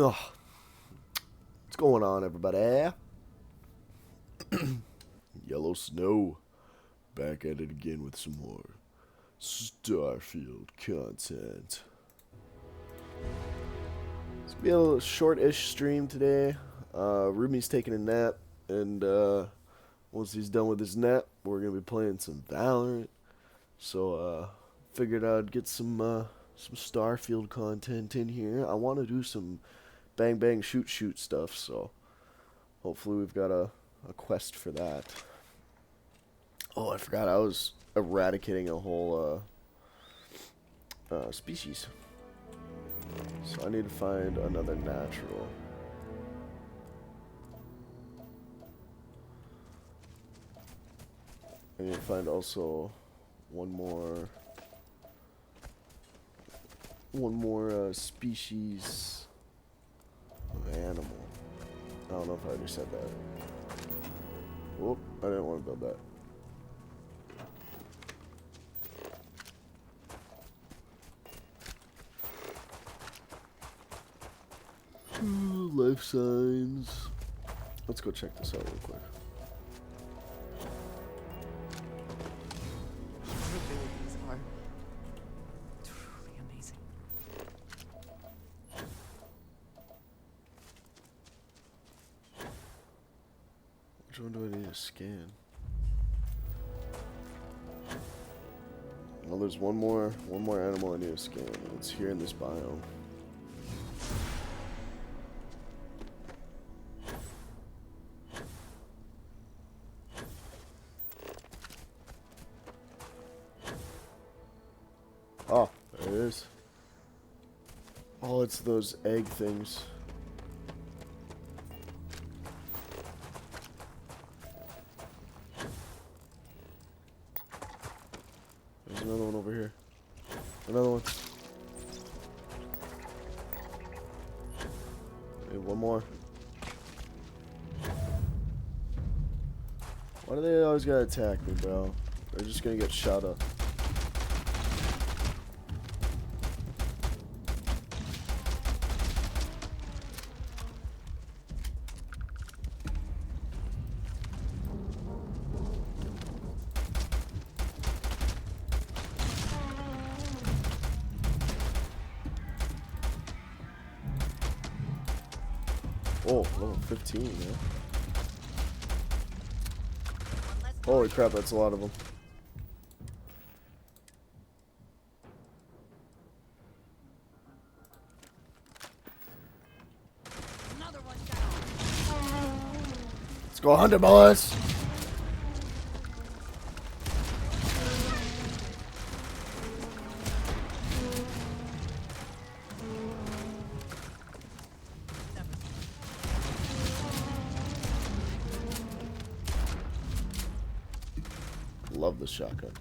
Oh, what's going on, everybody? Yellow Snow, back at it again with some more Starfield content. It's gonna be a little short-ish stream today. Ruby's taking a nap, and once he's done with his nap, we're gonna be playing some Valorant. So, figured I'd get some Starfield content in here. I want to do some bang bang shoot stuff, so hopefully we've got a quest for that. Oh, I forgot I was eradicating a whole species, so I need to find another natural. I need to find also one more species of animal. I don't know if I already said that. Whoop, I didn't want to build that. Life signs. Let's go check this out real quick. Your abilities are truly amazing. Which one do I need to scan? Well, there's one more animal I need to scan. It's here in this biome. Oh, there it is. Oh, it's those egg things. There's another one over here. Another one. Hey, one more. Why do they always gotta attack me, bro? They're just gonna get shot up. Oh, level 15, man. Holy crap, that's a lot of them. Another one down. Let's go hunting, boys! Love the shotgun.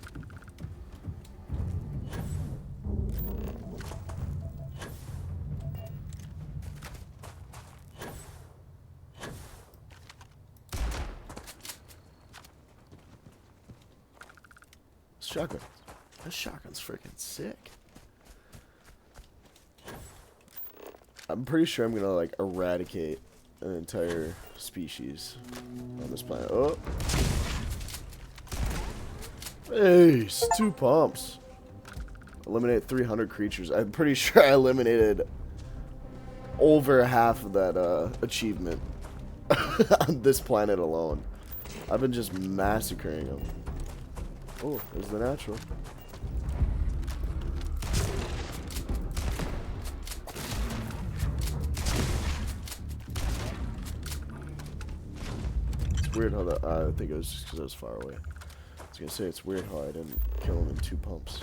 Shotgun. This shotgun's freaking sick. I'm pretty sure I'm gonna like eradicate an entire species on this planet. Oh. Ace, 2 pumps. Eliminate 300 creatures. I'm pretty sure I eliminated over half of that achievement on this planet alone. I've been just massacring them. Oh, there's the natural. It's weird how that. I think it was just because I was far away. I was gonna say it's weird how I didn't kill him in 2 pumps.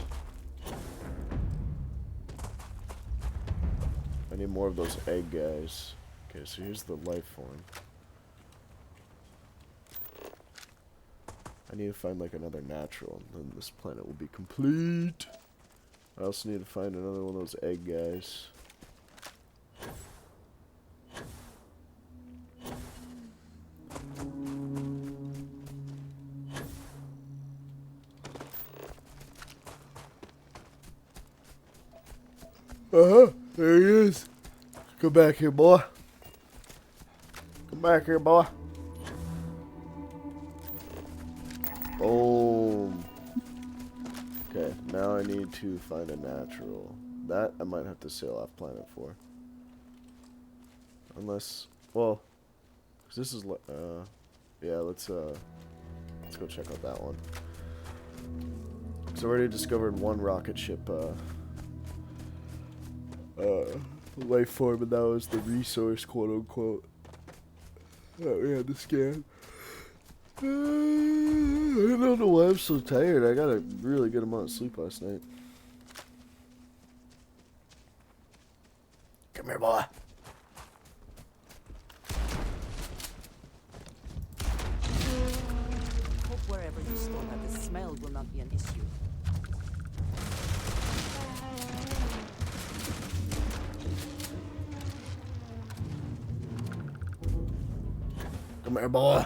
I need more of those egg guys. Okay, so here's the life form. I need to find like another natural, and then this planet will be complete. I also need to find another one of those egg guys. There he is. Come back here, boy. Come back here, boy. Boom. Okay, now I need to find a natural. That I might have to sail off planet for. Unless, well, 'cause this is, yeah, let's go check out that one. So I already discovered one rocket ship, life form, and that was the resource, quote unquote, that we had to scan. I don't know why I'm so tired. I got a really good amount of sleep last night. Come here, boy. Hope wherever you store that, the smell will not be an issue. Come here, boy.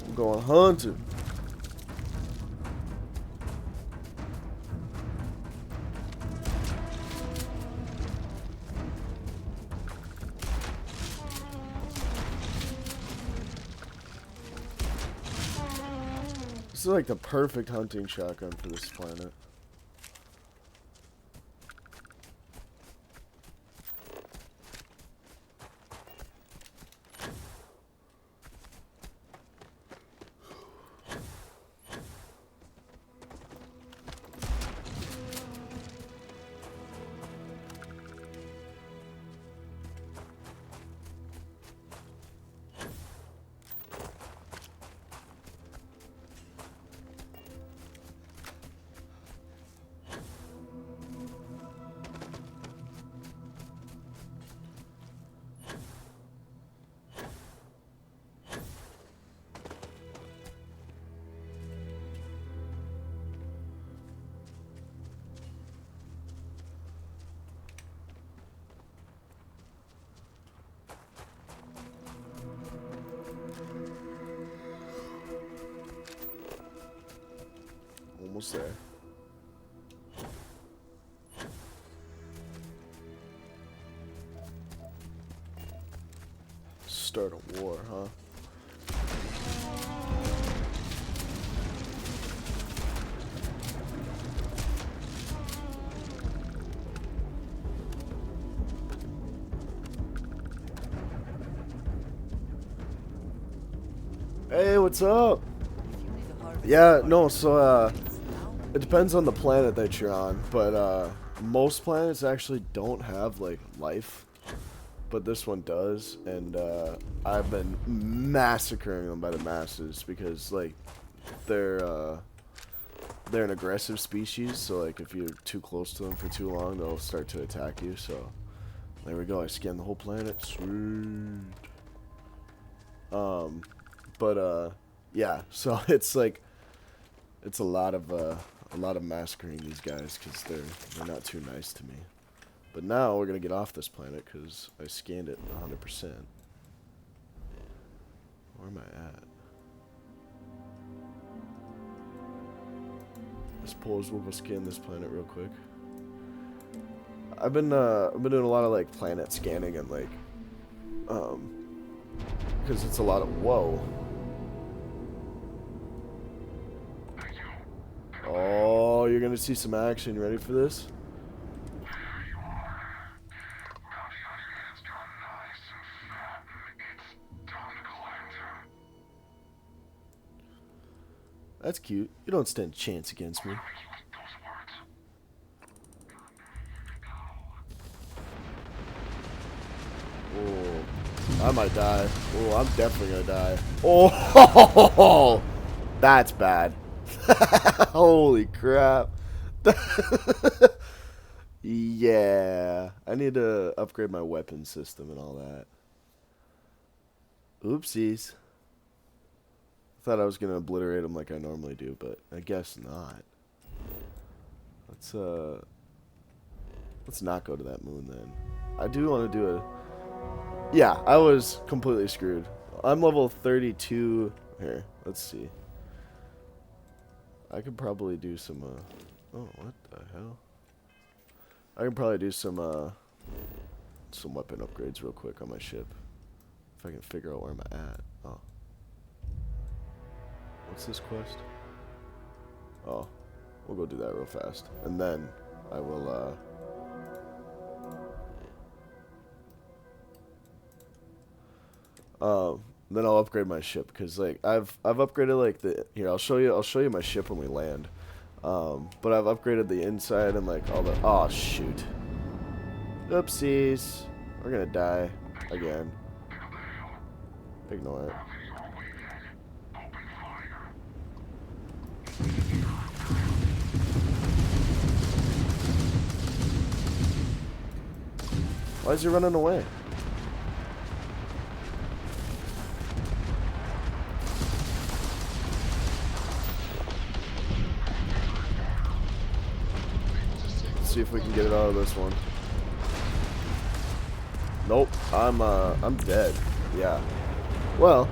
I'm going hunting. This is like the perfect hunting shotgun for this planet. Almost there. Start a war, huh? Hey, what's up? If you need to harvest Yeah, more no, so, now, it depends on the planet that you're on, but, most planets actually don't have, like, life. But this one does, and, I've been massacring them by the masses because, like, they're an aggressive species, so, like, if you're too close to them for too long, they'll start to attack you, so... There we go, I scanned the whole planet. Sweet. Yeah, so it's like... It's a lot of massacring these guys, because they're not too nice to me. But now we're gonna get off this planet, because I scanned it 100%. Where am I at? I suppose we'll go scan this planet real quick. I've been doing a lot of, like, planet scanning and, like, because it's a lot of, whoa. Oh, you're gonna see some action. You ready for this? That's cute. You don't stand a chance against me. Oh, I might die. Oh, I'm definitely gonna die. Oh, that's bad. Holy crap. Yeah, I need to upgrade my weapon system and all that. Oopsies. Thought I was gonna obliterate them like I normally do, but I guess not. Let's not go to that moon then. I do want to do a... Yeah, I was completely screwed. I'm level 32. Here, let's see. I could probably do some, oh, what the hell? I can probably do some weapon upgrades real quick on my ship. If I can figure out where I'm at. Oh. What's this quest? Oh. We'll go do that real fast. And then I will, then I'll upgrade my ship because like I've upgraded like the here I'll show you my ship when we land, but I've upgraded the inside and like all the oh shoot, oopsies, we're gonna die again. Ignore it. Why is he running away? See if we can get it out of this one. Nope, I'm dead. Yeah. Well.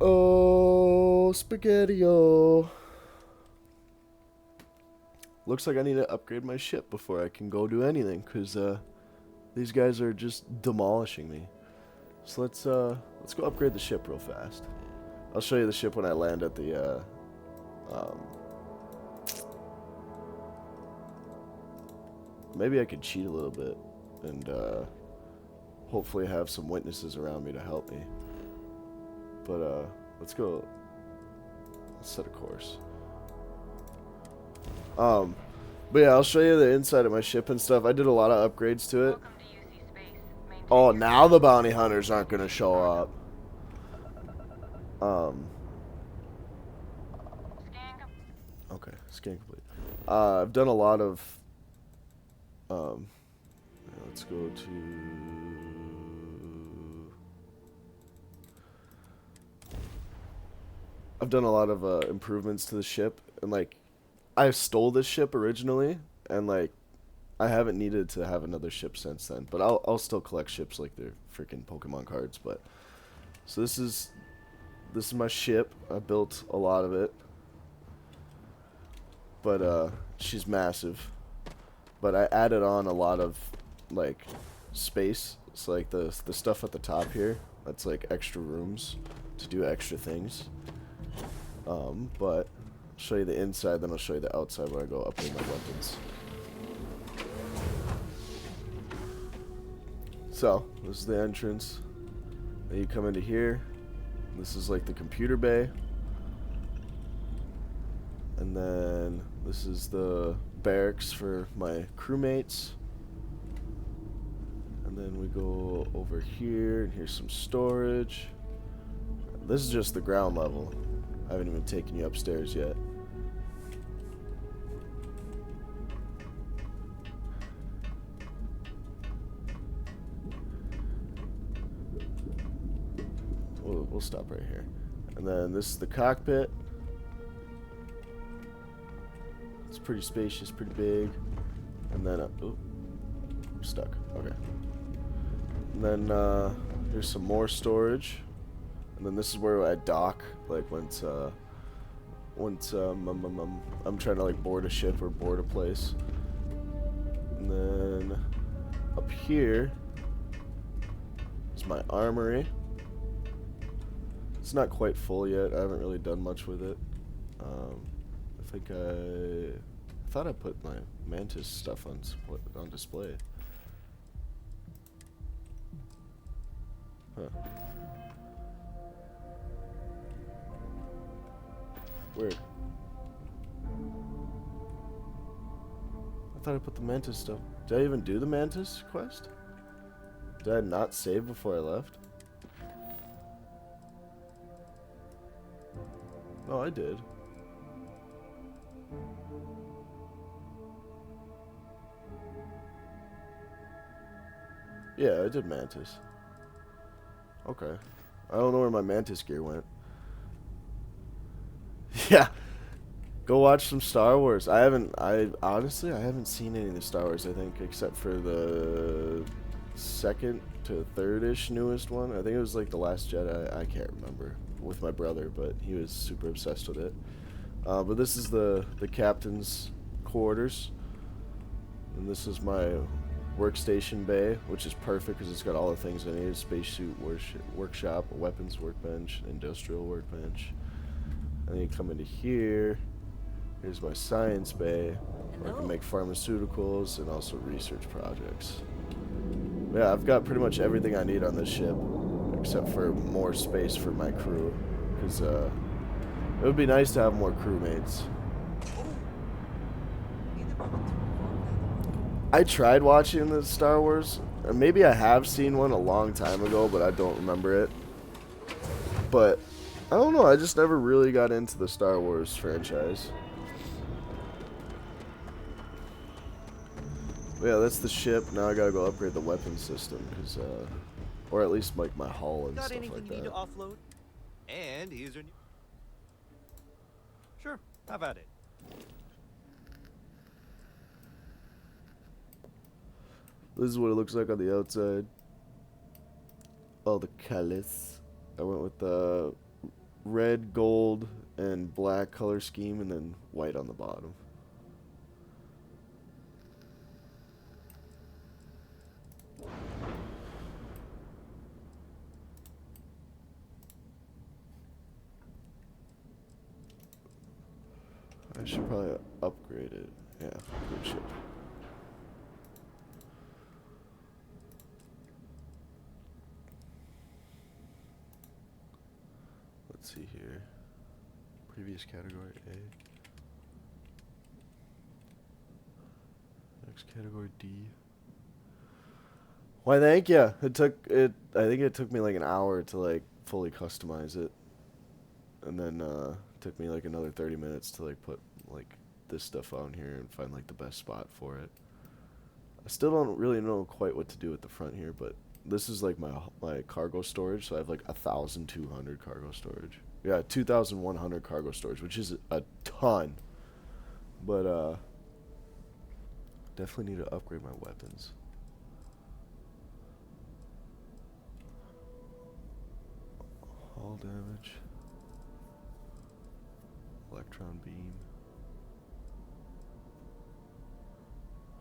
Oh, spaghetti-o. Looks like I need to upgrade my ship before I can go do anything, because these guys are just demolishing me. So let's go upgrade the ship real fast. I'll show you the ship when I land at the maybe I could cheat a little bit and hopefully have some witnesses around me to help me. But let's go. Let's set a course. But yeah, I'll show you the inside of my ship and stuff. I did a lot of upgrades to it. Oh, now the bounty hunters aren't gonna show up. Okay, scan complete. I've done a lot of let's go to I've done a lot of improvements to the ship, and like I stole this ship originally, and like I haven't needed to have another ship since then, but I'll still collect ships like they're freaking Pokemon cards. But so this is my ship. I built a lot of it, but she's massive. But I added on a lot of like space. It's like the stuff at the top here. That's like extra rooms to do extra things. But I'll show you the inside, then I'll show you the outside where I go upgrade my weapons. So this is the entrance. Then you come into here. This is like the computer bay. And then this is the barracks for my crewmates. And then we go over here, and here's some storage. This is just the ground level. I haven't even taken you upstairs yet. We'll stop right here. And then this is the cockpit. It's pretty spacious, pretty big. And then, oh, I'm stuck. Okay. And then here's some more storage. And then this is where I dock, like once I'm trying to like board a ship or board a place. And then up here is my armory. It's not quite full yet. I haven't really done much with it. I thought I put my Mantis stuff on display. Huh. Weird. I thought I put the Mantis stuff. Did I even do the Mantis quest? Did I not save before I left? Oh, I did. Yeah, I did Mantis. Okay. I don't know where my Mantis gear went. Yeah. Go watch some Star Wars. I honestly, I haven't seen any of the Star Wars, I think, except for the second to third-ish newest one. I think it was like The Last Jedi. I can't remember. With my brother, but he was super obsessed with it. But this is the captain's quarters. And this is my workstation bay, which is perfect because it's got all the things I need. Spacesuit workshop, a weapons workbench, industrial workbench. And then you come into here. Here's my science bay, where I can make pharmaceuticals and also research projects. Yeah, I've got pretty much everything I need on this ship, except for more space for my crew, because it would be nice to have more crewmates. I tried watching the Star Wars, and maybe I have seen one a long time ago, but I don't remember it. But I don't know, I just never really got into the Star Wars franchise. Yeah, that's the ship. Now I gotta go upgrade the weapon system, cause or at least like my hull and Got stuff anything like you need to that. offload? And here's your new. Sure, have at it. This is what it looks like on the outside. All the colors. I went with the red, gold, and black color scheme, and then white on the bottom. I should probably upgrade it. Yeah, good ship. Let's see here. Previous category A. Next category D. Why, thank you. It took it. I think it took me like an hour to like fully customize it, and then took me like another 30 minutes to like put like this stuff on here and find like the best spot for it. I still don't really know quite what to do at the front here, but this is like my cargo storage. So I have like 1,200 cargo storage. Yeah, 2,100 cargo storage, which is a ton. But definitely need to upgrade my weapons. Hull damage. Electron beam.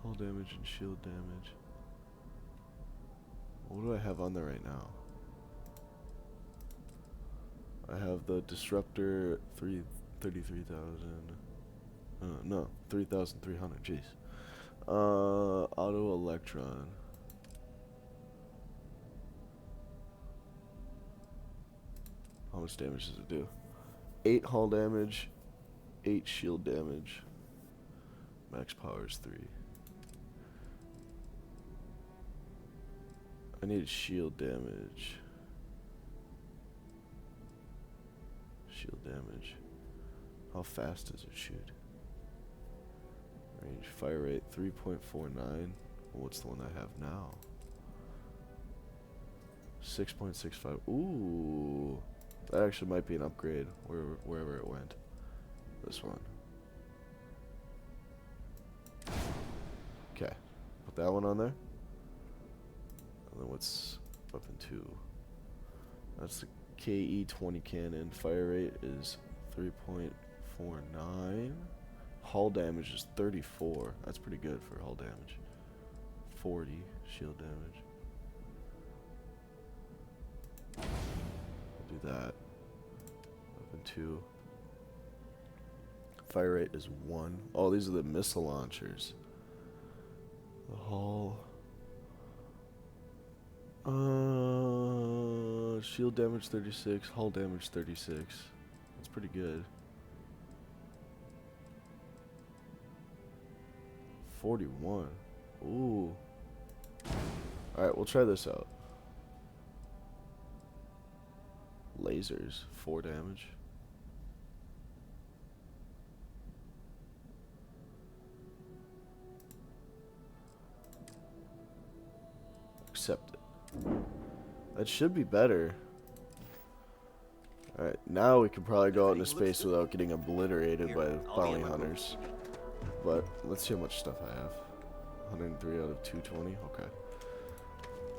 Hull damage and shield damage. What do I have on there right now? I have the disruptor 33,000. No, 3,300. Jeez. Auto electron. How much damage does it do? 8 hull damage, 8 shield damage. Max power is 3. I need shield damage. Shield damage. How fast does it shoot? Range, fire rate 3.49. What's the one I have now? 6.65. Ooh. That actually might be an upgrade wherever it went. This one. Okay. Put that one on there. And then what's weapon 2? That's the KE-20 cannon. Fire rate is 3.49. Hull damage is 34. That's pretty good for hull damage. 40 shield damage. I'll do that. Weapon 2. Fire rate is 1. Oh, these are the missile launchers. The hull. Shield damage 36, hull damage 36. That's pretty good. 41. Ooh. Alright, we'll try this out. Lasers, 4 damage. Accept it. That should be better. Alright, now we can probably go out into Everything looks space good. without getting obliterated Here, by I'll be bounty in my room. hunters. But let's see how much stuff I have. 103 out of 220. Okay.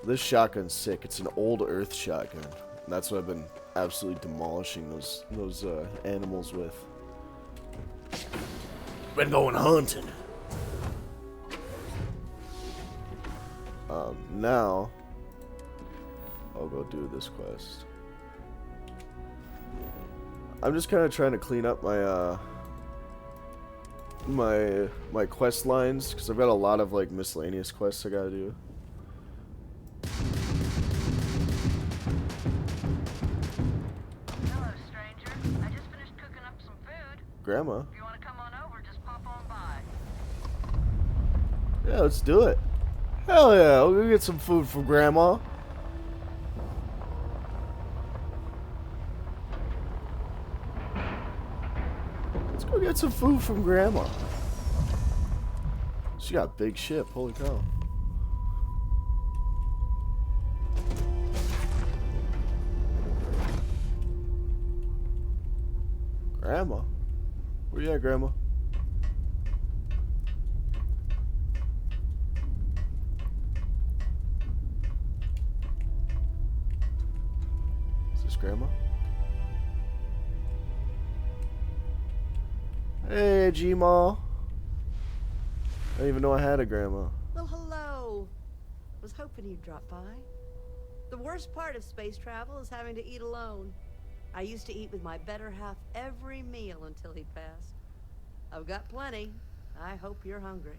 This shotgun's sick. It's an old Earth shotgun. And that's what I've been absolutely demolishing those animals with. Been going hunting. Now I'll go do this quest. I'm just kind of trying to clean up my my quest lines because I've got a lot of like miscellaneous quests I gotta do. Hello, stranger. I just finished cooking up some food. Grandma. If you want to come on over, just pop on by. Yeah, let's do it. Hell yeah, we'll go get some food from Grandma. Let's go get some food from Grandma. She got a big ship, holy cow. Grandma? Where you at, Grandma? Is this Grandma? Hey, G-Ma. I didn't even know I had a grandma. Well, hello. Was hoping you'd drop by. The worst part of space travel is having to eat alone. I used to eat with my better half every meal until he passed. I've got plenty. I hope you're hungry.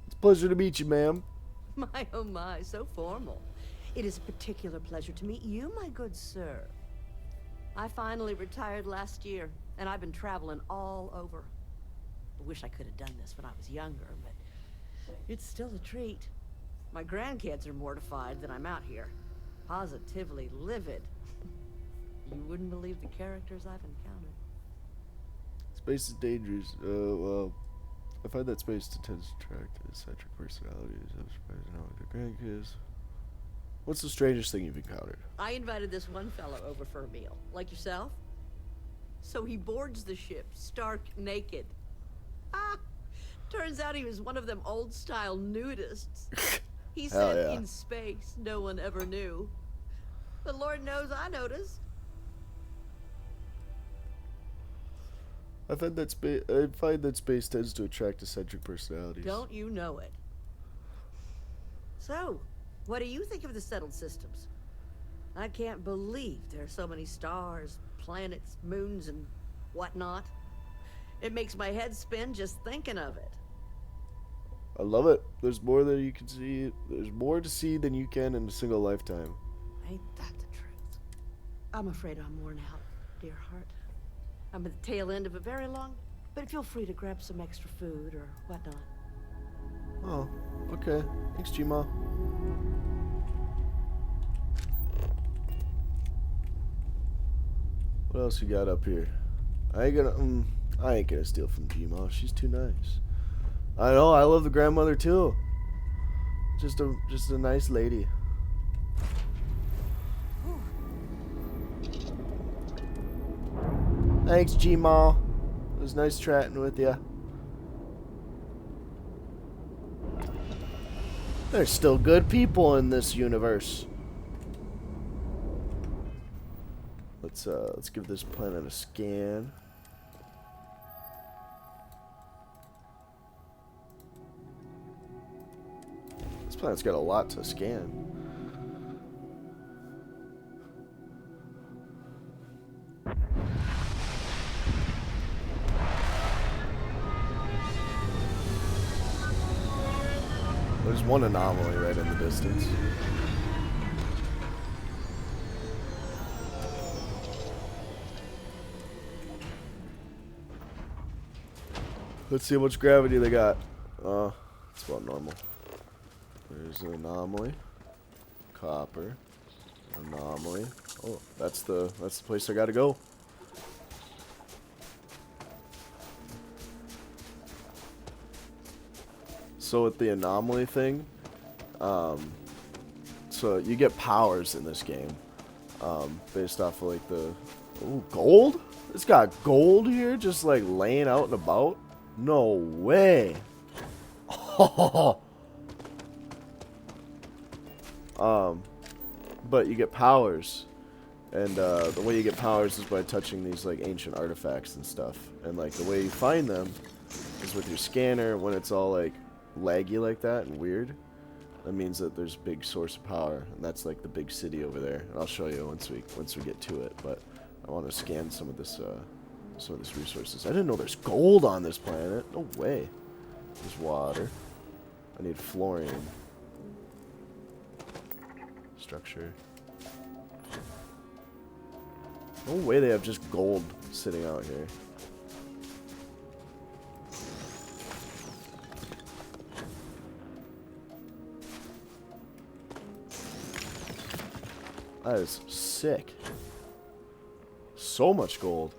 It's a pleasure to meet you, ma'am. My, oh my, so formal. It is a particular pleasure to meet you, my good sir. I finally retired last year, and I've been traveling all over. I wish I could have done this when I was younger, but it's still a treat. My grandkids are mortified that I'm out here. Positively livid. You wouldn't believe the characters I've encountered. Space is dangerous. Well, I find that space tends to attract eccentric personalities. I'm surprised now with the grandkids. What's the strangest thing you've encountered? I invited this one fellow over for a meal, like yourself. So he boards the ship, stark naked. Ah! Turns out he was one of them old-style nudists. He Hell said yeah. in space no one ever knew. But Lord knows I noticed. I find that space tends to attract eccentric personalities. Don't you know it? So, what do you think of the settled systems? I can't believe there are so many stars, planets, moons, and whatnot. It makes my head spin just thinking of it. I love it. There's more that you can see. There's more to see than you can in a single lifetime. Ain't that the truth? I'm afraid I'm worn out, dear heart. I'm at the tail end of a very long, but feel free to grab some extra food or whatnot. Oh, okay. Thanks, G-Ma. What else you got up here? I ain't gonna steal from G-Ma. She's too nice. I know. I love the grandmother too. Just a nice lady. Thanks, G-Ma. It was nice chatting with you. There's still good people in this universe. Let's give this planet a scan. This planet's got a lot to scan. There's one anomaly right in the distance. Let's see how much gravity they got. It's about normal. There's an anomaly. Copper. Anomaly. Oh, that's the place I gotta go. So with the anomaly thing, so you get powers in this game. based off of like the gold. It's got gold here, just like laying out and about. No way. But you get powers, and the way you get powers is by touching these like ancient artifacts and stuff. And like the way you find them is with your scanner. When it's all like laggy like that and weird, that means that there's a big source of power, and that's like the big city over there. And I'll show you once we get to it. But I want to scan some of this resources. I didn't know there's gold on this planet. No way. There's water. I need fluorine. Structure. No way they have just gold sitting out here. That is sick. So much gold.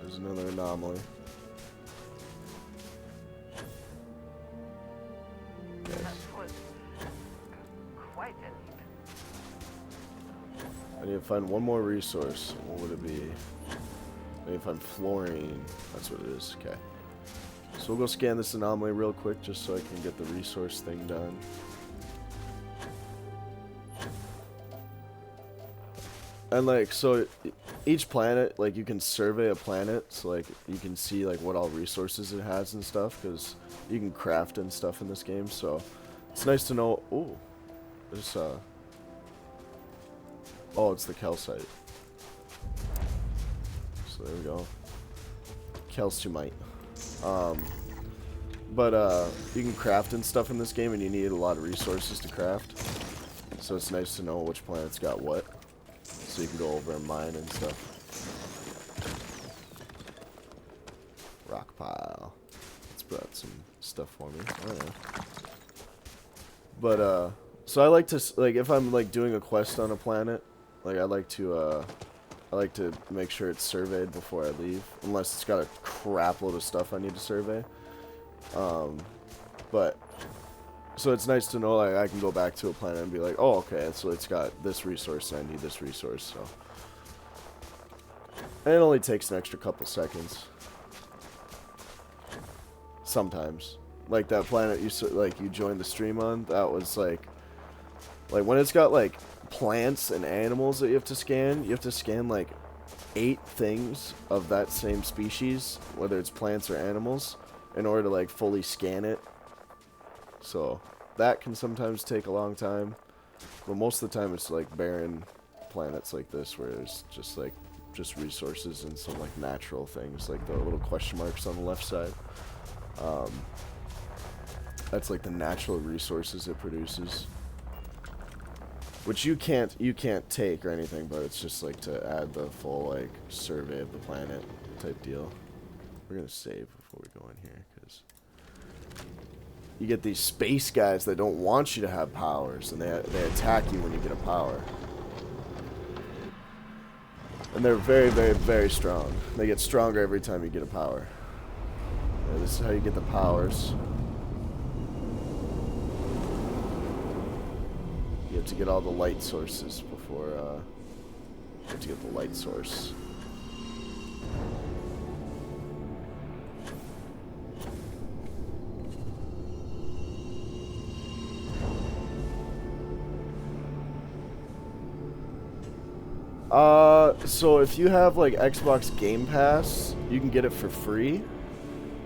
There's another anomaly. That was quite an I need to find one more resource. What would it be? I need to find fluorine. That's what it is. Okay. So we'll go scan this anomaly real quick just so I can get the resource thing done. And like, so each planet, like you can survey a planet, so like you can see like what all resources it has and stuff, because you can craft and stuff in this game. So it's nice to know. Oh, there's oh, it's the calcite. So there we go. Calcimite. But you can craft and stuff in this game, and you need a lot of resources to craft. So it's nice to know which planet's got what, so you can go over and mine and stuff. Rock pile. It's brought some stuff for me. I don't know. But so I like to like if I'm like doing a quest on a planet, like I like to make sure it's surveyed before I leave, unless it's got a crap load of stuff I need to survey. But so it's nice to know like I can go back to a planet and be like, oh, okay, so it's got this resource and I need this resource. So and it only takes an extra couple seconds. Sometimes, like that planet you joined the stream on, that was like when it's got like plants and animals that you have to scan like 8 things of that same species, whether it's plants or animals, in order to like fully scan it. So that can sometimes take a long time, but most of the time it's like barren planets like this where there's just resources and some like natural things, like the little question marks on the left side. That's like the natural resources it produces, which you can't take or anything, but it's just like to add the full like survey of the planet type deal. We're gonna save before we go in here, because you get these space guys that don't want you to have powers, and they attack you when you get a power. And they're very, very, very strong. They get stronger every time you get a power. Yeah, this is how you get the powers. You have to get all the light sources before, you have to get the light source. So if you have like Xbox Game Pass, you can get it for free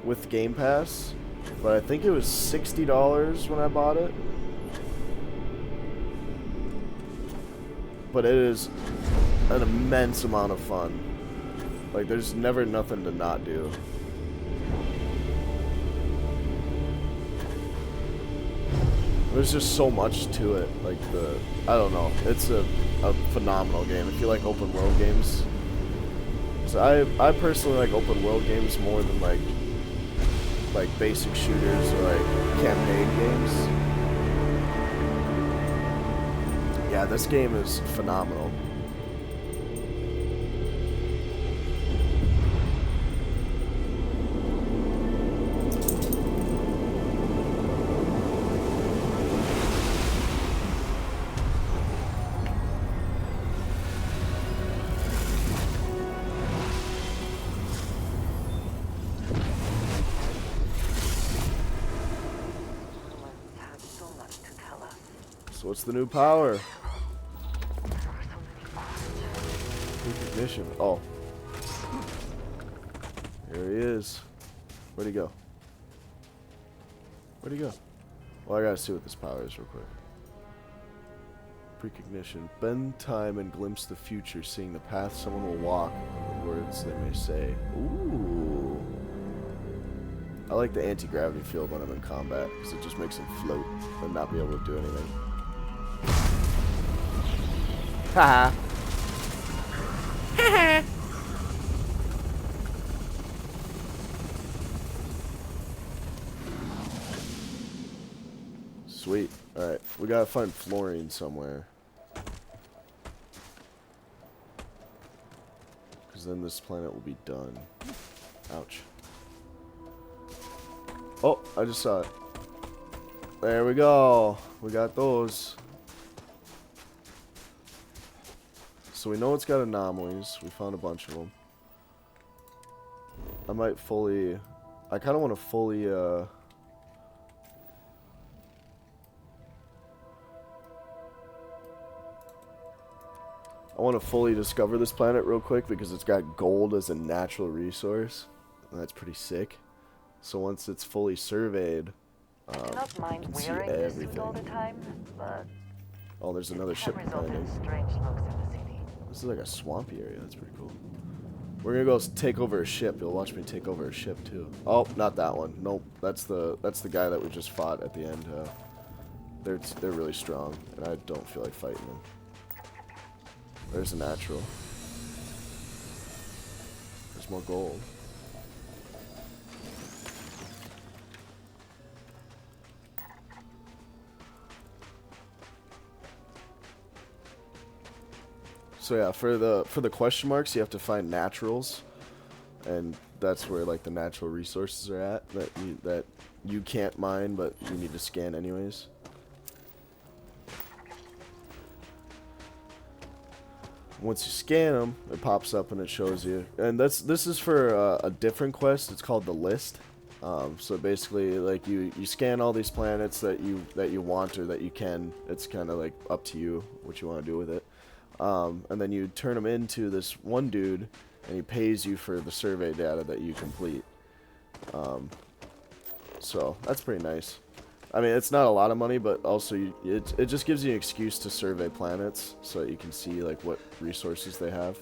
with Game Pass, but I think it was $60 when I bought it. But it is an immense amount of fun. Like there's never nothing to not do. There's just so much to it. Like I don't know. It's a phenomenal game if you like open world games. So I personally like open world games more than like basic shooters or like campaign games. Yeah, this game is phenomenal. So what's the new power? Recognition. Oh. Here he is. Where'd he go? Where'd he go? Well, I gotta see what this power is real quick. Precognition. Bend time and glimpse the future, seeing the path someone will walk and the words they may say. Ooh. I like the anti-gravity field when I'm in combat, because it just makes him float and not be able to do anything. Haha. Sweet. Alright, we gotta find fluorine somewhere. Because then this planet will be done. Ouch. Oh, I just saw it. There we go. We got those. So we know it's got anomalies. We found a bunch of them. I might fully... I kind of want to fully... I want to fully discover this planet real quick because it's got gold as a natural resource. And that's pretty sick. So once it's fully surveyed, I do not mind can see wearing this suit all the everything. time, but Oh, there's another it ship can result behind in him. strange looks in the city. This is like a swampy area. That's pretty cool. We're gonna go take over a ship. You'll watch me take over a ship too. Oh, not that one. Nope. That's the guy that we just fought at the end. They're really strong, and I don't feel like fighting them. There's a natural. There's more gold. So yeah, for the question marks, you have to find naturals, and that's where like the natural resources are at that you can't mine, but you need to scan anyways. Once you scan them, it pops up and it shows you. And this is for a different quest. It's called the list. So basically, like you scan all these planets that you want or that you can. It's kind of like up to you what you want to do with it. And then you turn them into this one dude, and he pays you for the survey data that you complete. So that's pretty nice. I mean, it's not a lot of money, but also it just gives you an excuse to survey planets so that you can see like what resources they have.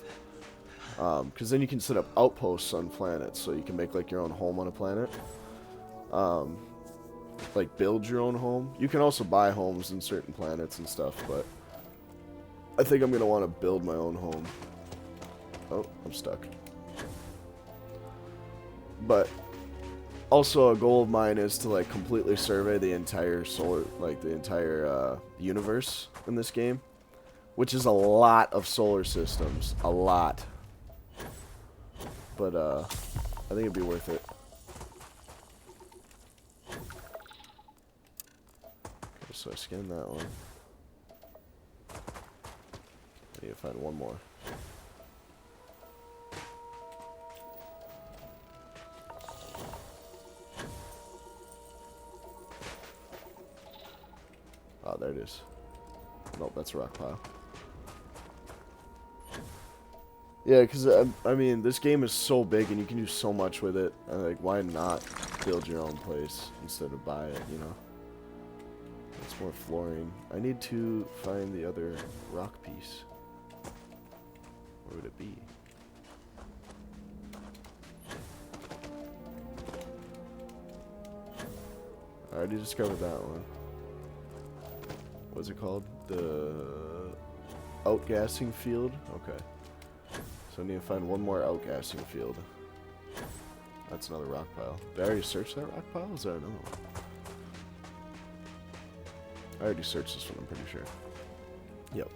Because then you can set up outposts on planets, so you can make like your own home on a planet. Like build your own home. You can also buy homes in certain planets and stuff, but I think I'm gonna want to build my own home. Oh, I'm stuck. But also a goal of mine is to like completely survey the entire universe in this game, which is a lot of solar systems, a lot. But I think it'd be worth it. Okay, so I scanned that one. I need to find one more. Oh, there it is. Nope, that's a rock pile. Yeah, because, I mean, this game is so big and you can do so much with it. And, like, why not build your own place instead of buy it, you know? It's more fluorine. I need to find the other rock piece. Where would it be? I already discovered that one. What's it called? The outgassing field? Okay. So I need to find one more outgassing field. That's another rock pile. Did I already search that rock pile? Is there another one? I already searched this one, I'm pretty sure. Yep.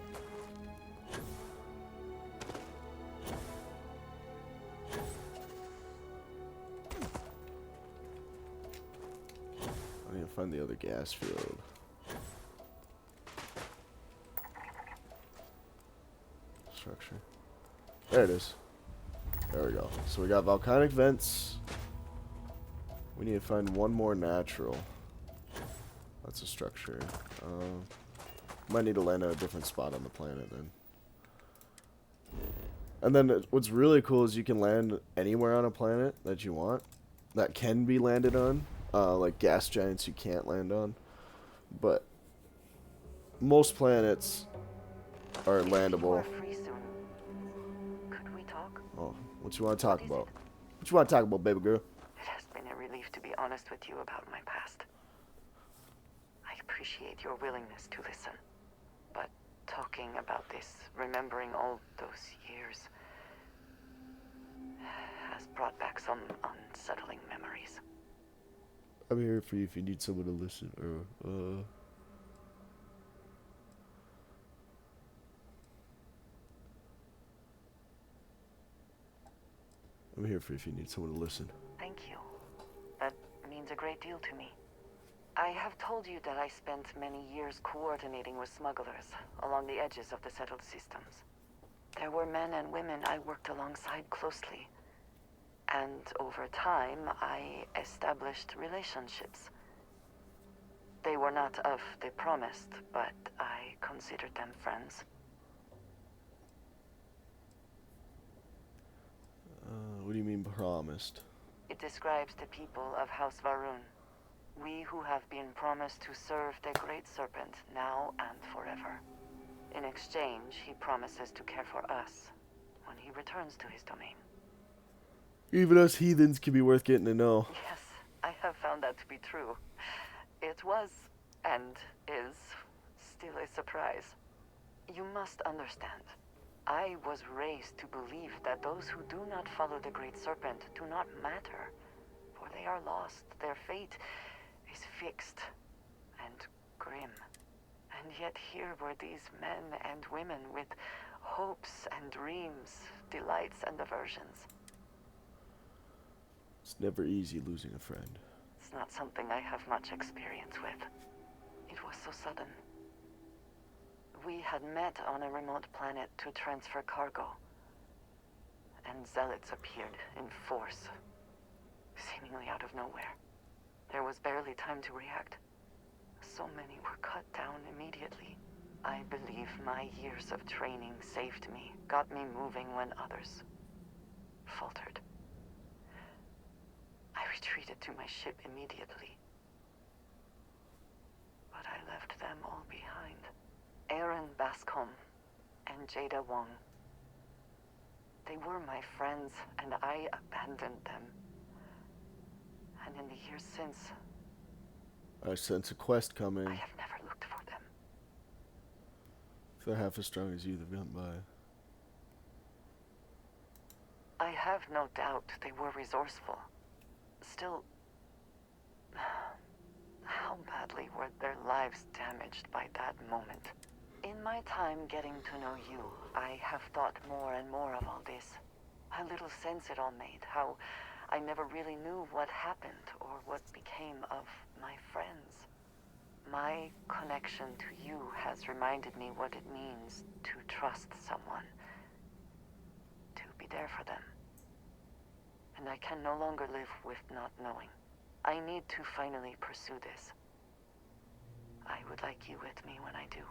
I need to find the other gas field. Structure. There it is. There we go. So we got volcanic vents. We need to find one more natural. That's a structure. Might need to land at a different spot on the planet then. And then what's really cool is you can land anywhere on a planet that you want. That can be landed on. Like gas giants you can't land on. But most planets are If you landable. are free soon, could we talk? Oh, what you want to talk What is about? it? What you want to talk about, baby girl? It has been a relief to be honest with you about my past. I appreciate your willingness to listen. But talking about this, remembering all those years, has brought back some unsettling memories. I'm here for you if you need someone to listen. I'm here for you if you need someone to listen. Thank you. That means a great deal to me. I have told you that I spent many years coordinating with smugglers along the edges of the settled systems. There were men and women I worked alongside closely. And over time, I established relationships. They were not of the promised, but I considered them friends. What do you mean promised? It describes the people of House Varun. We who have been promised to serve the Great Serpent now and forever. In exchange, he promises to care for us when he returns to his domain. Even us heathens can be worth getting to know. Yes, I have found that to be true. It was, and is, still a surprise. You must understand. I was raised to believe that those who do not follow the Great Serpent do not matter, for they are lost. Their fate is fixed and grim. And yet here were these men and women with hopes and dreams, delights and aversions. It's never easy losing a friend. It's not something I have much experience with. It was so sudden. We had met on a remote planet to transfer cargo. And zealots appeared in force, seemingly out of nowhere. There was barely time to react. So many were cut down immediately. I believe my years of training saved me, got me moving when others faltered. I retreated to my ship immediately. But I left them all behind. Aaron Bascom and Jada Wong. They were my friends, and I abandoned them. And in the years since, I sense a quest coming. I have never looked for them. If they're half as strong as you, they've gotten by. I have no doubt they were resourceful. Still, how badly were their lives damaged by that moment? In my time getting to know you, I have thought more and more of all this. How little sense it all made, how I never really knew what happened or what became of my friends. My connection to you has reminded me what it means to trust someone, to be there for them. And I can no longer live with not knowing. I need to finally pursue this. I would like you with me when I do.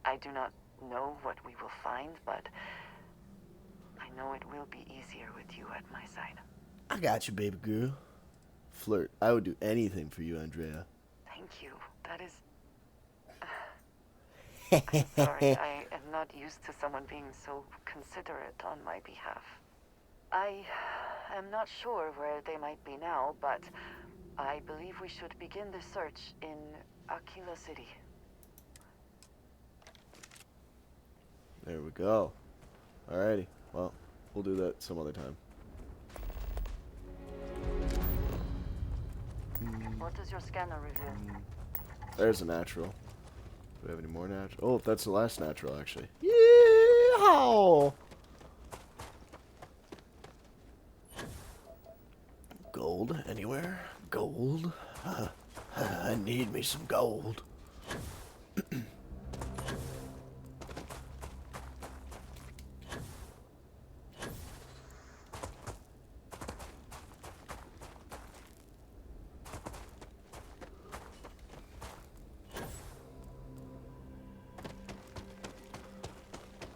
I do not know what we will find, but I know it will be easier with you at my side. I got you, baby girl. Flirt. I would do anything for you, Andrea. Thank you. That is... I'm sorry, I am not used to someone being so considerate on my behalf. I am not sure where they might be now, but I believe we should begin the search in Aquila City. There we go. Alrighty. Well, we'll do that some other time. What does your scanner reveal? There's a natural. Do we have any more natural? Oh, that's the last natural, actually. Yeehaw! Gold anywhere? Gold? I need me some gold.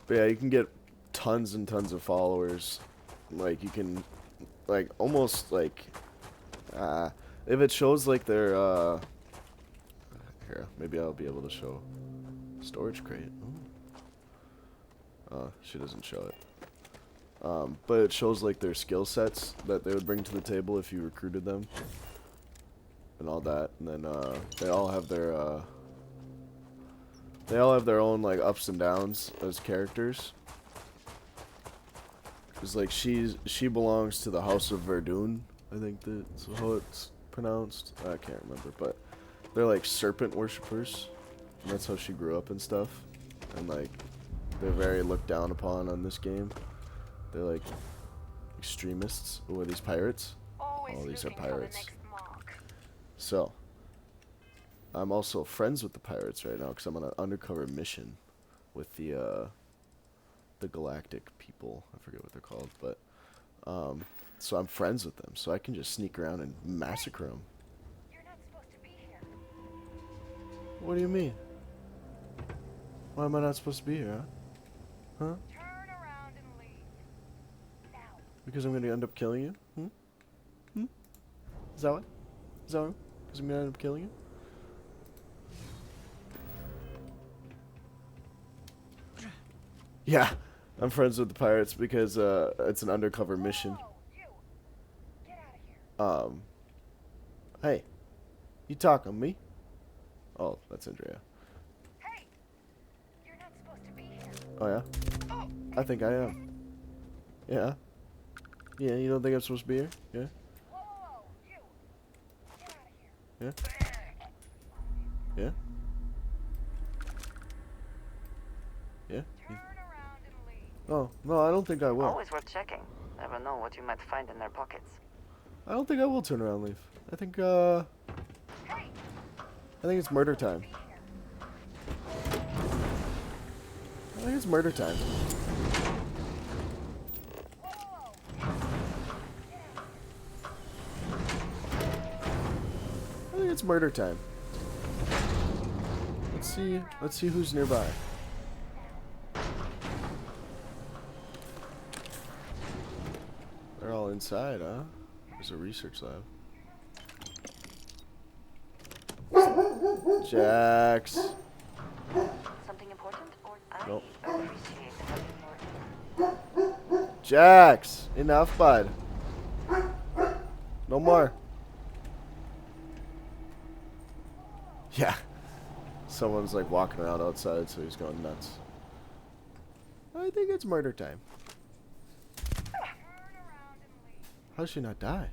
But yeah, you can get tons and tons of followers. Like, you can, like, almost, like, if it shows, like, their, here, maybe I'll be able to show storage crate. She doesn't show it. But it shows, like, their skill sets that they would bring to the table if you recruited them. And all that. And then, they all have their own, like, ups and downs as characters. Cause like she belongs to the House of Verdun, I think that's how it's pronounced. I can't remember, but they're like serpent worshippers, and that's how she grew up and stuff. And like they're very looked down upon on this game. They're like extremists. Who are these pirates? Oh, these are pirates. So I'm also friends with the pirates right now because I'm on an undercover mission with the galactic people. I forget what they're called, but so I'm friends with them, so I can just sneak around and massacre them. You're not supposed to be here. What do you mean? Why am I not supposed to be here, huh? Huh? Turn around and leave. Now. Because I'm gonna end up killing you? Hmm? Is that what? Is that what? Because I'm gonna end up killing you? Yeah, I'm friends with the pirates because it's an undercover mission. Whoa, you. Get out of here. Hey, you talking to me? Oh, that's Andrea. Hey! You're not supposed to be here. Oh yeah? Oh, I think I am. Yeah. Yeah, you don't think I'm supposed to be here? Yeah? whoa, you. Get out of here. Yeah? Yeah? Yeah? Turn around and leave. Oh, no, I don't think I will. Always worth checking. Never know what you might find in their pockets. I don't think I will turn around and leave. I think, Hey! I think it's murder time. Be here. I think it's murder time. Whoa! I think it's murder time. Let's see who's nearby. They're all inside, huh? There's a research lab. Jax. Something important? Or Nope. I appreciate having more. Jax! Enough, bud. No more. Yeah. Someone's like walking around outside, so he's going nuts. I think it's murder time. Turn around and leave. How does she not die?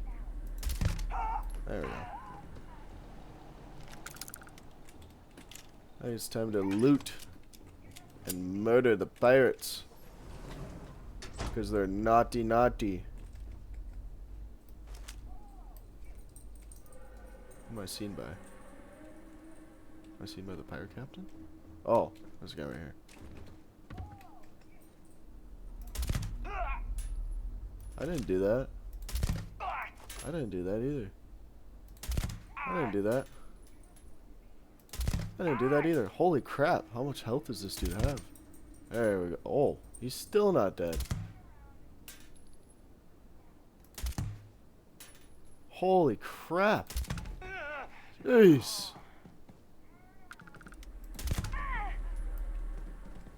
There we go. I think it's time to loot and murder the pirates. Because they're naughty, naughty. Who am I seen by? Am I seen by the pirate captain? Oh, there's a guy right here. I didn't do that. I didn't do that either. I didn't do that. I didn't do that either. Holy crap, how much health does this dude have? There we go. Oh, he's still not dead. Holy crap. Jeez.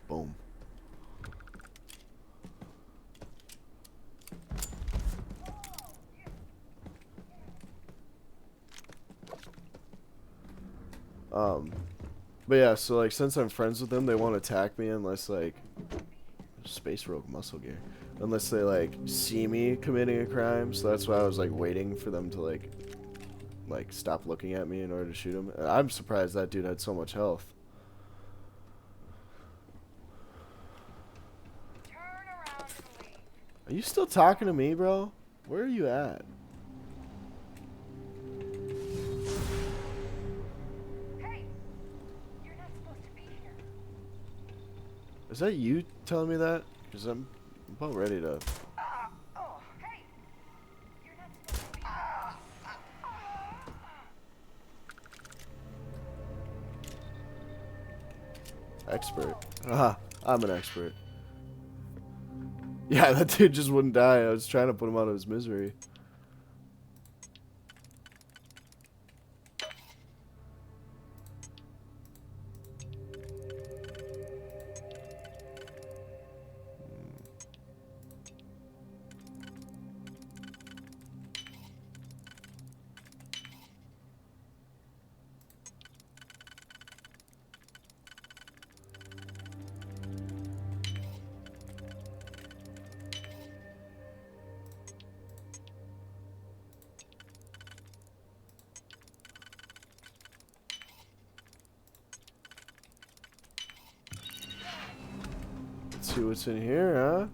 Boom. But yeah, so like since I'm friends with them, they won't attack me unless like Space Rogue muscle gear. Unless they like see me committing a crime, so that's why I was like waiting for them to like stop looking at me in order to shoot him. And I'm surprised that dude had so much health. Turn around and leave. Are you still talking to me, bro? Where are you at? Hey! You're not supposed to be here. Is that you telling me that? Because I'm about ready to... Oh, hey! You're not supposed to be here. Expert. Aha, I'm an expert. Yeah, that dude just wouldn't die. I was trying to put him out of his misery. Let's see what's in here, huh?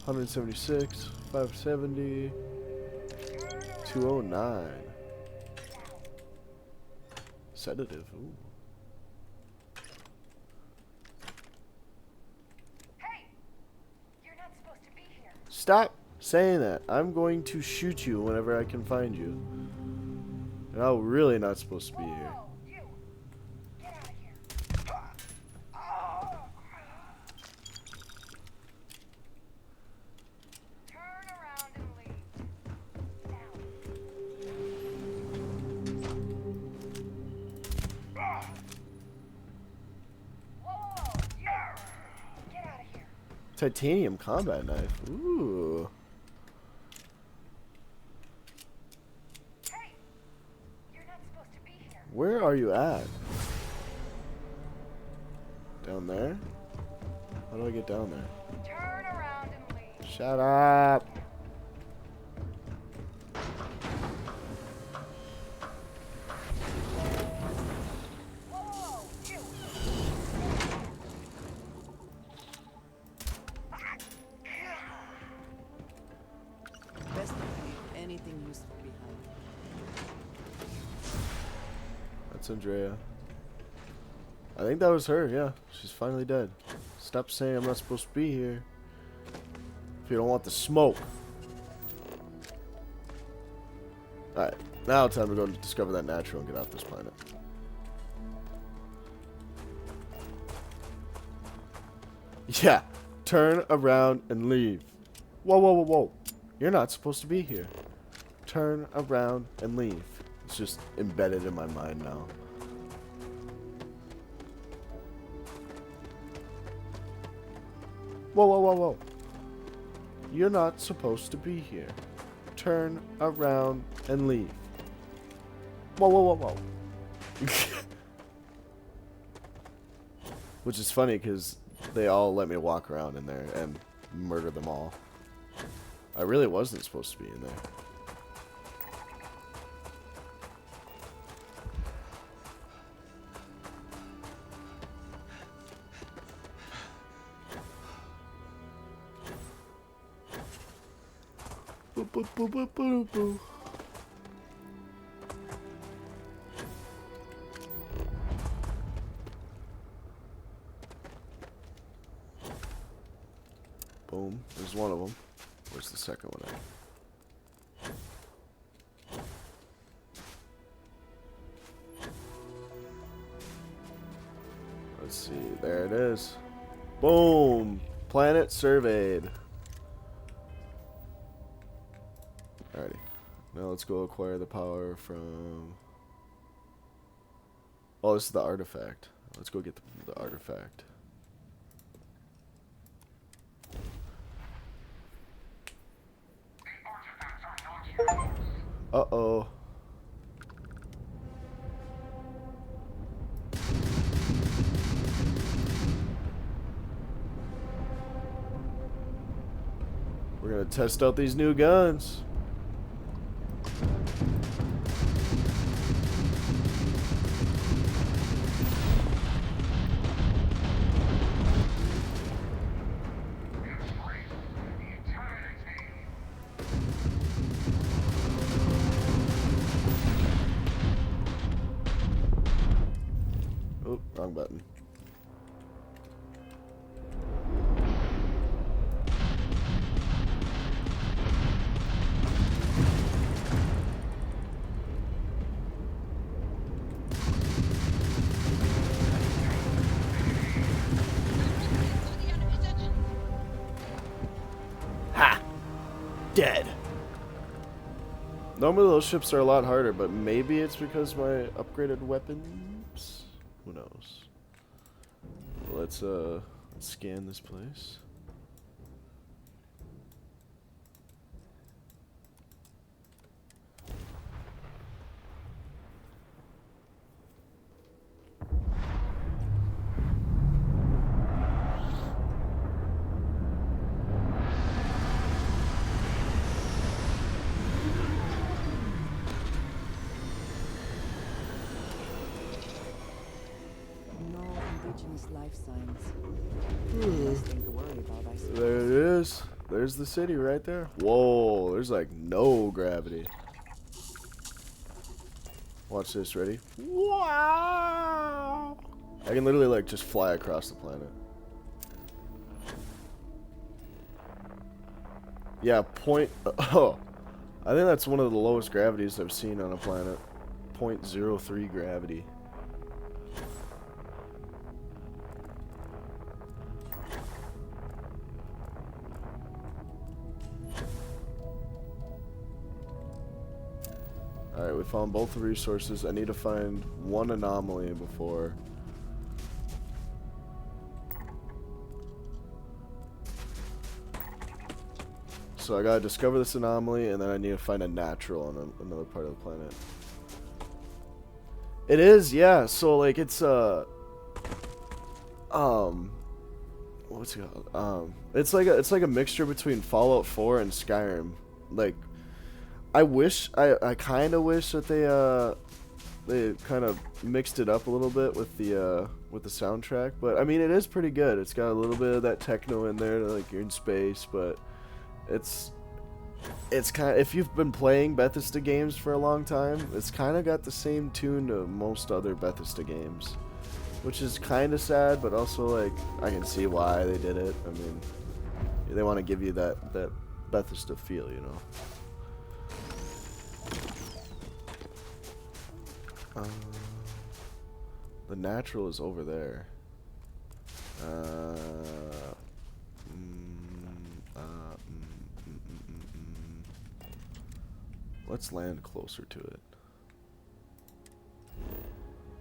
176, 570, 209. Sedative. Ooh. Hey! You're not supposed to be here. Stop saying that. I'm going to shoot you whenever I can find you. And I'm really not supposed to be here. Whoa, you! Get out of here. Turn around and leave. Now. Whoa, you! Get out of here. Titanium combat knife. Ooh. Hey! You're not supposed to be here. Where are you at? Down there? How do I get down there? Turn around and leave. Shut up. Whoa, you! Best not to leave anything useful behind. That's Andrea. I think that was her, yeah. She's finally dead. Stop saying I'm not supposed to be here. If you don't want the smoke. Alright, now time to go discover that natural and get off this planet. Yeah, turn around and leave. Whoa, whoa, whoa, whoa. You're not supposed to be here. Turn around and leave. It's just embedded in my mind now. Whoa, whoa, whoa, whoa. You're not supposed to be here. Turn around and leave. Whoa, whoa, whoa, whoa. Which is funny because they all let me walk around in there and murder them all. I really wasn't supposed to be in there. Boop, boop, boop, boop, boop, boop. Boom. There's one of them. Where's the second one at? Let's see. There it is. Boom. Planet surveyed. Alrighty. Now let's go acquire the power from... Oh, this is the artifact. Let's go get the artifact. Uh-oh. We're gonna test out these new guns. Oh, wrong button. Dead. Normally those ships are a lot harder, but maybe it's because my upgraded weapons? Who knows? Let's scan this place. No indigenous life signs. Nothing to worry about, I suppose. There it is. There's the city right there. Whoa, there's like no gravity. Watch this, ready? Wow! I can literally like just fly across the planet. Yeah, oh. I think that's one of the lowest gravities I've seen on a planet. 0.03 gravity. Alright, we found both the resources. I need to find one anomaly before. So I gotta discover this anomaly, and then I need to find a natural on another part of the planet. It is, yeah. So like it's what's it called? It's like a mixture between Fallout 4 and Skyrim. Like, I kind of wish that they kind of mixed it up a little bit with the soundtrack. But I mean, it is pretty good. It's got a little bit of that techno in there, like you're in space, but it's kind of, if you've been playing Bethesda games for a long time, it's kind of got the same tune to most other Bethesda games, which is kind of sad, but also like I can see why they did it. I mean, they want to give you that Bethesda feel, you know. The natural is over there. Let's land closer to it.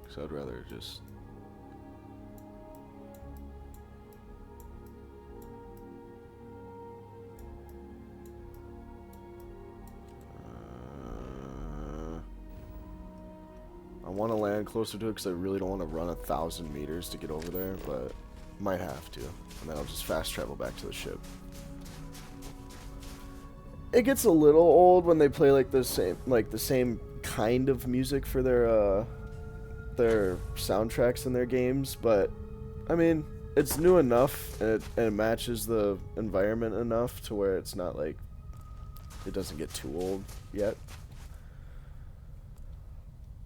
Because I'd rather just... I want to land closer to it because I really don't want to run 1,000 meters to get over there, but might have to. And then I'll just fast travel back to the ship. It gets a little old when they play like the same kind of music for their soundtracks in their games, but I mean, it's new enough and it matches the environment enough to where it's not like it doesn't get too old yet.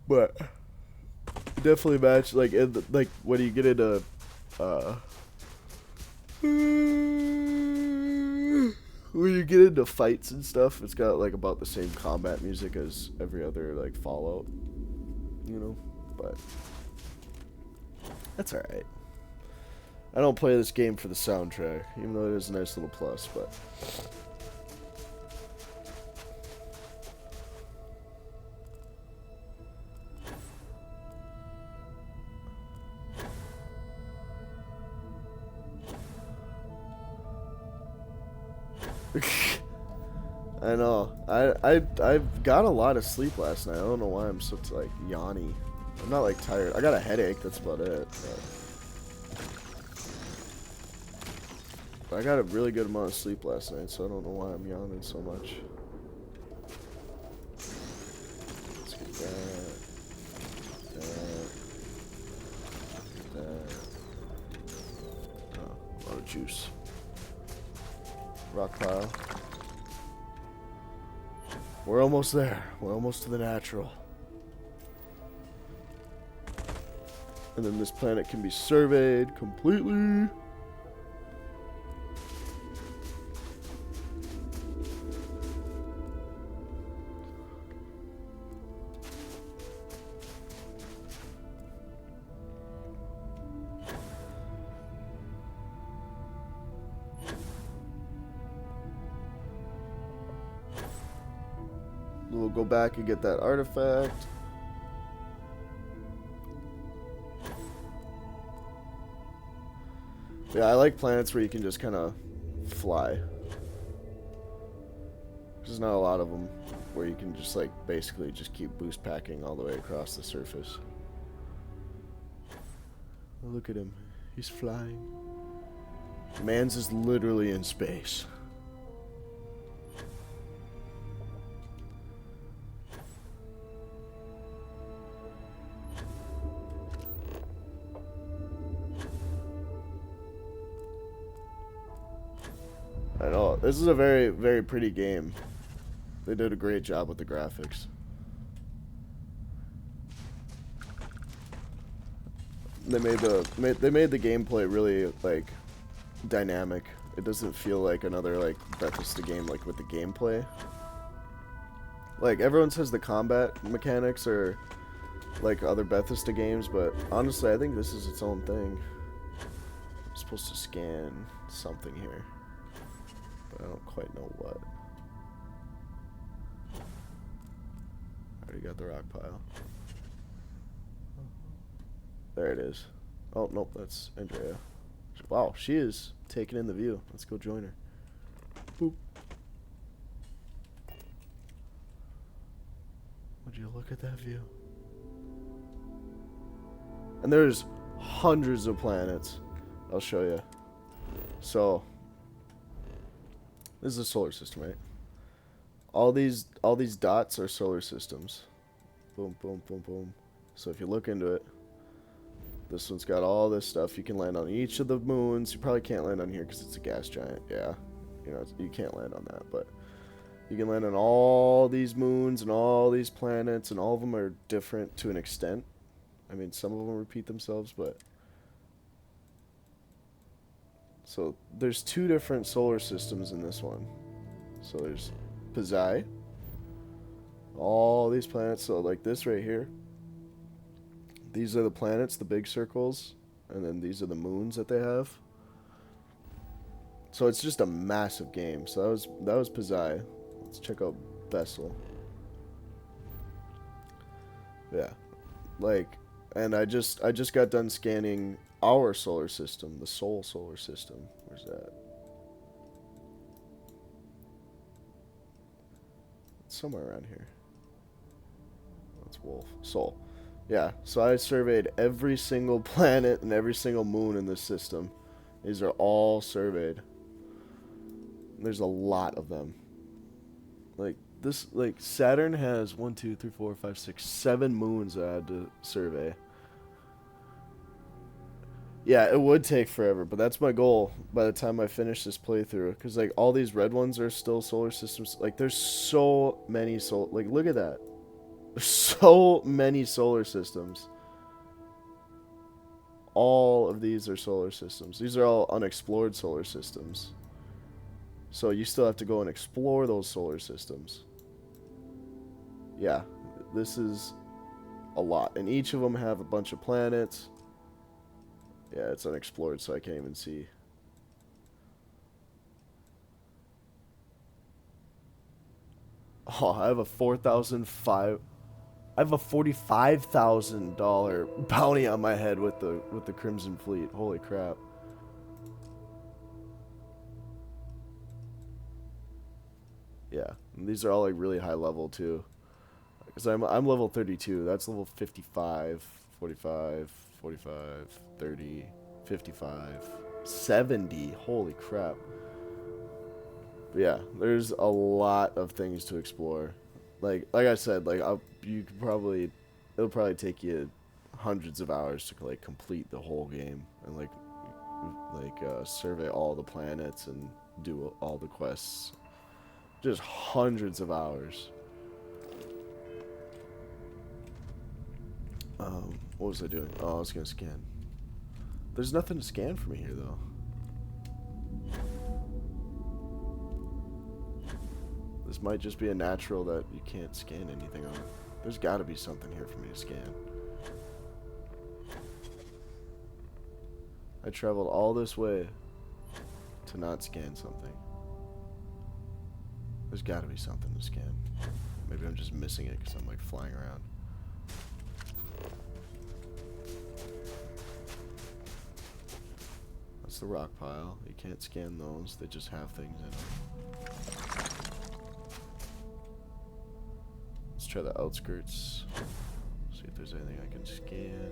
But definitely match like when you get into when you get into fights and stuff, it's got like about the same combat music as every other like Fallout, you know, but that's alright. I don't play this game for the soundtrack, even though it is a nice little plus, but I know. I've got a lot of sleep last night. I don't know why I'm so like yawny. I'm not like tired. I got a headache. That's about it. But I got a really good amount of sleep last night, so I don't know why I'm yawning so much. Let's get that. Oh, a lot of juice. Rock pile. We're almost there. We're almost to the natural. And then this planet can be surveyed completely. go back and get that artifact. Yeah, I like planets where you can just kind of fly. There's not a lot of them where you can just like basically just keep boost packing all the way across the surface. Oh, look at him. He's flying. Man's is literally in space. I know. This is a very, very pretty game. They did a great job with the graphics. They made the gameplay really like dynamic. It doesn't feel like another like Bethesda game like with the gameplay. Like everyone says the combat mechanics are like other Bethesda games, but honestly I think this is its own thing. I'm supposed to scan something here, but I don't quite know what. I already got the rock pile. There it is. Oh, nope, that's Andrea. Wow, she is taking in the view. Let's go join her. Boop. Would you look at that view? And there's hundreds of planets. I'll show you. So, this is a solar system, right? All these dots are solar systems. Boom, boom, boom, boom. So if you look into it, this one's got all this stuff. You can land on each of the moons. You probably can't land on here because it's a gas giant. Yeah, you know, you can't land on that. But you can land on all these moons and all these planets, and all of them are different to an extent. I mean, some of them repeat themselves, but... So there's 2 different solar systems in this one. So there's Pizai. All these planets. So like this right here. These are the planets, the big circles, and then these are the moons that they have. So it's just a massive game. So that was Pizai. Let's check out Bessel. Yeah, like, and I just got done scanning our solar system, the Sol solar system. Where's that? It's somewhere around here. That's Wolf. Sol. Yeah, so I surveyed every single planet and every single moon in this system. These are all surveyed. There's a lot of them. Like this, like Saturn has 1, 2, 3, 4, 5, 6, 7 moons I had to survey. Yeah, it would take forever, but that's my goal by the time I finish this playthrough. Because like all these red ones are still solar systems. Like there's so many like look at that. There's so many solar systems. All of these are solar systems. These are all unexplored solar systems. So you still have to go and explore those solar systems. Yeah, this is a lot. And each of them have a bunch of planets. Yeah, it's unexplored, so I can't even see. Oh, I have a $45,000 bounty on my head with the Crimson Fleet. Holy crap. Yeah, and these are all like really high level too. Cuz I'm level 32. That's level 55, 45, 45, 30, 55, 70. Holy crap. But yeah, there's a lot of things to explore. Like I said, like it'll probably take you hundreds of hours to like complete the whole game and like survey all the planets and do all the quests. Just hundreds of hours. What was I doing? Oh, I was gonna scan. There's nothing to scan for me here though. This might just be a natural that you can't scan anything on. There's got to be something here for me to scan. I traveled all this way to not scan something. There's got to be something to scan. Maybe I'm just missing it because I'm like flying around. That's the rock pile. You can't scan those. They just have things in them. Let's try the outskirts. See if there's anything I can scan.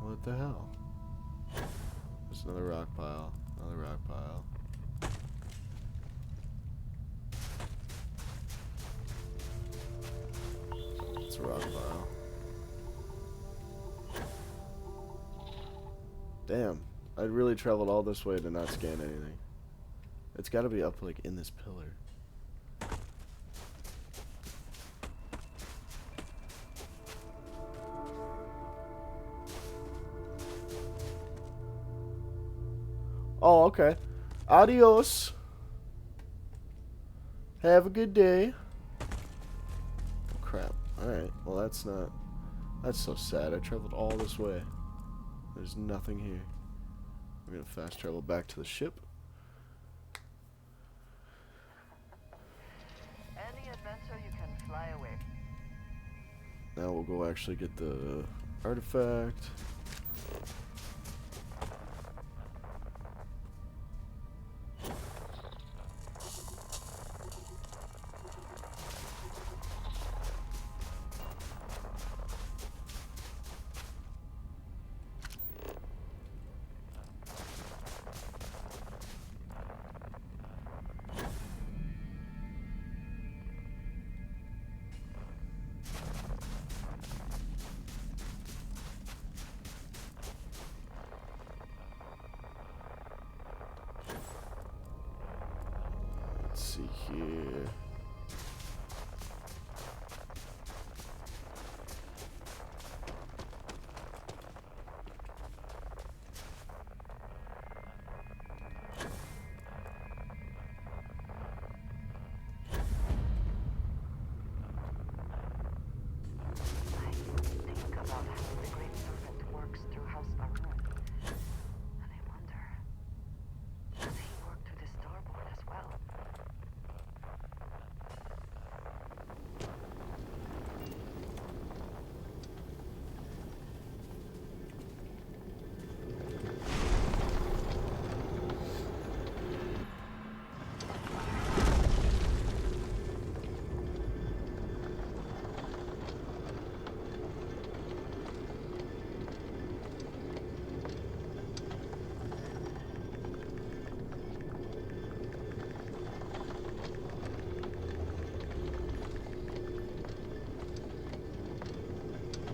What the hell? There's another rock pile. Another rock pile. It's a rock pile. Damn. I really traveled all this way to not scan anything. It's gotta be up like in this pillar. Oh, okay. Adios. Have a good day. Oh, crap. Alright. Well, that's not... That's so sad. I traveled all this way. There's nothing here. We're gonna fast travel back to the ship. Any adventure you can fly away. Now we'll go actually get the artifact. Let's see here. Think about how the Great Serpent works through House Maroon. And I wonder, does he work through the starboard as well?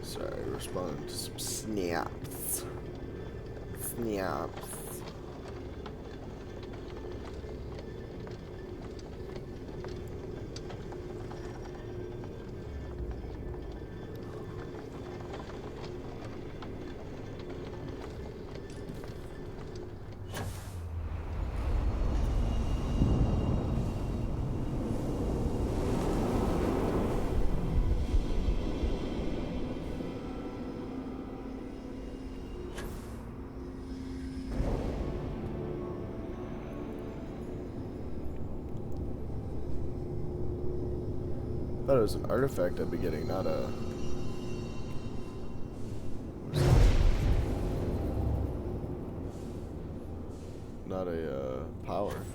Sorry, responding to some snaps. Snaps. I thought it was an artifact I'd be getting, not a... Not a, power.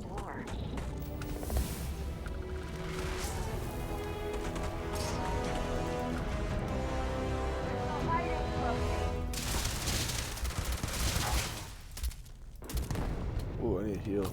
floor. There's no hiding from me. Oh, I need to heal.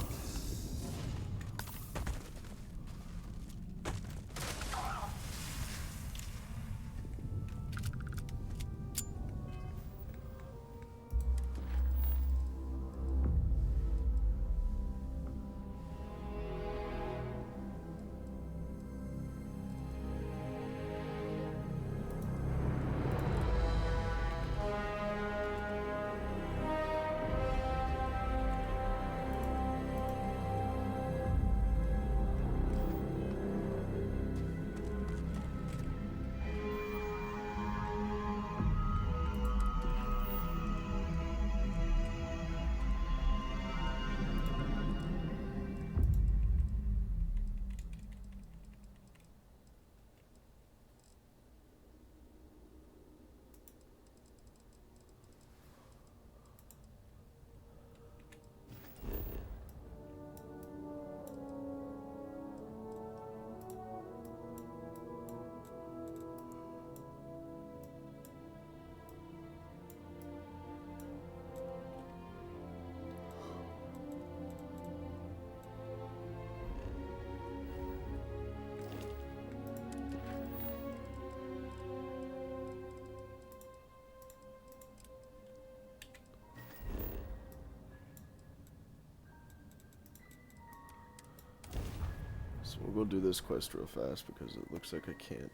So we'll go do this quest real fast because it looks like I can't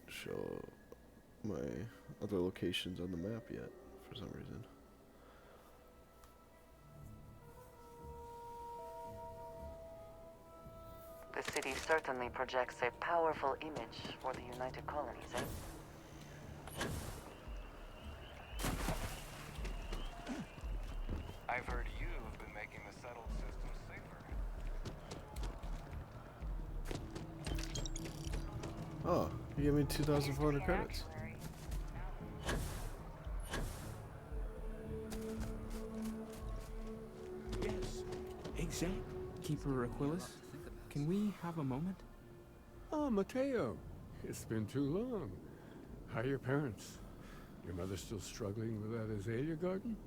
show my other locations on the map yet for some reason. The city certainly projects a powerful image for the United Colonies, eh? I've heard you've been making the settled system safer. Oh, you gave me 2,400 credits. Yes, exact. Keeper Aquilus, can we have a moment? Oh, Mateo. It's been too long. How are your parents? Your mother still struggling with that azalea garden?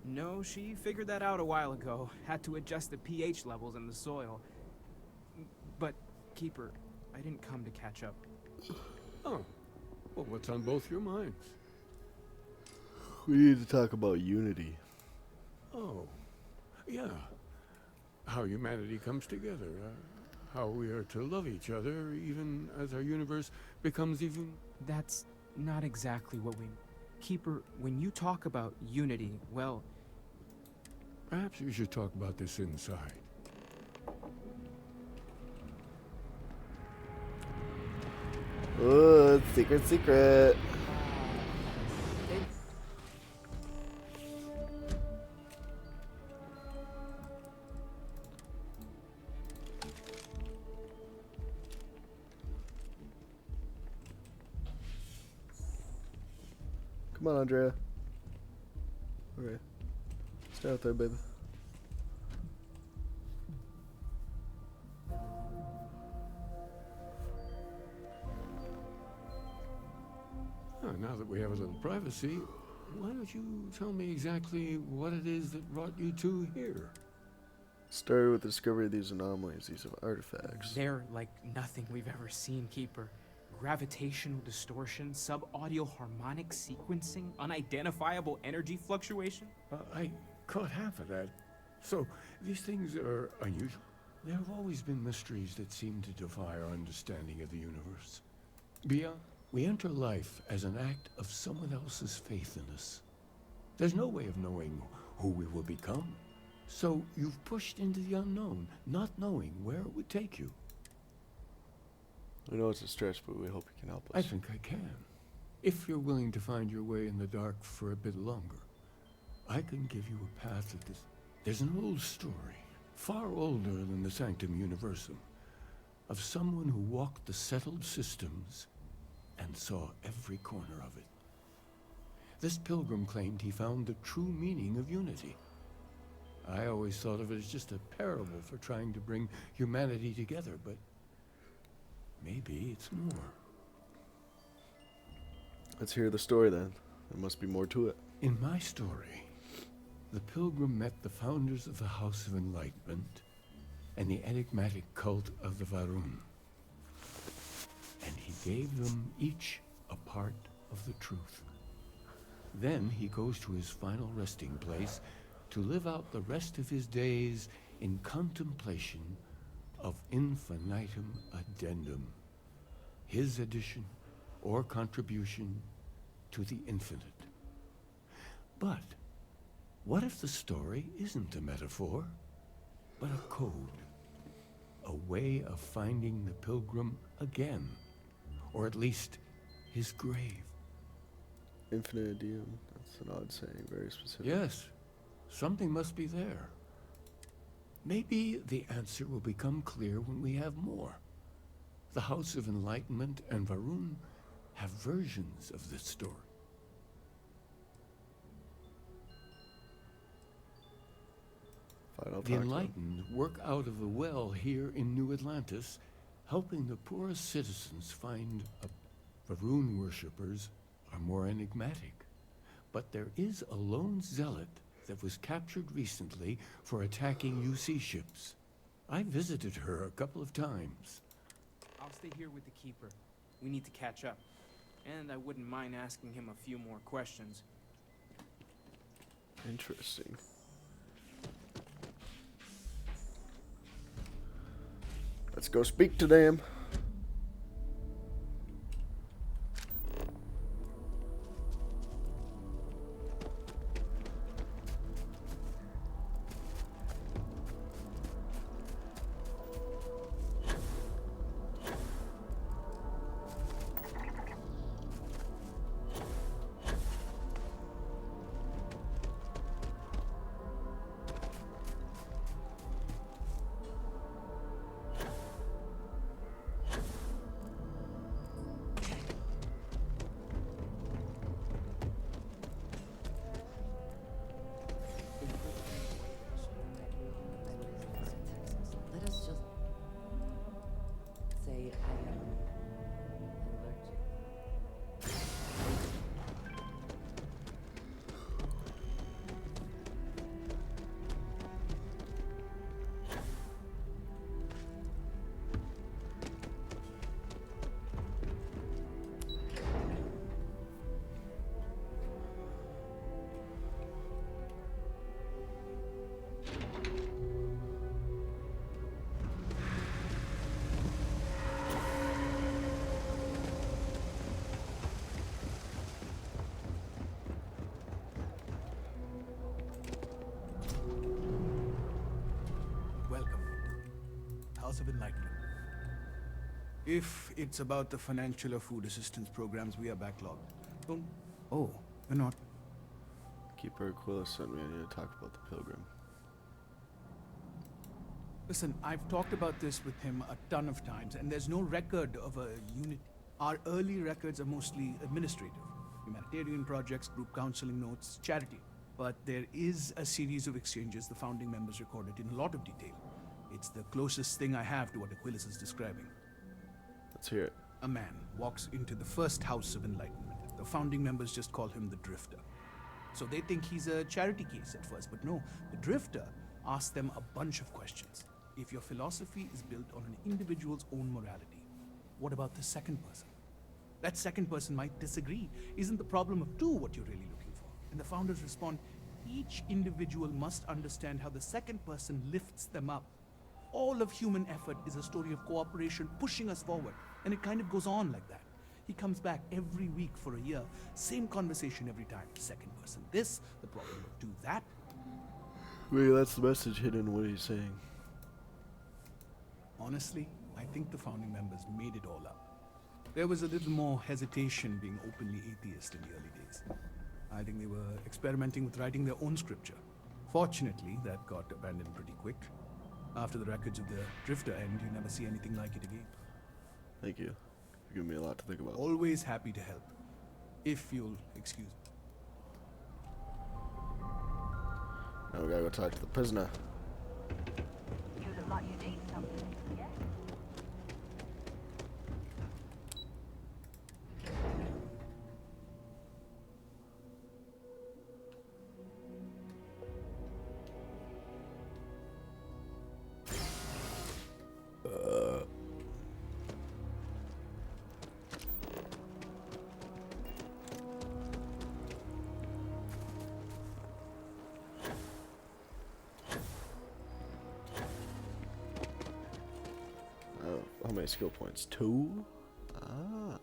No, she figured that out a while ago. Had to adjust the pH levels in the soil. But, Keeper, I didn't come to catch up. Oh. Well, what's on both your minds? We need to talk about unity. Oh. Yeah. How humanity comes together. How we are to love each other even as our universe becomes even... That's not exactly what we... Keeper, when you talk about unity, well... Perhaps we should talk about this inside. Oh, secret, secret. Come on, Andrea. Okay. Stay out there, baby. Oh, now that we have a little privacy, why don't you tell me exactly what it is that brought you two here? Started with the discovery of these anomalies, these artifacts. They're like nothing we've ever seen, Keeper. Gravitational distortion, sub-audio harmonic sequencing, unidentifiable energy fluctuation. I caught half of that. So, these things are unusual. There have always been mysteries that seem to defy our understanding of the universe. Beyond, we enter life as an act of someone else's faith in us. There's no way of knowing who we will become. So, you've pushed into the unknown, not knowing where it would take you. We know it's a stretch, but we hope you can help us. I think I can. If you're willing to find your way in the dark for a bit longer, I can give you a path that there's an old story, far older than the Sanctum Universum, of someone who walked the settled systems and saw every corner of it. This pilgrim claimed he found the true meaning of unity. I always thought of it as just a parable for trying to bring humanity together, but maybe it's more. Let's hear the story then. There must be more to it. In my story, the pilgrim met the founders of the House of Enlightenment and the enigmatic cult of the Varun. And he gave them each a part of the truth. Then he goes to his final resting place to live out the rest of his days in contemplation of infinitum addendum, his addition or contribution to the infinite. But what if the story isn't a metaphor, but a code? A way of finding the pilgrim again, or at least his grave. Infinite Diem. That's an odd saying, very specific. Yes, something must be there. Maybe the answer will become clear when we have more. The House of Enlightenment and Varun have versions of this story. Fine, I'll The talk to him. Enlightened work out of the well here in New Atlantis, helping the poorest citizens find Varun worshippers are more enigmatic. But there is a lone zealot that was captured recently for attacking UC ships. I visited her a couple of times. I'll stay here with the Keeper. We need to catch up. And I wouldn't mind asking him a few more questions. Interesting. Let's go speak to them. Let us just say I am allergic. Welcome. House of Enlightenment. If it's about the financial or food assistance programs, we are backlogged. Don't... Oh, you're not. Keeper Aquila sent me. I need to talk about the pilgrim. Listen, I've talked about this with him a ton of times, and there's no record of a unit. Our early records are mostly administrative. Humanitarian projects, group counseling notes, charity. But there is a series of exchanges the founding members recorded in a lot of detail. It's the closest thing I have to what Aquilas is describing. Let's hear it. A man walks into the first House of Enlightenment. The founding members just call him the Drifter. So they think he's a charity case at first, but no. The Drifter asks them a bunch of questions. If your philosophy is built on an individual's own morality, what about the second person? That second person might disagree. Isn't the problem of two what you're really looking for? And the founders respond, each individual must understand how the second person lifts them up. All of human effort is a story of cooperation pushing us forward. And it kind of goes on like that. He comes back every week for a year. Same conversation every time. Second person this, the problem of two that. Maybe that's the message hidden in what he's saying. Honestly, I think the founding members made it all up. There was a little more hesitation being openly atheist in the early days. I think they were experimenting with writing their own scripture. Fortunately, that got abandoned pretty quick. After the records of the Drifter end, you never see anything like it again. Thank you. You're giving me a lot to think about. Always happy to help. If you'll excuse me. Now we gotta go talk to the prisoner. You look like you need something, yeah? How many skill points? 2? Ah.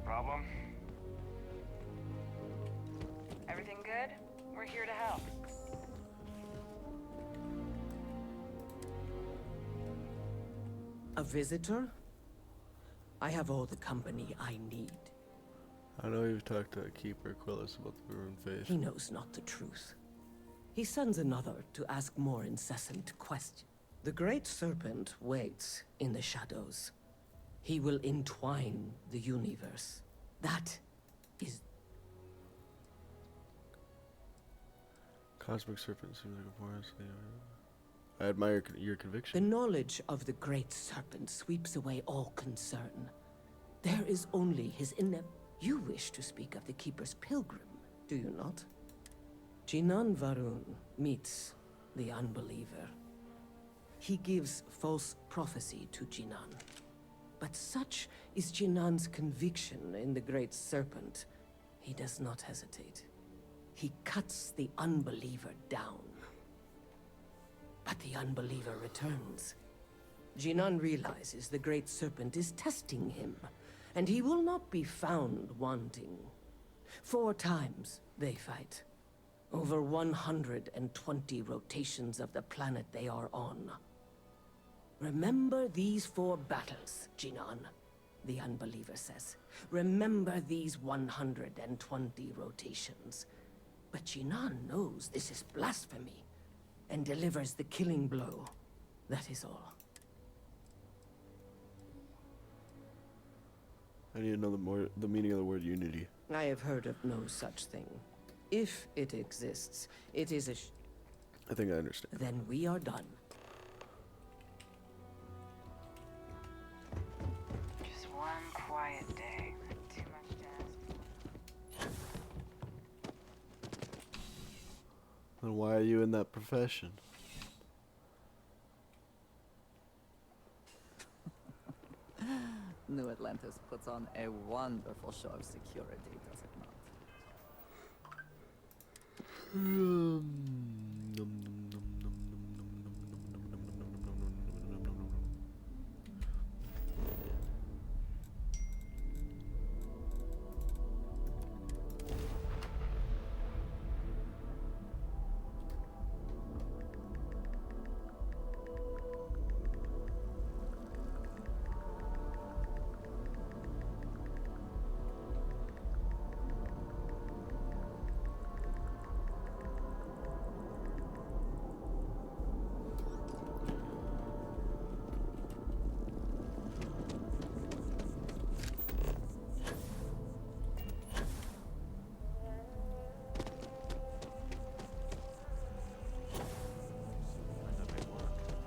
Problem? Everything good? We're here to help. A visitor? I have all the company I need. I know you've talked to Keeper Quillis about the ruined face. He knows not the truth. He sends another to ask more incessant questions. The Great Serpent waits in the shadows. He will entwine the universe. That is... Cosmic Serpent seems like a forest. I admire your The conviction. knowledge of the Great Serpent sweeps away all concern. There is only his You wish to speak of the Keeper's pilgrim, do you not? Jinan Varun meets the unbeliever. He gives false prophecy to Jinan. But such is Jinan's conviction in the Great Serpent, he does not hesitate. He cuts the unbeliever down. But the unbeliever returns. Jinan realizes the Great Serpent is testing him, and he will not be found wanting. 4 times they fight. Over 120 rotations of the planet they are on. Remember these 4 battles, Jinan, the unbeliever says. Remember these 120 rotations. But Jinan knows this is blasphemy, and delivers the killing blow. That is all. I need to know the meaning of the word unity. I have heard of no such thing. If it exists, it is a I think I understand. Then we are done. Just one quiet day. Too much to ask. Then why are you in that profession? New Atlantis puts on a wonderful show of security, does it not?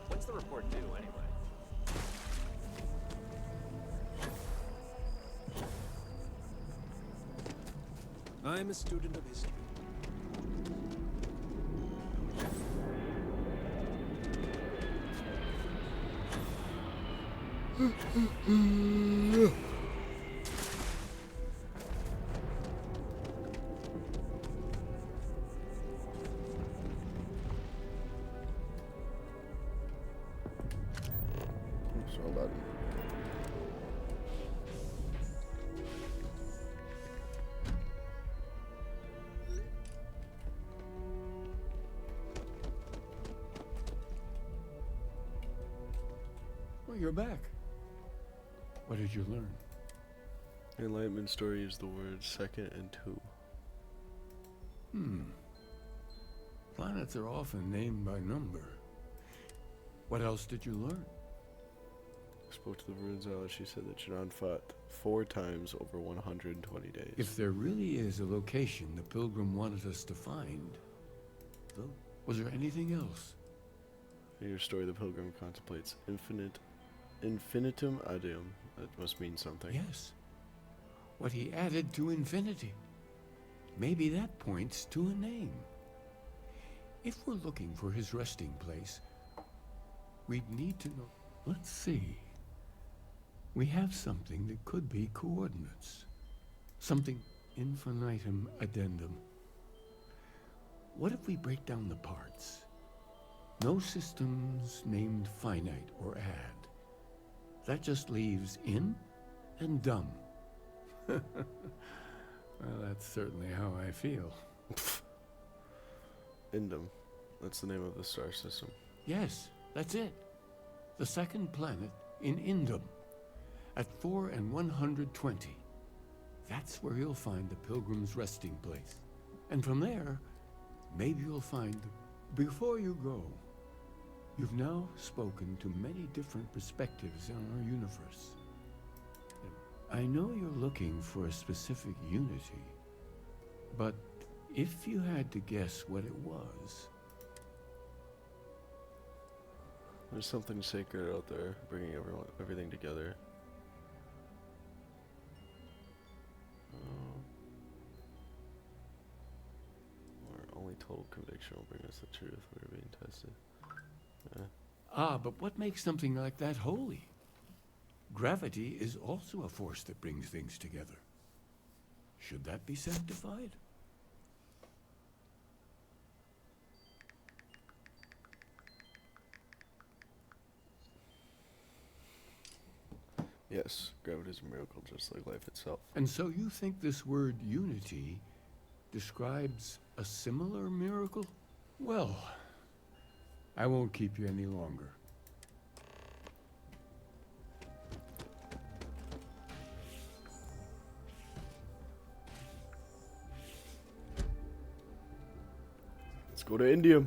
When's the report due, anyway? I'm a student of history. So about Well, you're back. What did you learn? Enlightenment story use the words second and two. Planets are often named by number. What else did you learn? I spoke to the Runezeller. She said that Jinan fought 4 times over 120 days. If there really is a location the Pilgrim wanted us to find, though, was there anything else? In your story, the Pilgrim contemplates infinitum adium. That must mean something. Yes. What he added to infinity. Maybe that points to a name. If we're looking for his resting place, we'd need to know. Let's see. We have something that could be coordinates. Something infinitum addendum. What if we break down the parts? No systems named finite or add. That just leaves in and dumb. Well, that's certainly how I feel. Indum. That's the name of the star system. Yes, that's it. The second planet in Indum. At 4 and 120. That's where you'll find the Pilgrim's resting place. And from there, maybe you'll find... Before you go, you've now spoken to many different perspectives on our universe. I know you're looking for a specific unity, but if you had to guess what it was... There's something sacred out there, bringing everything together. Or only total conviction will bring us the truth. We're being tested. Ah, but what makes something like that holy? Gravity is also a force that brings things together. Should that be sanctified? Yes, gravity is a miracle just like life itself. And so you think this word unity describes a similar miracle? Well, I won't keep you any longer. Let's go to India.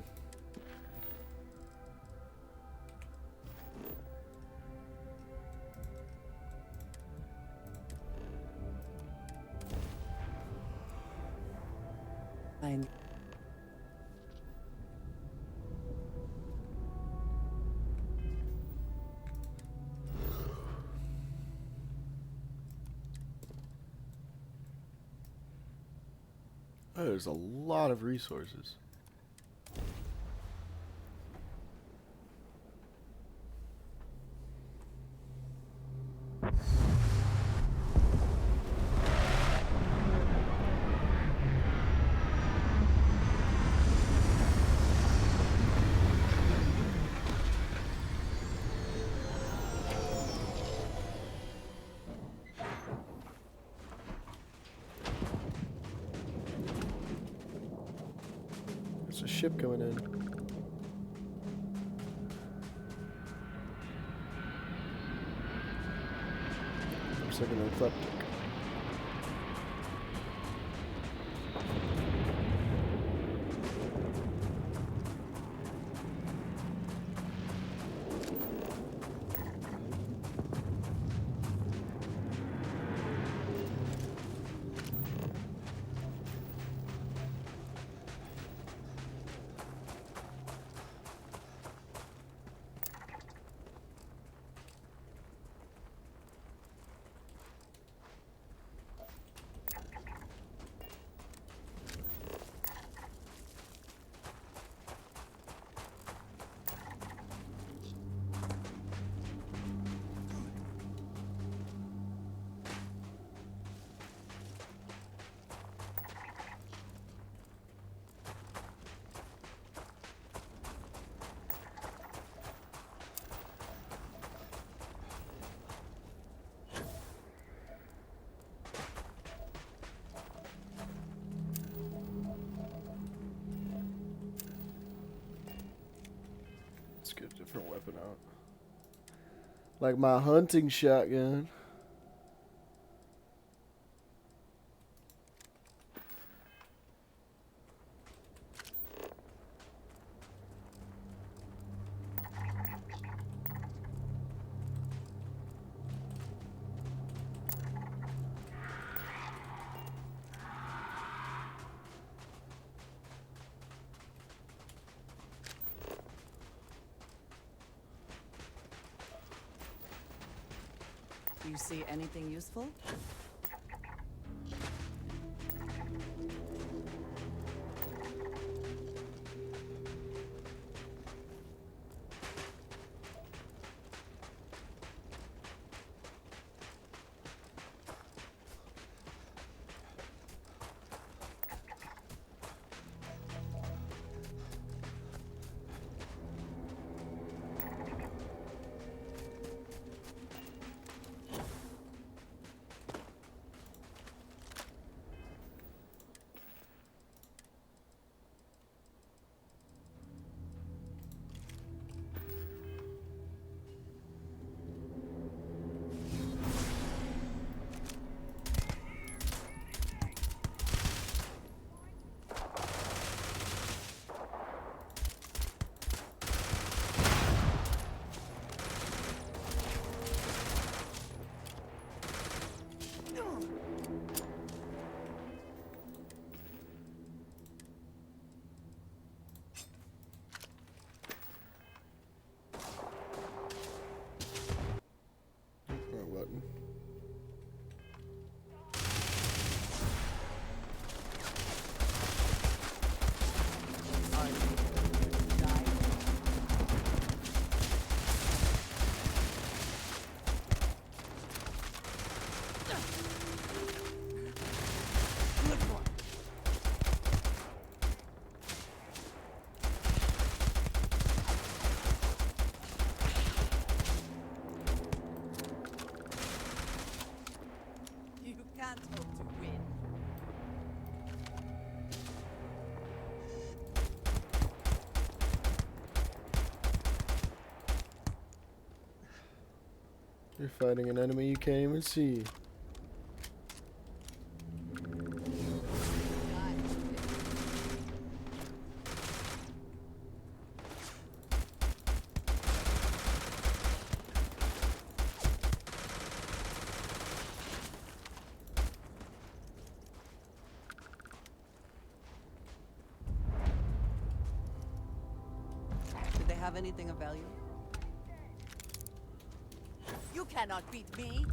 Fine. Oh, there's a lot of resources. There's a ship coming in. Looks like an ecliptic. different weapon out. Like my hunting shotgun. Do you see anything useful? Wrong button. You can't hope to win. You're fighting an enemy you can't even see. Did they have anything of value? You cannot beat me!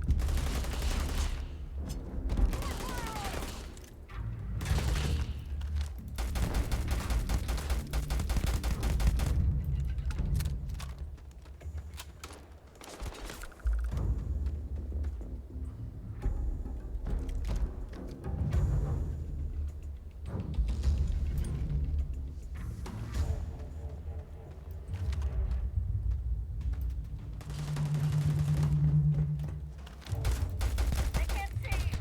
They can't see you!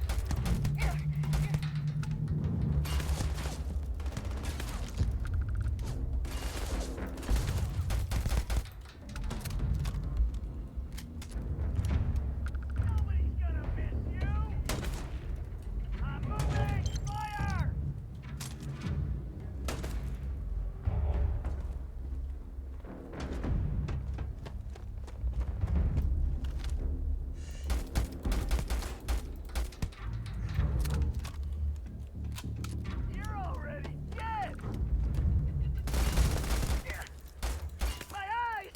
Nobody's gonna miss you! I'm moving! Fire! You're already dead! My eyes!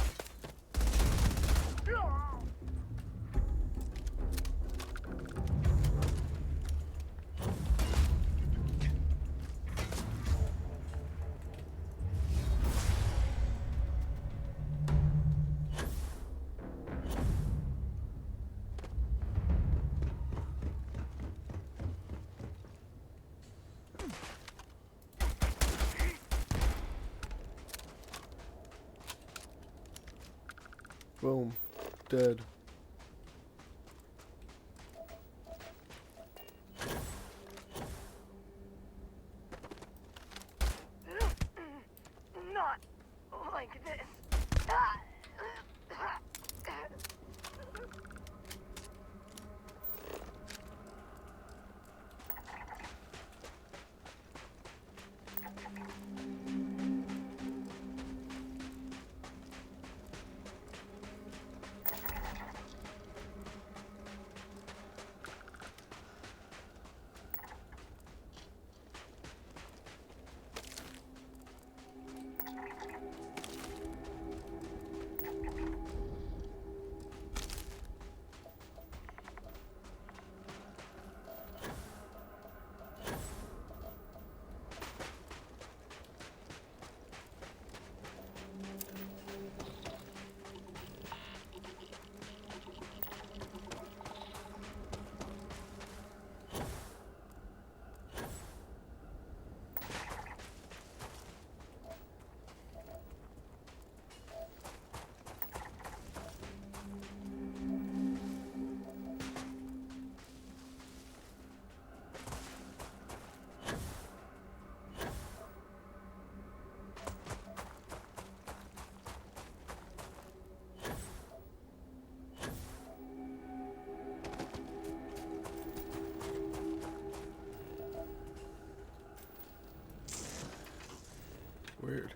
Boom. Dead. Not like this. Ah! Weird.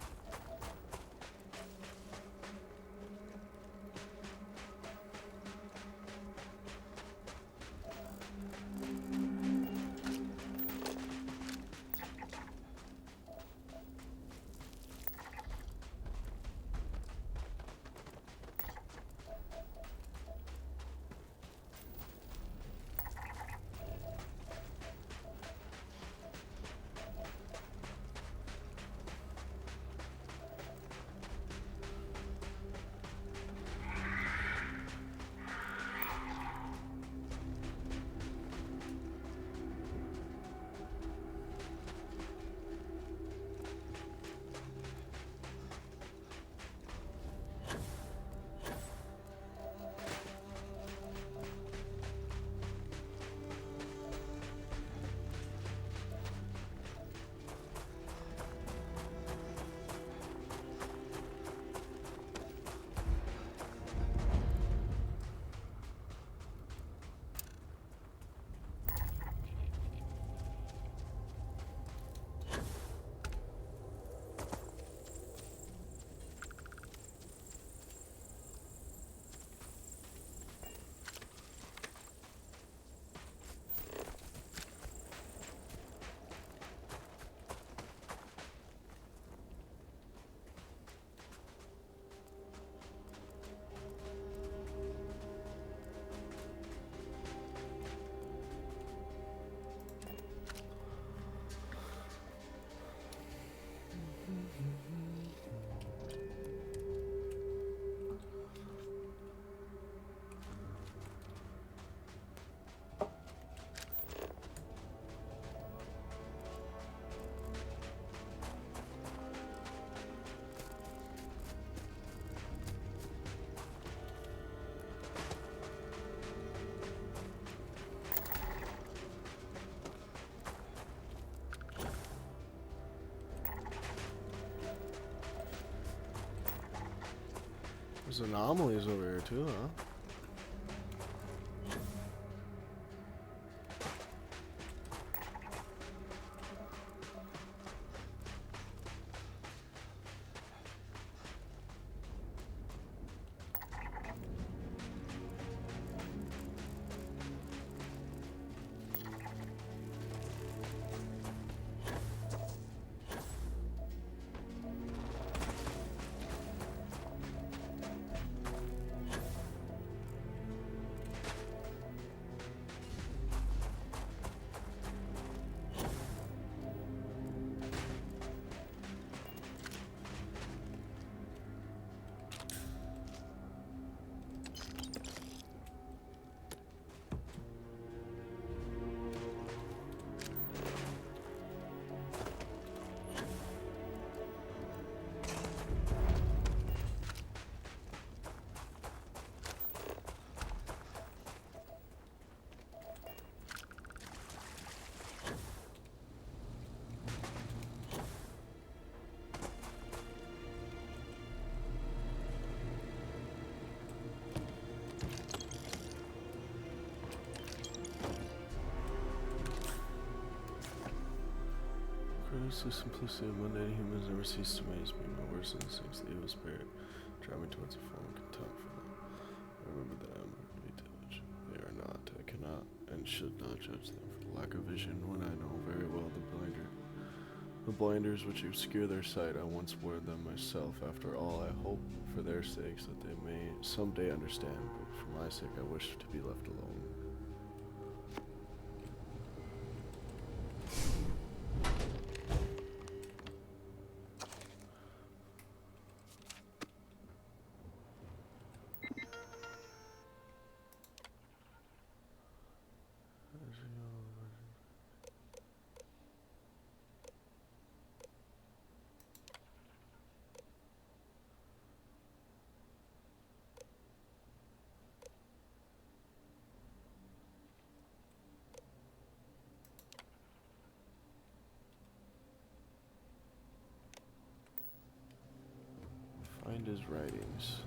There's anomalies over here too, huh? The simplicity of mundane humans never cease to amaze me. My worst instincts, the evil spirit, drive me towards a form of contempt for them. I remember that I am to be judged. They are not. I cannot and should not judge them for the lack of vision when I know very well the blinders which obscure their sight. I once wore them myself. After all, I hope for their sakes that they may someday understand, but for my sake I wish to be left alone. Find his writings.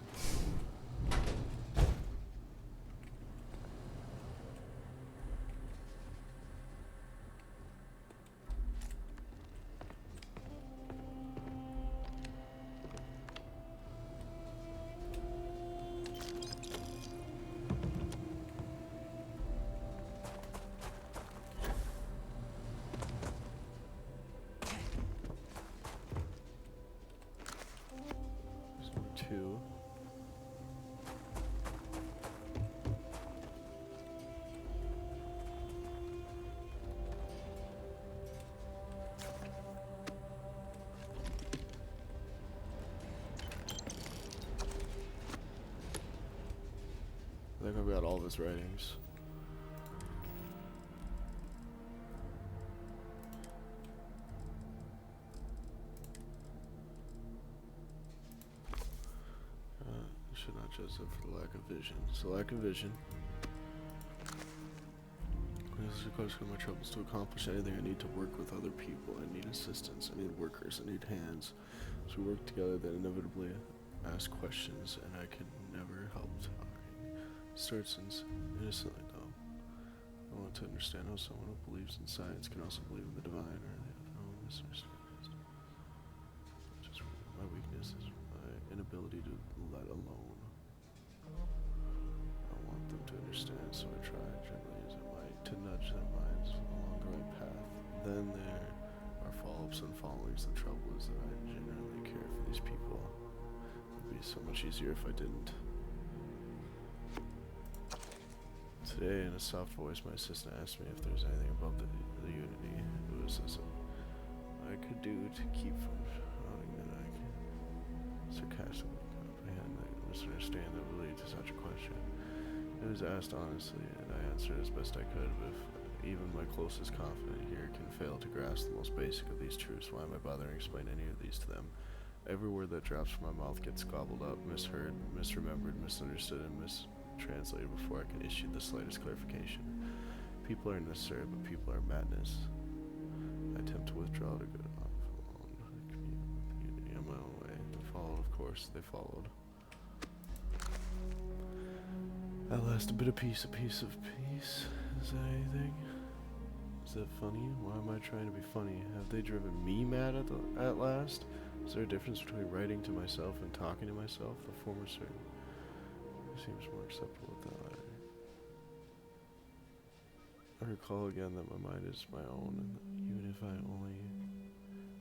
think I've got all of his writings. Should not judge them for the lack of vision. So lack of vision. This is a question of my troubles. To accomplish anything, I need to work with other people. I need assistance. I need workers. I need hands. As we work together, they inevitably ask questions, and I can never help talking. Starts innocently, though. I want to understand how someone who believes in science can also believe in the divine, or the misunderstanding. Just my weakness is my inability to let alone. I want them to understand, so I try gently as I might to nudge their minds along the right path. Then there are follow-ups and followings. The trouble is that I genuinely care for these people. It would be so much easier if I didn't. Today, in a soft voice, my assistant asked me if there's anything about the unity. It was as I could do to keep from shouting that I can sarcastically comprehend that misunderstand that would lead to such a question. It was asked honestly, and I answered as best I could, but if even my closest confidant here can fail to grasp the most basic of these truths, why am I bothering to explain any of these to them? Every word that drops from my mouth gets gobbled up, misheard, misremembered, misunderstood, and mistranslated before I can issue the slightest clarification. People are necessary, but people are madness. I attempt to withdraw to go off alone, community on my own way. They followed, of course, they followed. At last, a bit of peace, a piece of peace. Is that anything? Is that funny? Why am I trying to be funny? Have they driven me mad at last? Is there a difference between writing to myself and talking to myself? The former certain seems more acceptable with that latter. I recall again that my mind is my own, and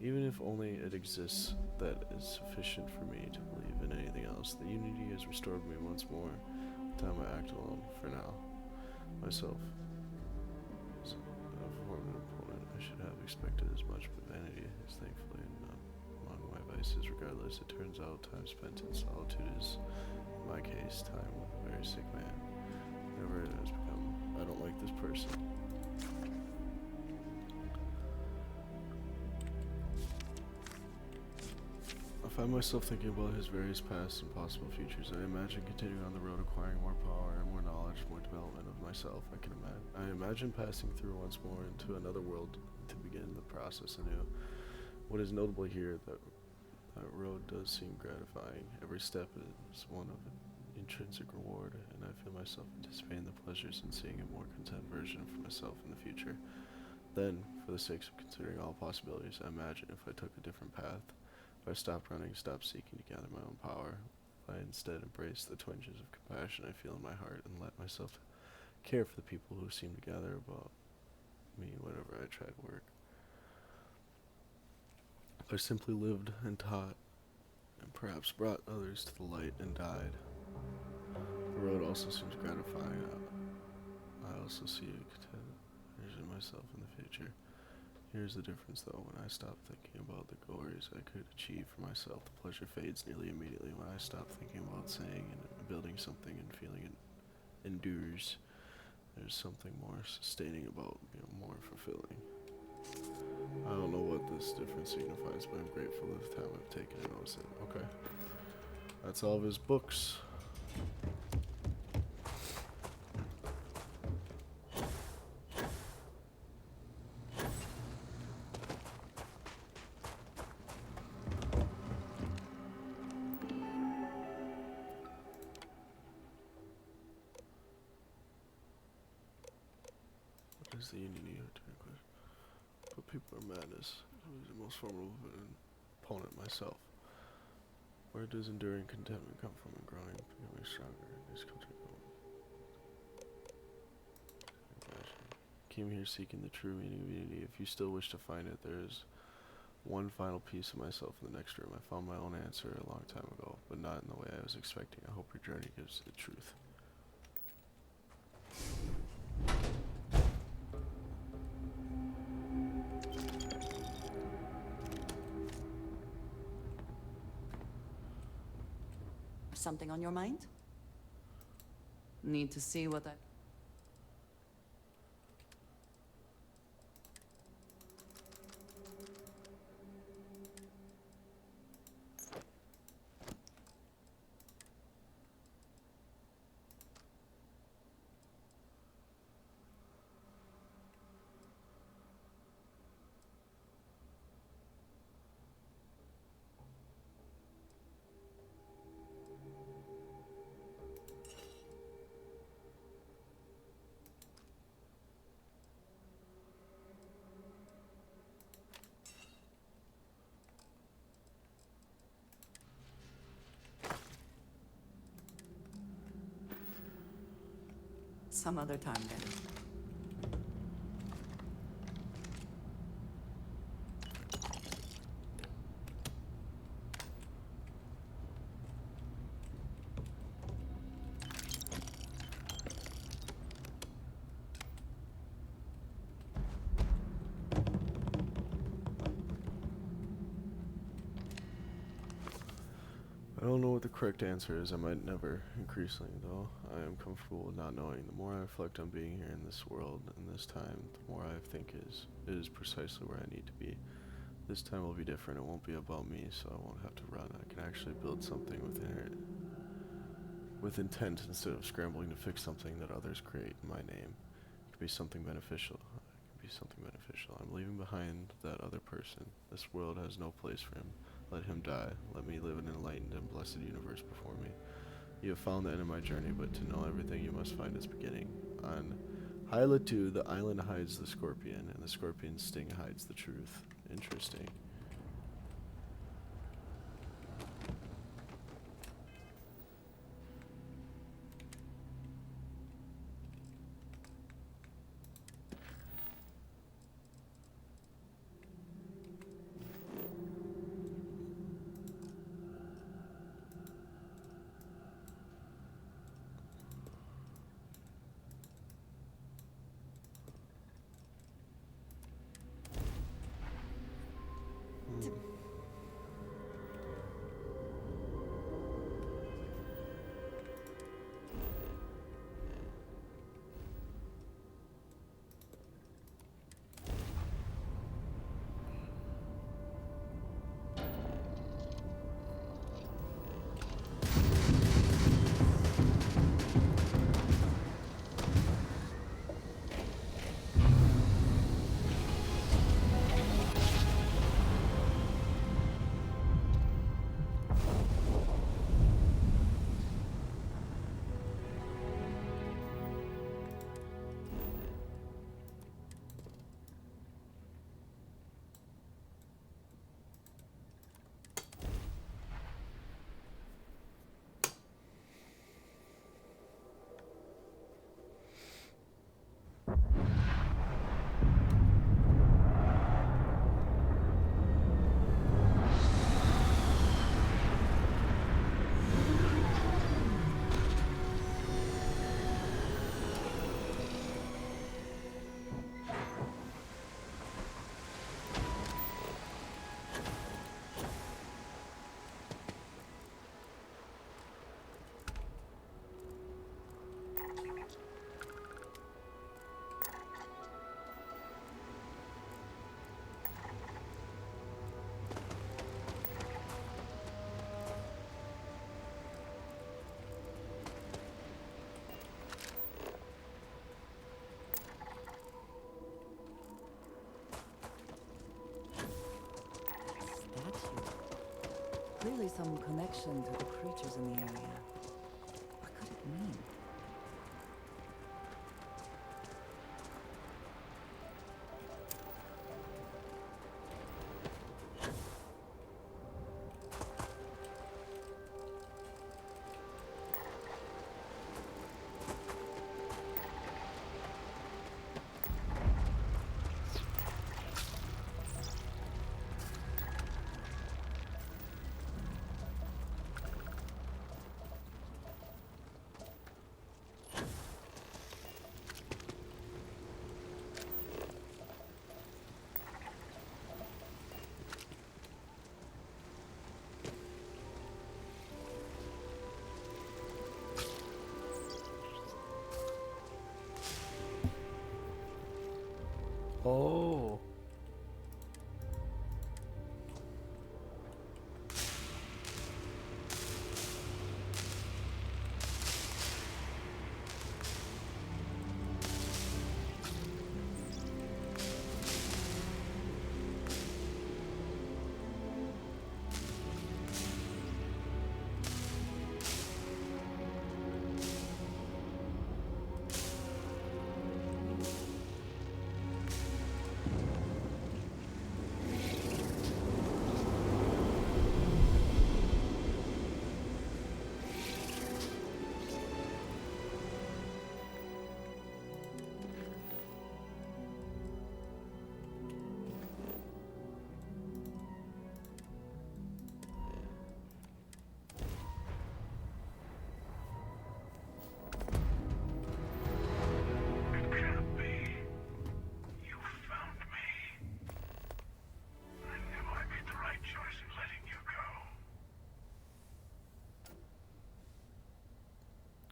even if only it exists, that is sufficient for me to believe in anything else. The unity has restored me once more. Time I act alone for now. Myself. As a former opponent, I should have expected as much, but vanity is thankfully not among my vices. Regardless, it turns out time spent in solitude is, in my case, time with a very sick man. Whatever it has become, I don't like this person. I find myself thinking about his various past and possible futures. I imagine continuing on the road, acquiring more power and more knowledge, more development of myself. I imagine passing through once more into another world to begin the process anew. What is notable here, that road does seem gratifying. Every step is one of an intrinsic reward, and I feel myself anticipating the pleasures in seeing a more content version of myself in the future. Then, for the sake of considering all possibilities, I imagine if I took a different path, if I stopped running, stopped seeking to gather my own power, if I instead embraced the twinges of compassion I feel in my heart and let myself care for the people who seem to gather about me whenever I try to work. If I simply lived and taught, and perhaps brought others to the light and died. The road also seems gratifying. I also see a content version of myself in the future. Here's the difference, though. When I stop thinking about the glories I could achieve for myself, the pleasure fades nearly immediately. When I stop thinking about saying and building something and feeling it endures, there's something more sustaining about, more fulfilling. I don't know what this difference signifies, but I'm grateful for the time I've taken to notice it. Okay. That's all of his books. What is the unity of tranquil? But people are madness. Who is the most formidable opponent? Myself. Where does enduring contentment come from and growing, becoming stronger in this country? Came here seeking the true meaning of unity. If you still wish to find it, there is one final piece of myself in the next room. I found my own answer a long time ago, but not in the way I was expecting. I hope your journey gives the truth. Something on your mind? Need to see what I... Some other time then. I don't know what the correct answer is. I might never. Increasingly, though, I am comfortable with not knowing. The more I reflect on being here in this world and this time, the more I think it is precisely where I need to be. This time will be different. It won't be about me, so I won't have to run. I can actually build something with intent instead of scrambling to fix something that others create in my name. It could be something beneficial. It could be something beneficial. I'm leaving behind that other person. This world has no place for him. Let him die. Let me live in an enlightened and blessed universe before me. You have found the end of my journey, but to know everything you must find its beginning. On Hyla 2, the island hides the scorpion, and the scorpion's sting hides the truth. Interesting. Clearly some connection to the creatures in the area. What could it mean? Oh.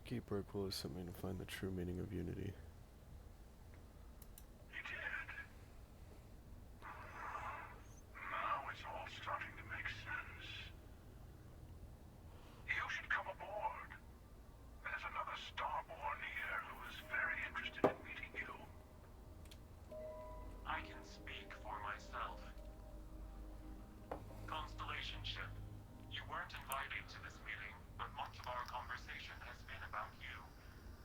Keeper Equal is something to find the true meaning of unity. He did. Now it's all starting to make sense. You should come aboard. There's another Starborn here who is very interested in meeting you. I can speak for myself. Constellation ship, you weren't invited to this meeting, but much of our conversation has been about you.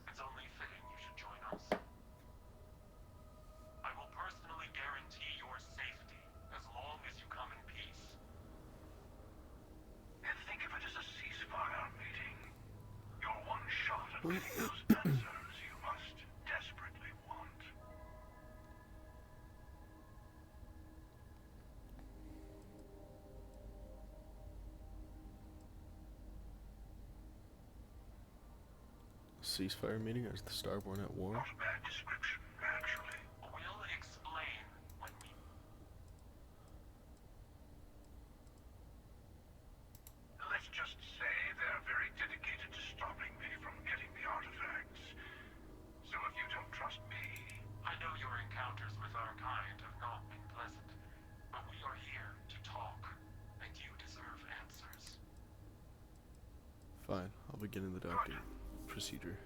It's only fitting you should join us. I will personally guarantee your safety as long as you come in peace. And think of it as a ceasefire meeting. Your one shot at getting those answers you must desperately want. Ceasefire meeting or is the Starborn at war? Not a bad description, actually. We'll explain when we... Let's just say they're very dedicated to stopping me from getting the artifacts. So if you don't trust me... I know your encounters with our kind have not been pleasant, but we are here to talk, and you deserve answers. Fine, I'll begin in the docking procedure.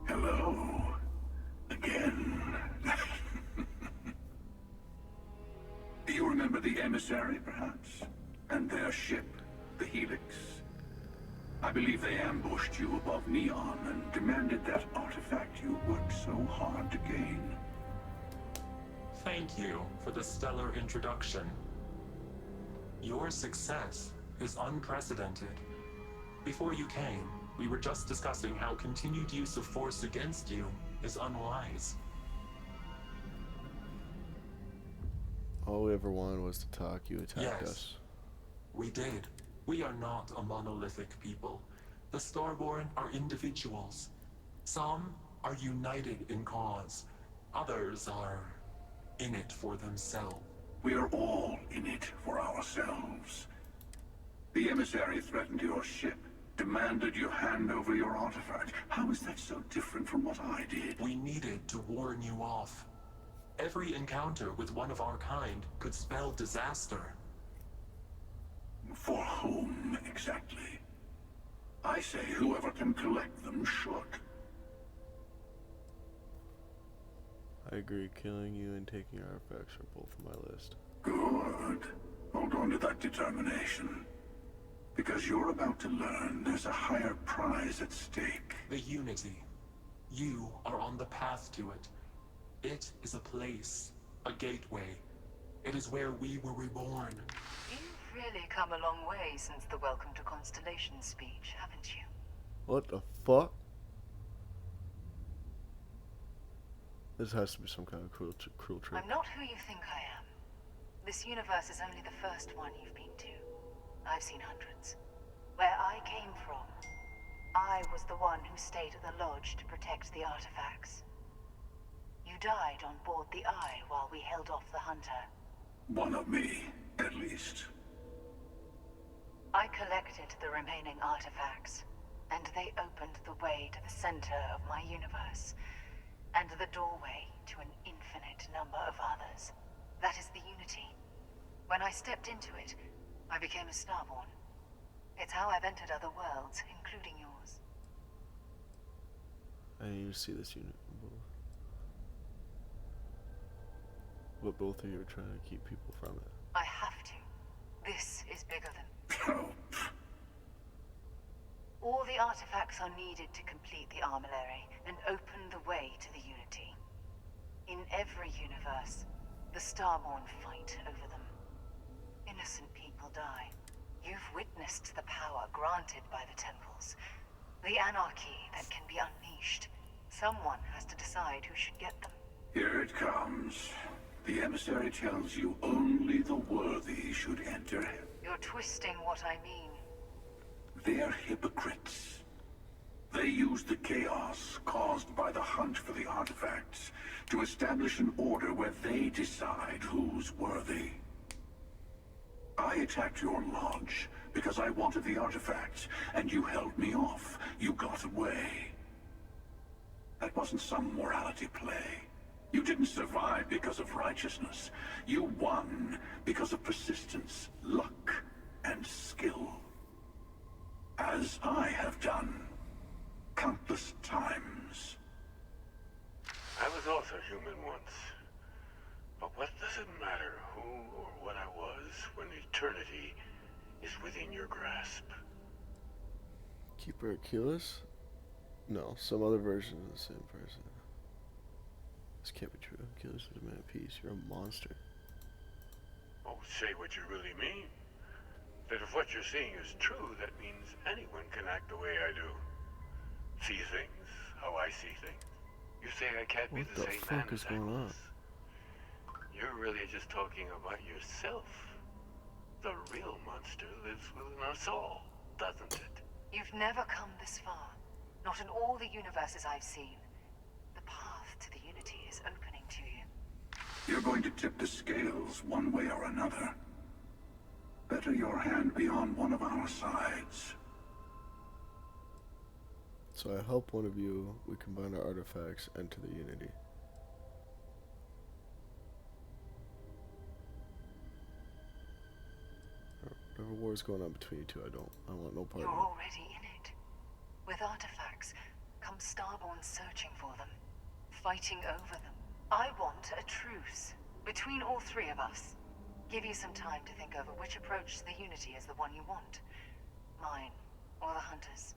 Hello. Again. Do you remember the emissary, perhaps? And their ship, the Helix? I believe they ambushed you above Neon and demanded that artifact you worked so hard to gain. Thank you for the stellar introduction. Your success is unprecedented. Before you came, we were just discussing how continued use of force against you is unwise. All we ever wanted was to talk. You attacked Yes. us. We did. We are not a monolithic people. The Starborn are individuals. Some are united in cause. Others are in it for themselves. We are all in it for ourselves. The emissary threatened your ship, demanded you hand over your artifact. How is that so different from what I did? We needed to warn you off. Every encounter with one of our kind could spell disaster. For whom, exactly? I say whoever can collect them should. I agree. Killing you and taking artifacts are both on my list. Good. Hold on to that determination. Because you're about to learn there's a higher prize at stake. The Unity. You are on the path to it. It is a place, a gateway. It is where we were reborn. You've really come a long way since the Welcome to Constellation speech, haven't you? What the fuck? This has to be some kind of cruel trick. I'm not who you think I am. This universe is only the first one you've been to. I've seen hundreds. Where I came from, I was the one who stayed at the lodge to protect the artifacts. You died on board the Eye while we held off the Hunter. One of me, at least. I collected the remaining artifacts, and they opened the way to the center of my universe, and the doorway to an infinite number of others. That is the Unity. When I stepped into it, I became a Starborn. It's how I've entered other worlds, including yours. I need to see this unit. But both of you are trying to keep people from it. I have to. This is bigger than... All the artifacts are needed to complete the armillary and open the way to the Unity. In every universe, the Starborn fight over them. Innocent people die. You've witnessed the power granted by the temples. The anarchy that can be unleashed. Someone has to decide who should get them. Here it comes. The emissary tells you only the worthy should enter. You're twisting what I mean. They're hypocrites. They use the chaos caused by the hunt for the artifacts to establish an order where they decide who's worthy. I attacked your lodge because I wanted the artifacts, and you held me off. You got away. That wasn't some morality play. You didn't survive because of righteousness. You won because of persistence, luck, and skill. As I have done countless times. I was also human once. But what does it matter who or what I was when eternity is within your grasp? Keeper Achilles? No, some other version of the same person. This can't be true. Achilles is a man of peace. You're a monster. Oh, say what you really mean. That if what you're seeing is true, that means anyone can act the way I do. See things how I see things. You say I can't be the same man as I was. You're really just talking about yourself. The real monster lives within us all, doesn't it? You've never come this far. Not in all the universes I've seen. The path to the Unity is opening to you. You're going to tip the scales one way or another. Better your hand be on one of our sides. So I help one of you, we combine our artifacts, enter the Unity. Whatever war is going on between you two, I want no part You're of it. already in it. With artifacts, come Starborn searching for them, fighting over them. I want a truce between all three of us. Give you some time to think over which approach to the Unity is the one you want. Mine, or the Hunter's.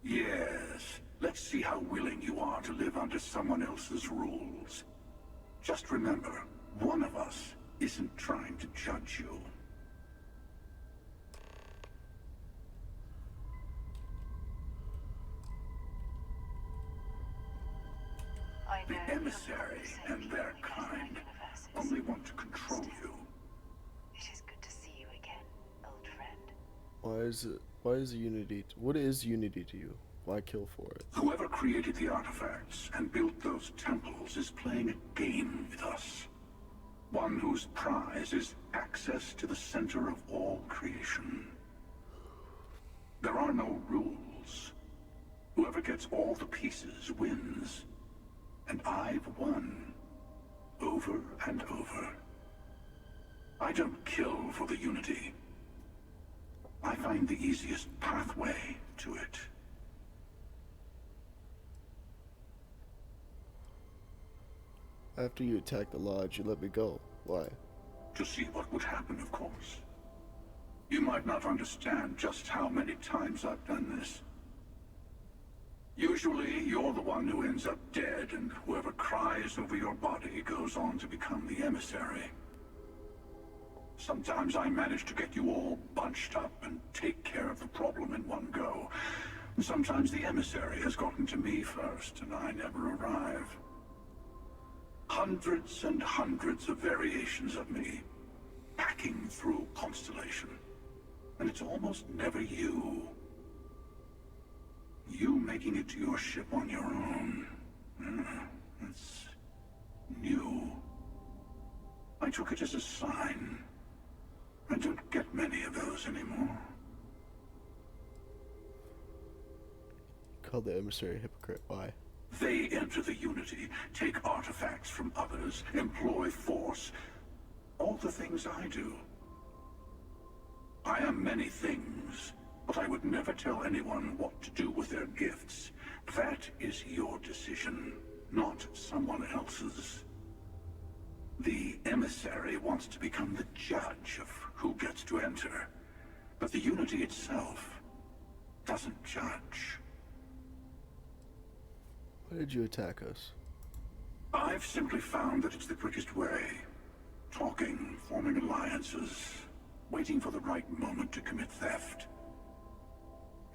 Yes. Let's see how willing you are to live under someone else's rules. Just remember, one of us isn't trying to judge you. The emissary and their kind only want to control you. It is good to see you again, old friend. Why is the Unity, what is Unity to you? Why kill for it? Whoever created the artifacts and built those temples is playing a game with us. One whose prize is access to the center of all creation. There are no rules. Whoever gets all the pieces wins. And I've won. Over and over. I don't kill for the Unity. I find the easiest pathway to it. After you attacked the lodge, you let me go. Why? To see what would happen, of course. You might not understand just how many times I've done this. Usually, you're the one who ends up dead, and whoever cries over your body goes on to become the emissary. Sometimes I manage to get you all bunched up and take care of the problem in one go. And sometimes the emissary has gotten to me first, and I never arrive. Hundreds and hundreds of variations of me, hacking through Constellation. And it's almost never you. You making it to your ship on your own. It's new. I took it as a sign. I don't get many of those anymore. Called the emissary a hypocrite. Why? They enter the Unity, take artifacts from others, employ force. All the things I do. I am many things, but I would never tell anyone what to do with their gifts. That is your decision, not someone else's. The emissary wants to become the judge of who gets to enter, but the Unity itself doesn't judge. Why did you attack us? I've simply found that it's the quickest way. Talking, forming alliances, waiting for the right moment to commit theft.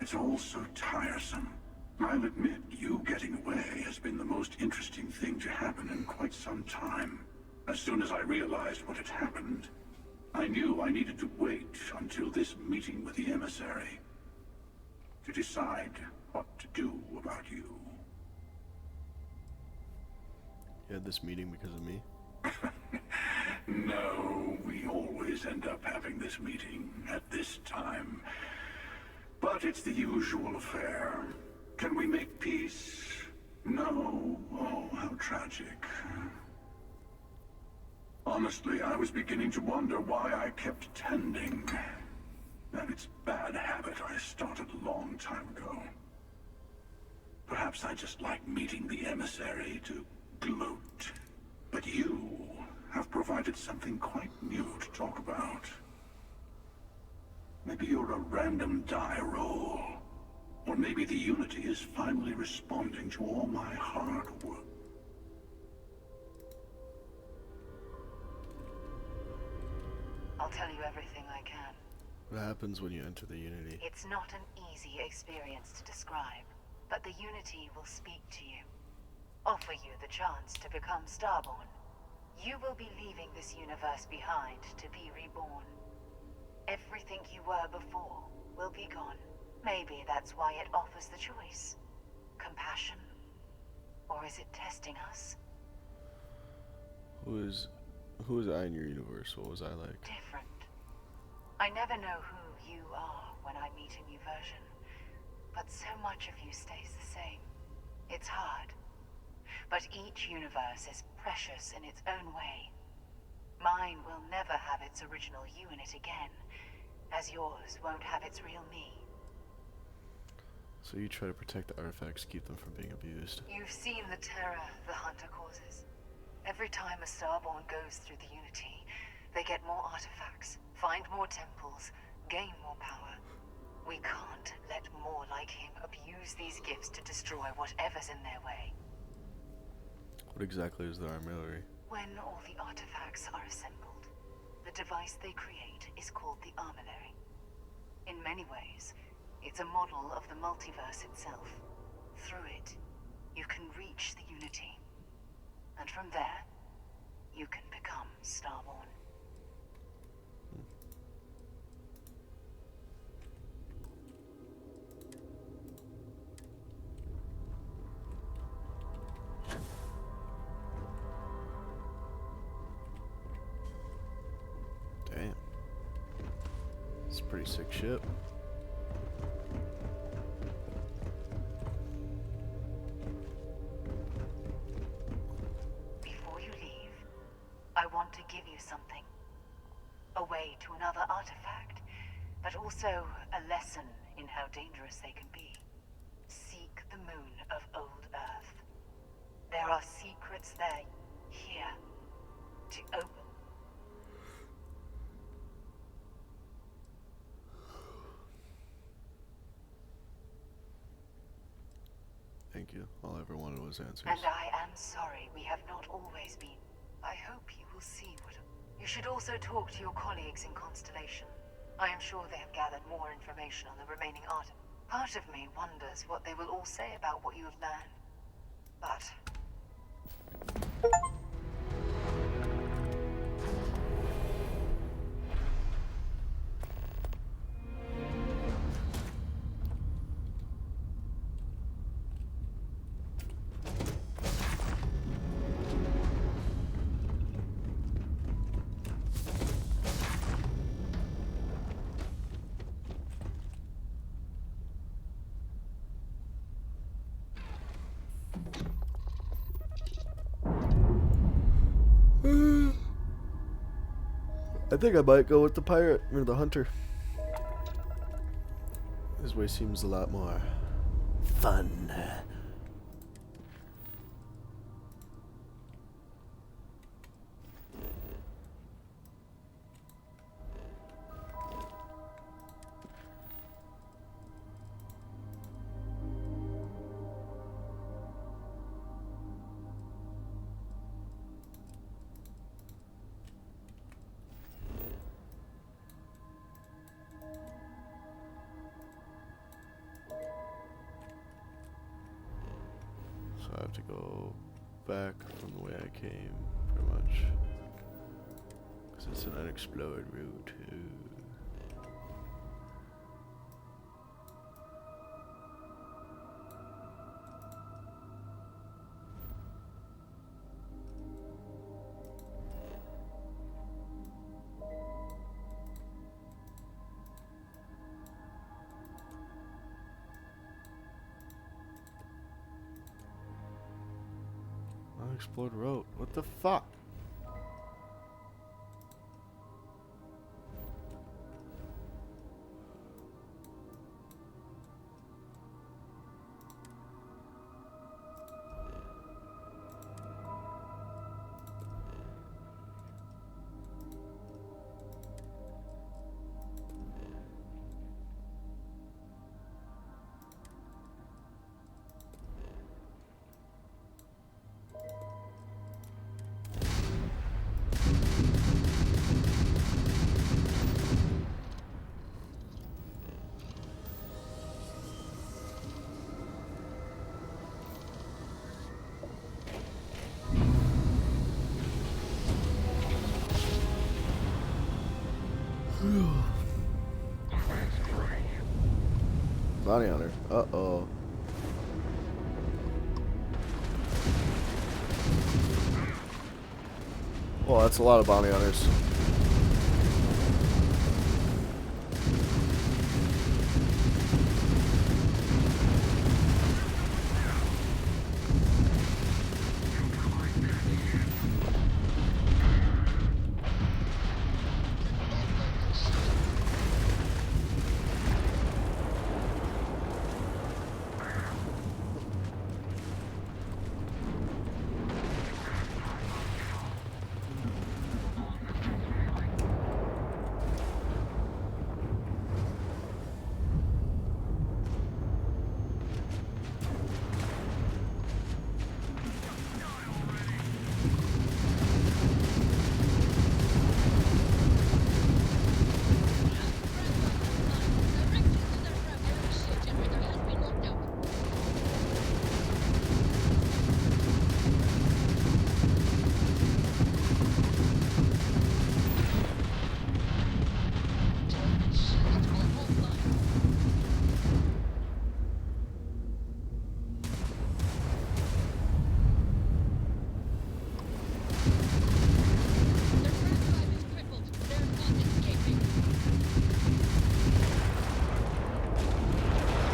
It's all so tiresome. I'll admit, you getting away has been the most interesting thing to happen in quite some time. As soon as I realized what had happened, I knew I needed to wait until this meeting with the emissary to decide what to do about you. You had this meeting because of me? No, we always end up having this meeting at this time. But it's the usual affair. Can we make peace? No. Oh, how tragic. Honestly, I was beginning to wonder why I kept tending. And it's a bad habit I started a long time ago. Perhaps I just like meeting the emissary to gloat. But you have provided something quite new to talk about. Maybe you're a random die roll. Or maybe the Unity is finally responding to all my hard work. I'll tell you everything I can. What happens when you enter the Unity? It's not an easy experience to describe, but the Unity will speak to you. Offer you the chance to become Starborn. You will be leaving this universe behind to be reborn. Everything you were before will be gone. Maybe that's why it offers the choice. Compassion? Or is it testing us? Who is I in your universe? What was I like? Different. I never know who you are when I meet a new version. But so much of you stays the same. It's hard. But each universe is precious in its own way. Mine will never have its original you in it again, as yours won't have its real me. So you try to protect the artifacts, keep them from being abused. You've seen the terror the Hunter causes. Every time a Starborn goes through the Unity, they get more artifacts, find more temples, gain more power. We can't let more like him abuse these gifts to destroy whatever's in their way. What exactly is the armillary? When all the artifacts are assembled, the device they create is called the armillary. In many ways, it's a model of the multiverse itself. Through it, you can reach the Unity. And from there, you can become Starborn. Damn. It's a pretty sick ship. Before you leave, I want to give you something. A way to another artifact, but also a lesson in how dangerous they can be. Seek the moon of old Earth. There are secrets there, here, to open. Thank you. All I ever wanted was answers. And I am sorry we have not always been. I hope you will see what... You should also talk to your colleagues in Constellation. I am sure they have gathered more information on the remaining art. Part of me wonders what they will all say about what you have learned. But... I think I might go with the pirate or the hunter. This way seems a lot more fun. So I have to go back from the way I came, pretty much. Because it's an unexplored route. Unexplored road. What the fuck? Bounty hunter. Uh-oh. Well, that's a lot of bounty hunters.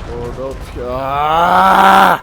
Oh, don't. Ah!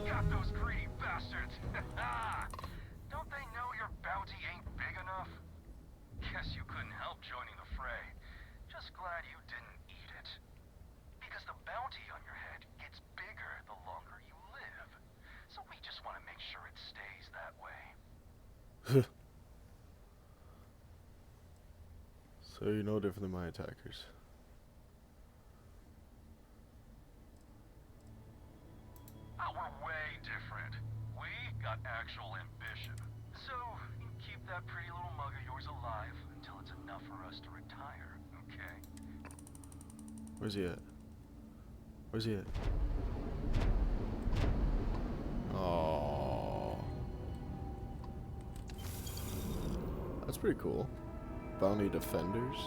Got those greedy bastards! Don't they know your bounty ain't big enough? Guess you couldn't help joining the fray. Just glad you didn't eat it. Because the bounty on your head gets bigger the longer you live. So we just want to make sure it stays that way. So you're no different than my attackers. got actual ambition. So, you keep that pretty little mug of yours alive until it's enough for us to retire, okay? Where's he at? Where's he at? Oh, that's pretty cool. Bounty defenders.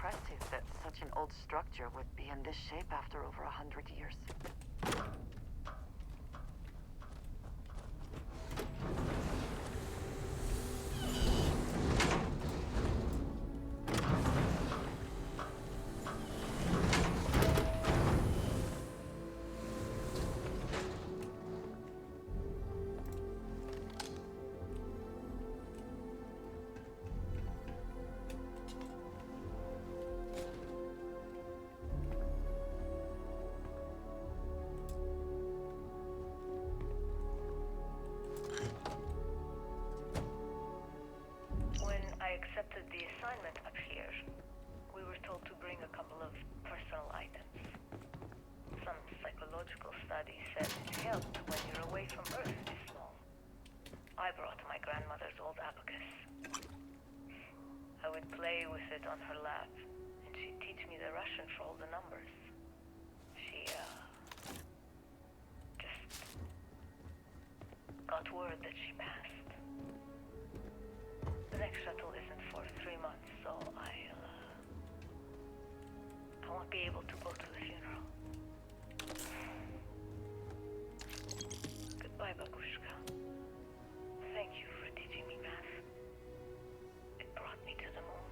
Impressive that such an old structure would be in this shape after over 100 years. When I accepted the assignment up here, we were told to bring a couple of personal items. Some psychological studies said it helped when you're away from Earth this long. I brought my grandmother's old abacus. I would play with it on her lap, and she'd teach me the Russian for all the numbers. She, just got word that she passed. The next shuttle isn't for 3 months, so I won't be able to go to the funeral. Goodbye, Babushka. Thank you for teaching me math. It brought me to the moon.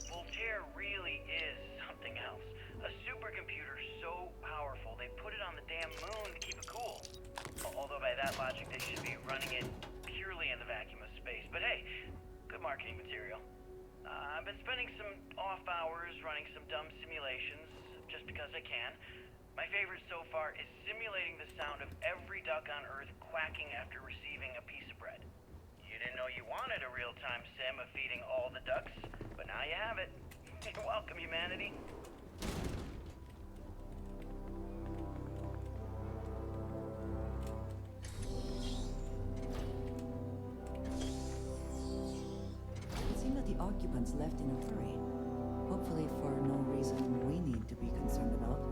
Voltaire really is something else. A supercomputer so powerful they put it on the damn moon to keep it cool. Although by that logic they should be running it purely in the vacuum of space. But hey, good marketing material. I've been spending some off hours running some dumb simulations just because I can. My favorite so far is simulating the sound of every duck on Earth quacking after receiving a piece of bread. You didn't know you wanted a real-time sim of feeding all the ducks, but now you have it. You're welcome, humanity. It seemed that the occupants left in a hurry. Hope Hopefully for no reason we need to be concerned about.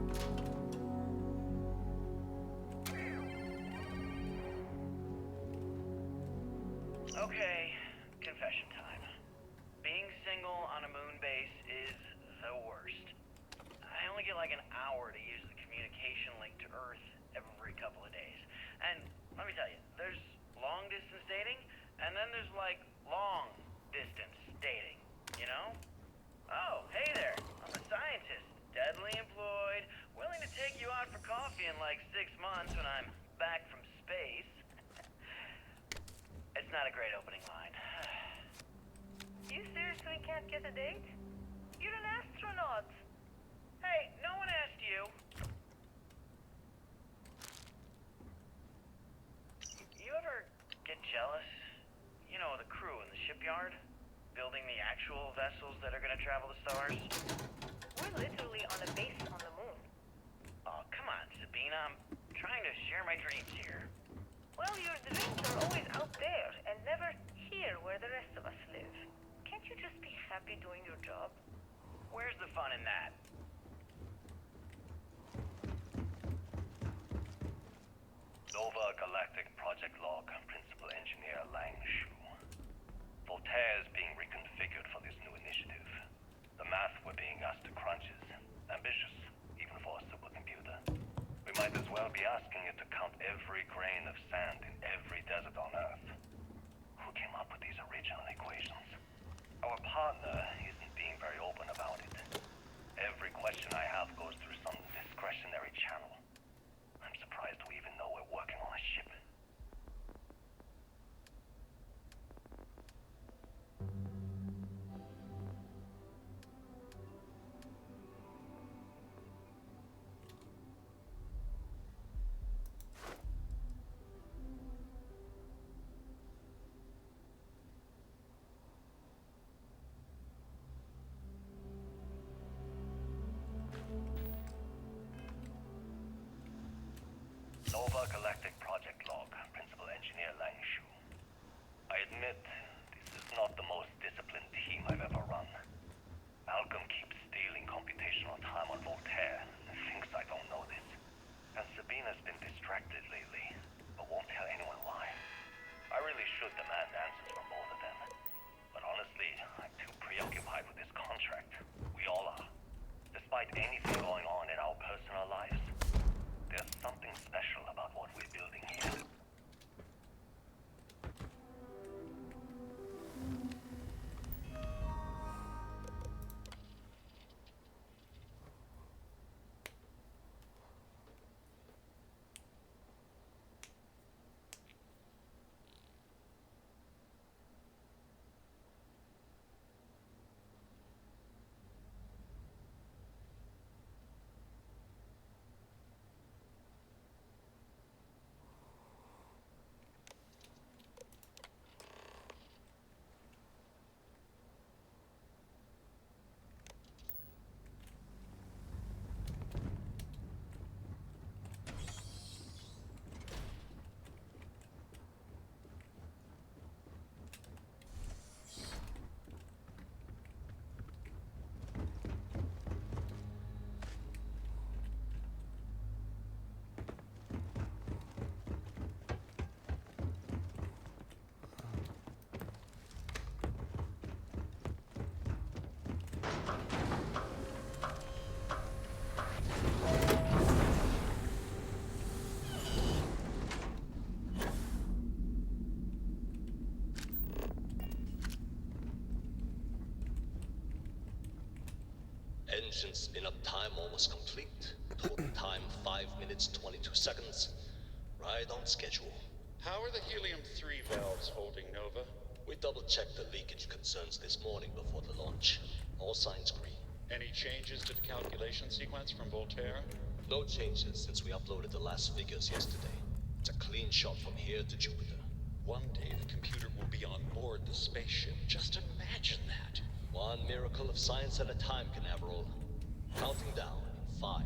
Okay, confession time. Being single on a moon base is the worst. I only get like an hour to use the communication link to Earth every couple of days. And let me tell you, there's long distance dating, and then there's like long distance dating, you know? Oh, hey there, I'm a scientist, deadly employed, willing to take you out for coffee in like 6 months when I'm back from space. It's not a great opening line. You seriously can't get a date? You're an astronaut. Hey, no one asked you. You ever get jealous? You know, the crew in the shipyard? Building the actual vessels that are gonna travel the stars? We're literally on a base on the moon. Oh, come on, Sabina. I'm trying to share my dreams here. Well, your dreams are always out there and never here where the rest of us live. Can't you just be happy doing your job? Where's the fun in that? Nova Galactic Project Log, Principal Engineer Lang Shu. Voltaire is being reconfigured for this new initiative. The math we're being asked to crunch is ambitious, even for a supercomputer. We might as well be asking it to count every grain of sand in every desert on Earth. Who came up with these original equations? Our partner isn't being very open about it. Every question I have goes through some discretionary channel. I'm surprised we even know we're working on a ship. Nova Galactic Project Log, Principal Engineer Lang Shu. I admit, this is not the most disciplined team I've ever run. Malcolm keeps stealing computational time on Voltaire and thinks I don't know this. And Sabina's been distracted lately, but won't tell anyone why. I really should demand answers from both of them. But honestly, I'm too preoccupied with this contract. We all are. Despite anything going on in our personal lives, there's something special about what we're building here. Engine spin-up time almost complete. Total time 5 minutes 22 seconds. Right on schedule. How are the helium-3 valves holding, Nova? We double-checked the leakage concerns this morning before the launch. All signs green. Any changes to the calculation sequence from Voltaire? No changes since we uploaded the last figures yesterday. It's a clean shot from here to Jupiter. One day the computer will be on board the spaceship. Just imagine that. One miracle of science at a time, Canaveral. Counting down in 5,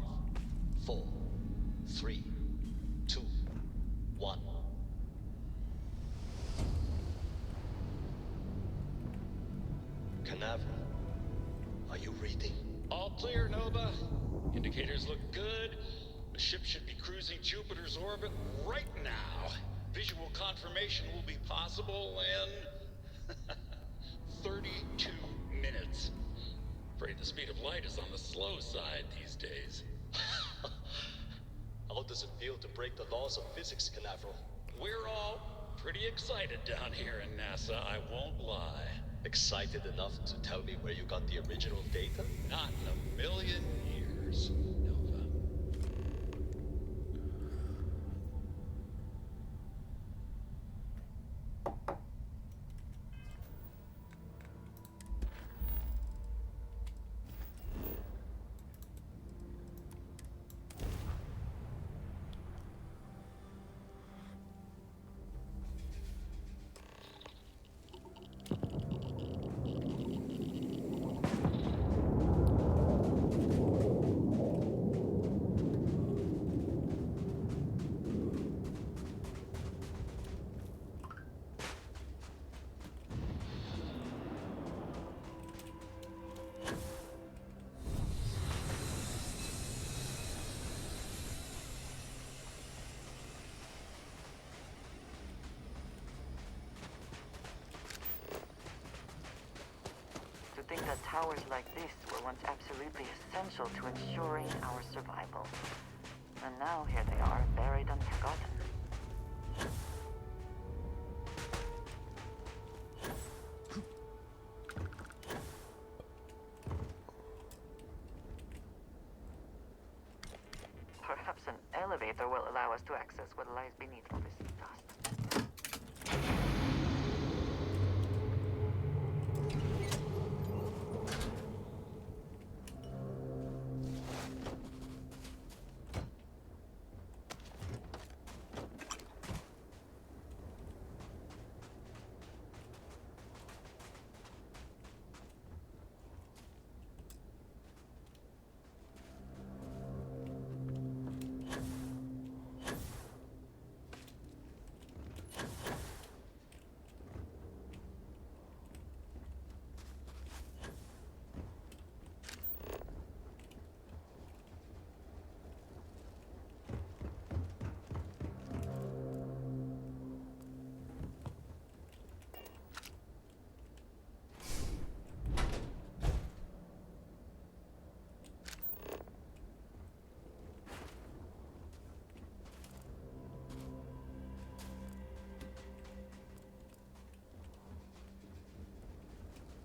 4, 3, 2, 1. Canaveral, Are you reading? All clear, Nova. Indicators look good. The ship should be cruising Jupiter's orbit right now. Visual confirmation will be possible in 32 minutes. Afraid the speed of light is on the slow side these days. How does it feel to break the laws of physics, Canaveral? We're all pretty excited down here in NASA, I won't lie. Excited enough to tell me where you got the original data? Not in a million years, Nova. To think that towers like this were once absolutely essential to ensuring our survival. And now here they are, buried and forgotten. Perhaps an elevator will allow us to access what lies beneath all this dust.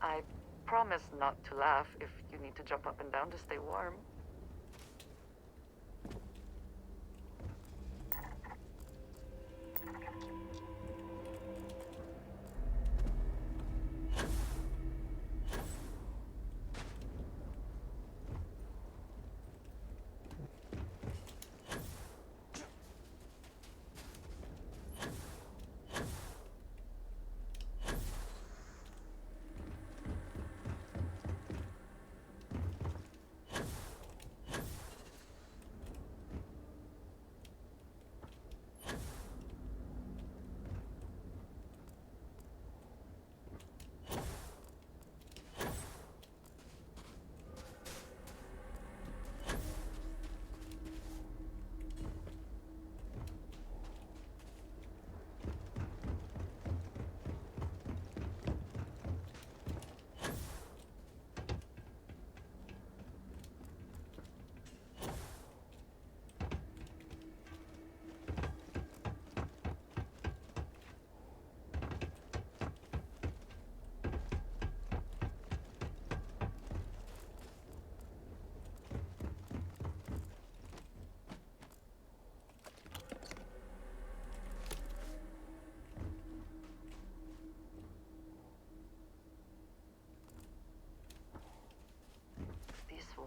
I promise not to laugh if you need to jump up and down to stay warm.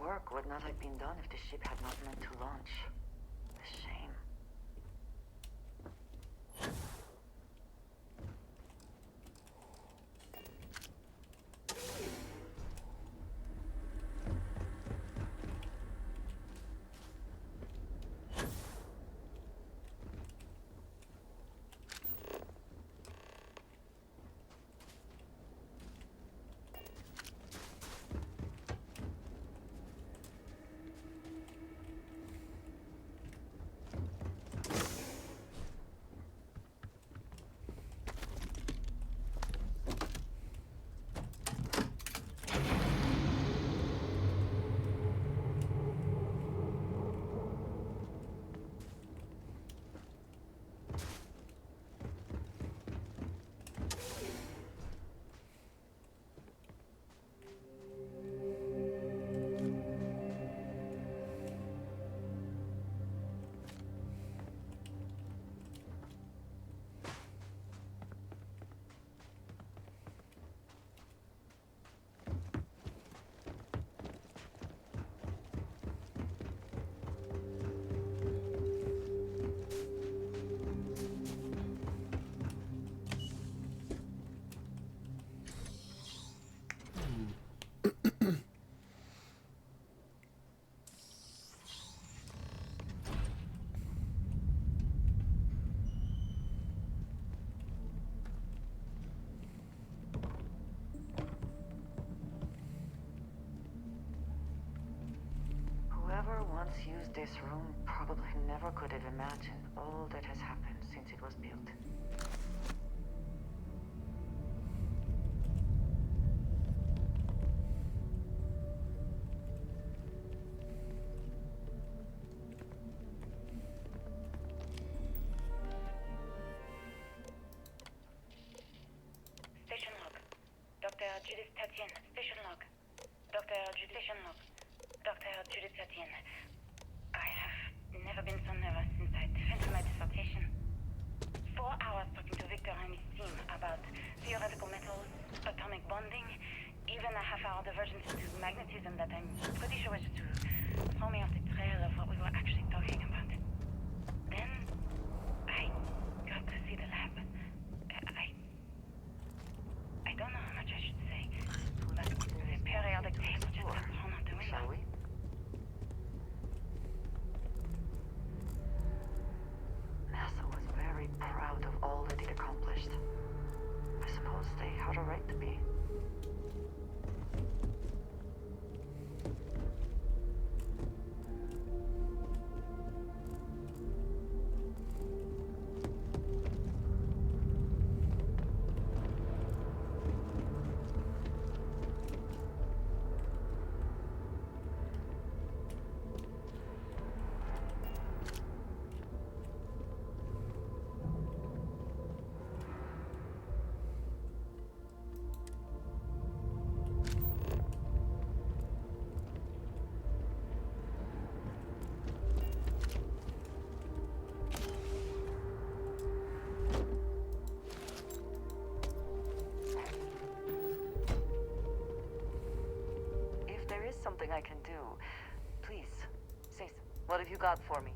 Work would not have been done if the ship had not meant to launch. A shame. once used this room probably never could have imagined all that has happened since it was built. Station log. Dr. Judith Tatien. Station log. Dr. Judith. Station log. Dr. Judith Tatien. I have never been so nervous since I defended my dissertation. 4 hours talking to Victor and his team about theoretical metals, atomic bonding, even a half-hour divergence into magnetism that I'm pretty sure was to throw me off the trail of what we were actually talking about. Then, I got to see the lab. I don't know how much I should say, but the periodic table just got thrown out the window. Shall we? NASA was very proud of all that it accomplished. I suppose they had a right to be. If there is something I can do, please, say what have you got for me?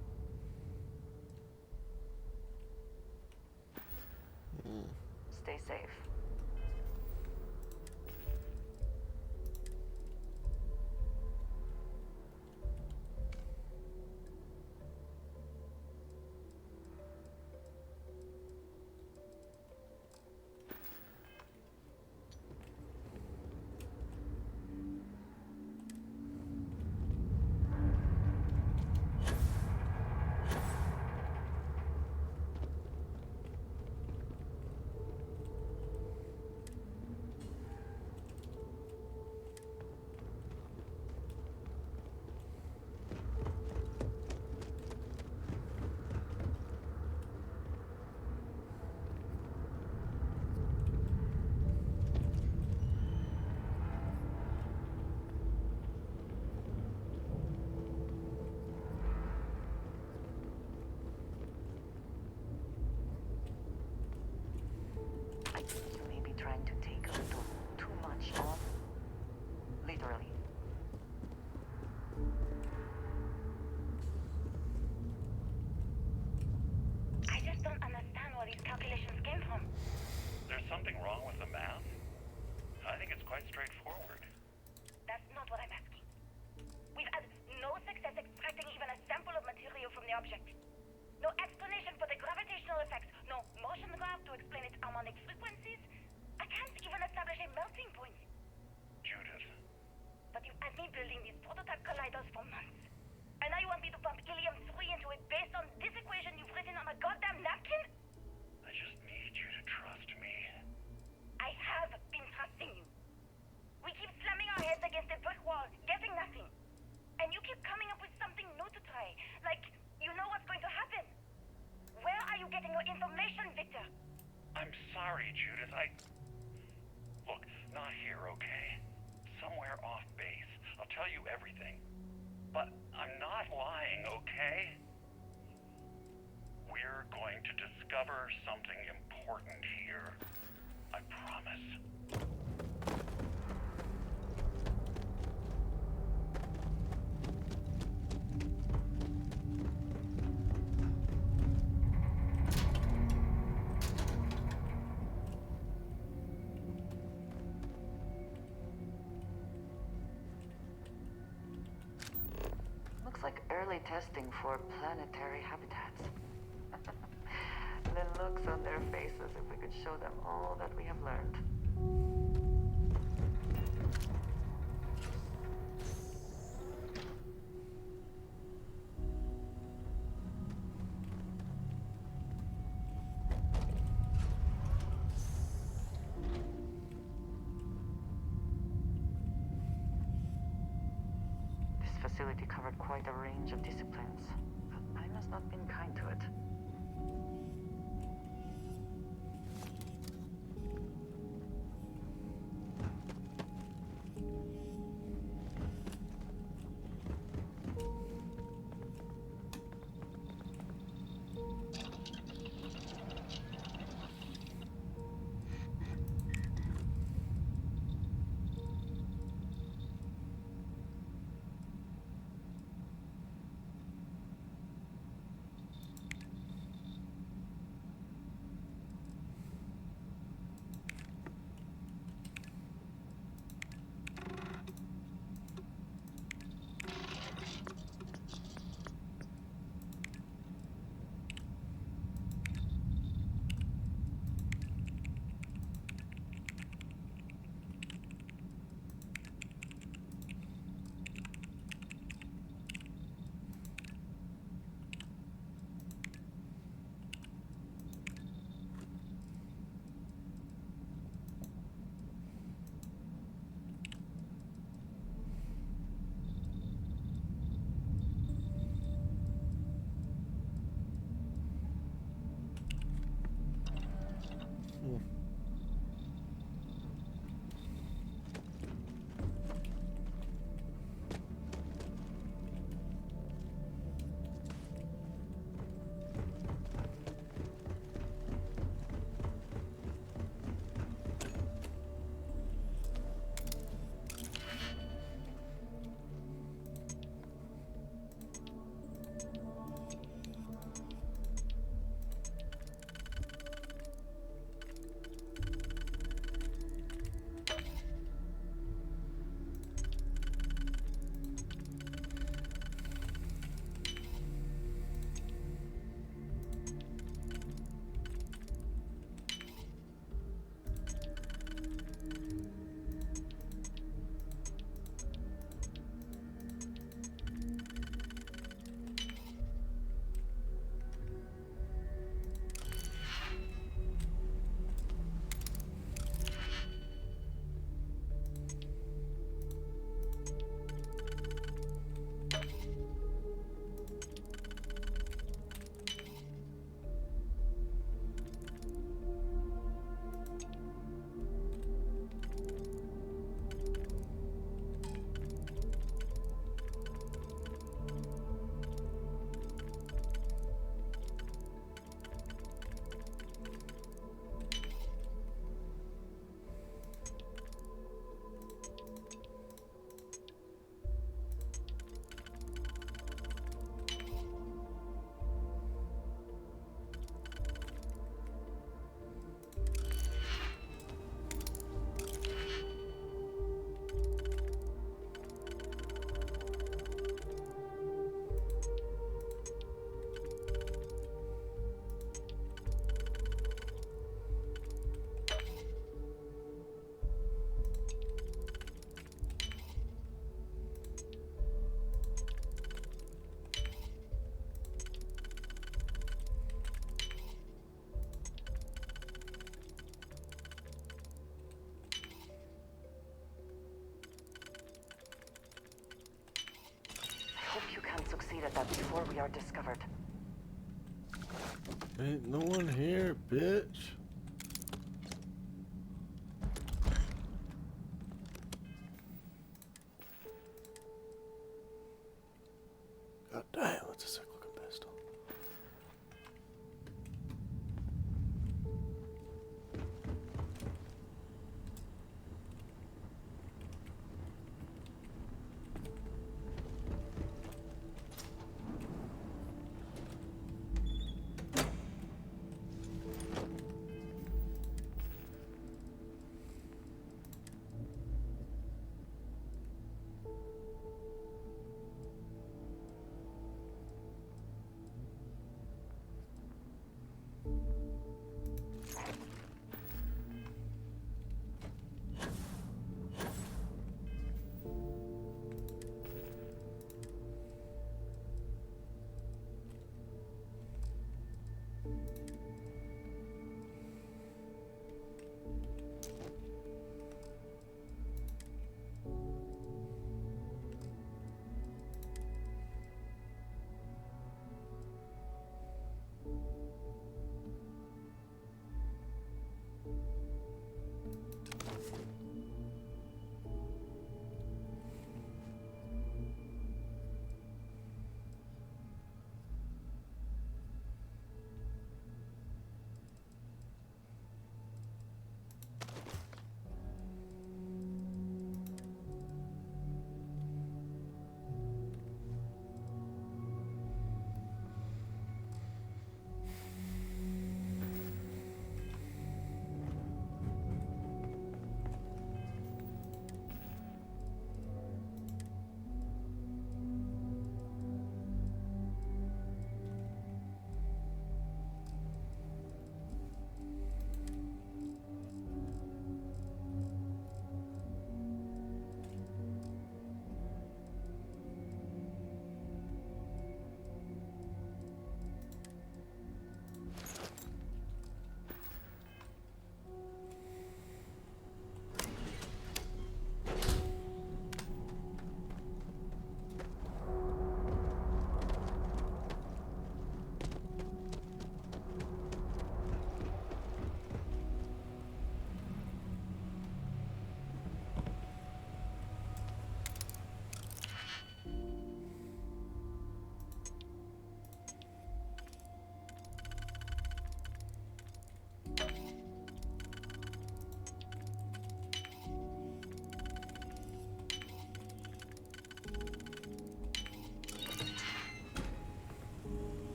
Stay safe. I think you may be trying to take a little too much on. Literally. I just don't understand where these calculations came from. There's something wrong with the math? I think it's quite straightforward. That's not what I'm asking. We've had no success extracting even a sample of material from the object. No explanation for the gravitational effects. No motion graph to explain its harmonic frequencies. I can't even establish a melting point. Judith. But you've had me building these prototype colliders for months. And now you want me to pump helium-3 into it based on this equation you've written on a goddamn napkin? I just need you to trust me. I have been trusting you. We keep slamming our heads against a brick wall, getting nothing. And you keep coming up with something new to try. Like, you know what's going to happen. Where are you getting your information, Victor? I'm sorry, Judith. Look, not here, okay? Somewhere off base. I'll tell you everything. But I'm not lying, okay? We're going to discover something important here. I promise. Looks like early testing for planetary habitats. The looks on their faces if we could show them all that we have learned. facility covered quite a range of disciplines, but I must not have been kind to it. Succeed at that before we are discovered. Ain't no one here, bitch. God damn, that's a sick looking pistol.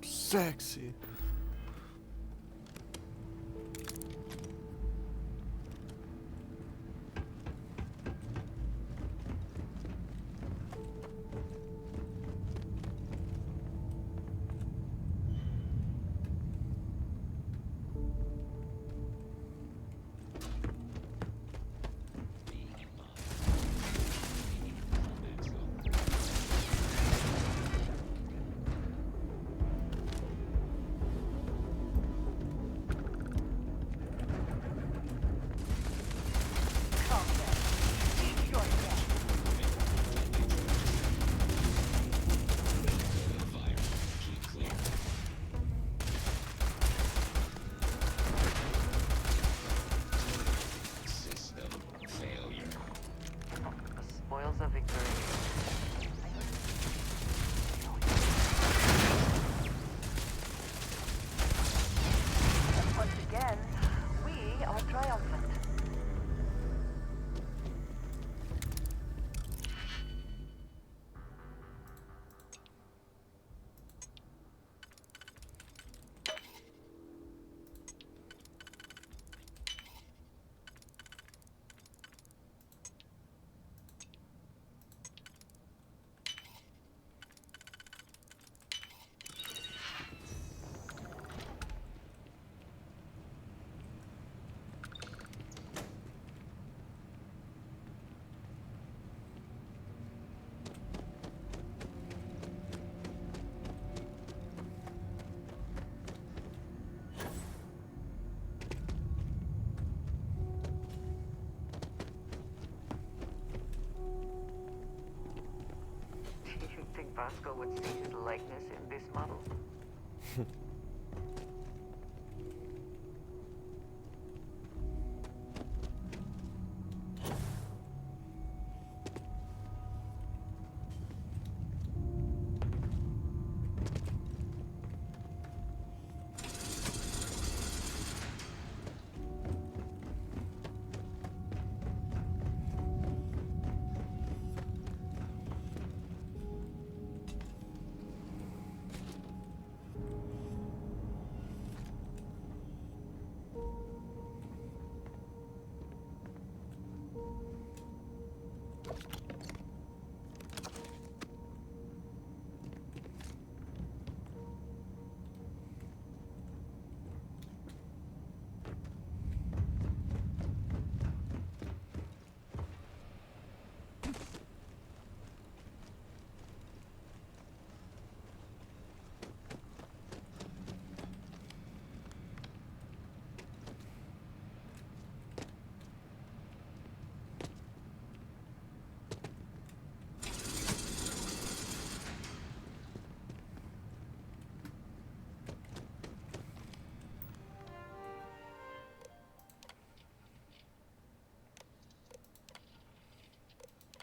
Sexy. Spoils of victory. Once again, we are triumphant. Do you think Vasco would see his likeness in this model?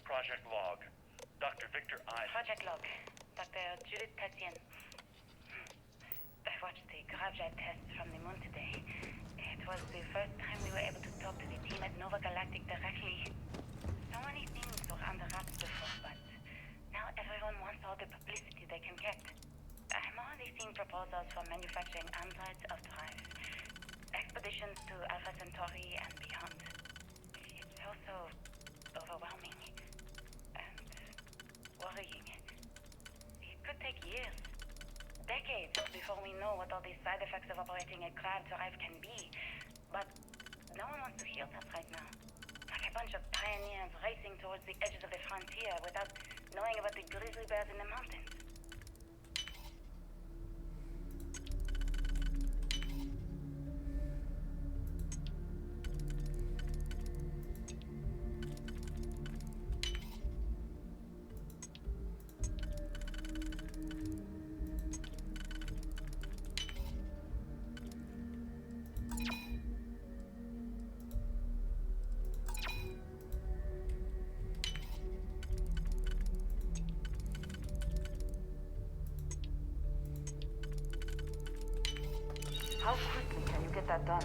Project log. Dr. Victor I. Project log. Dr. Judith Tatien. I watched the gravjet tests from the moon today. It was the first time we were able to talk to the team at Nova Galactic directly. So many things were under wraps before, but now everyone wants all the publicity they can get. I'm already seeing proposals for manufacturing androids of Drive. Expeditions to Alpha Centauri and beyond. It's also overwhelming. Worrying. It could take years, decades, before we know what all these side effects of operating a crabbed drive can be. But no one wants to hear that right now. Like a bunch of pioneers racing towards the edges of the frontier without knowing about the grizzly bears in the mountains. How quickly can you get that done?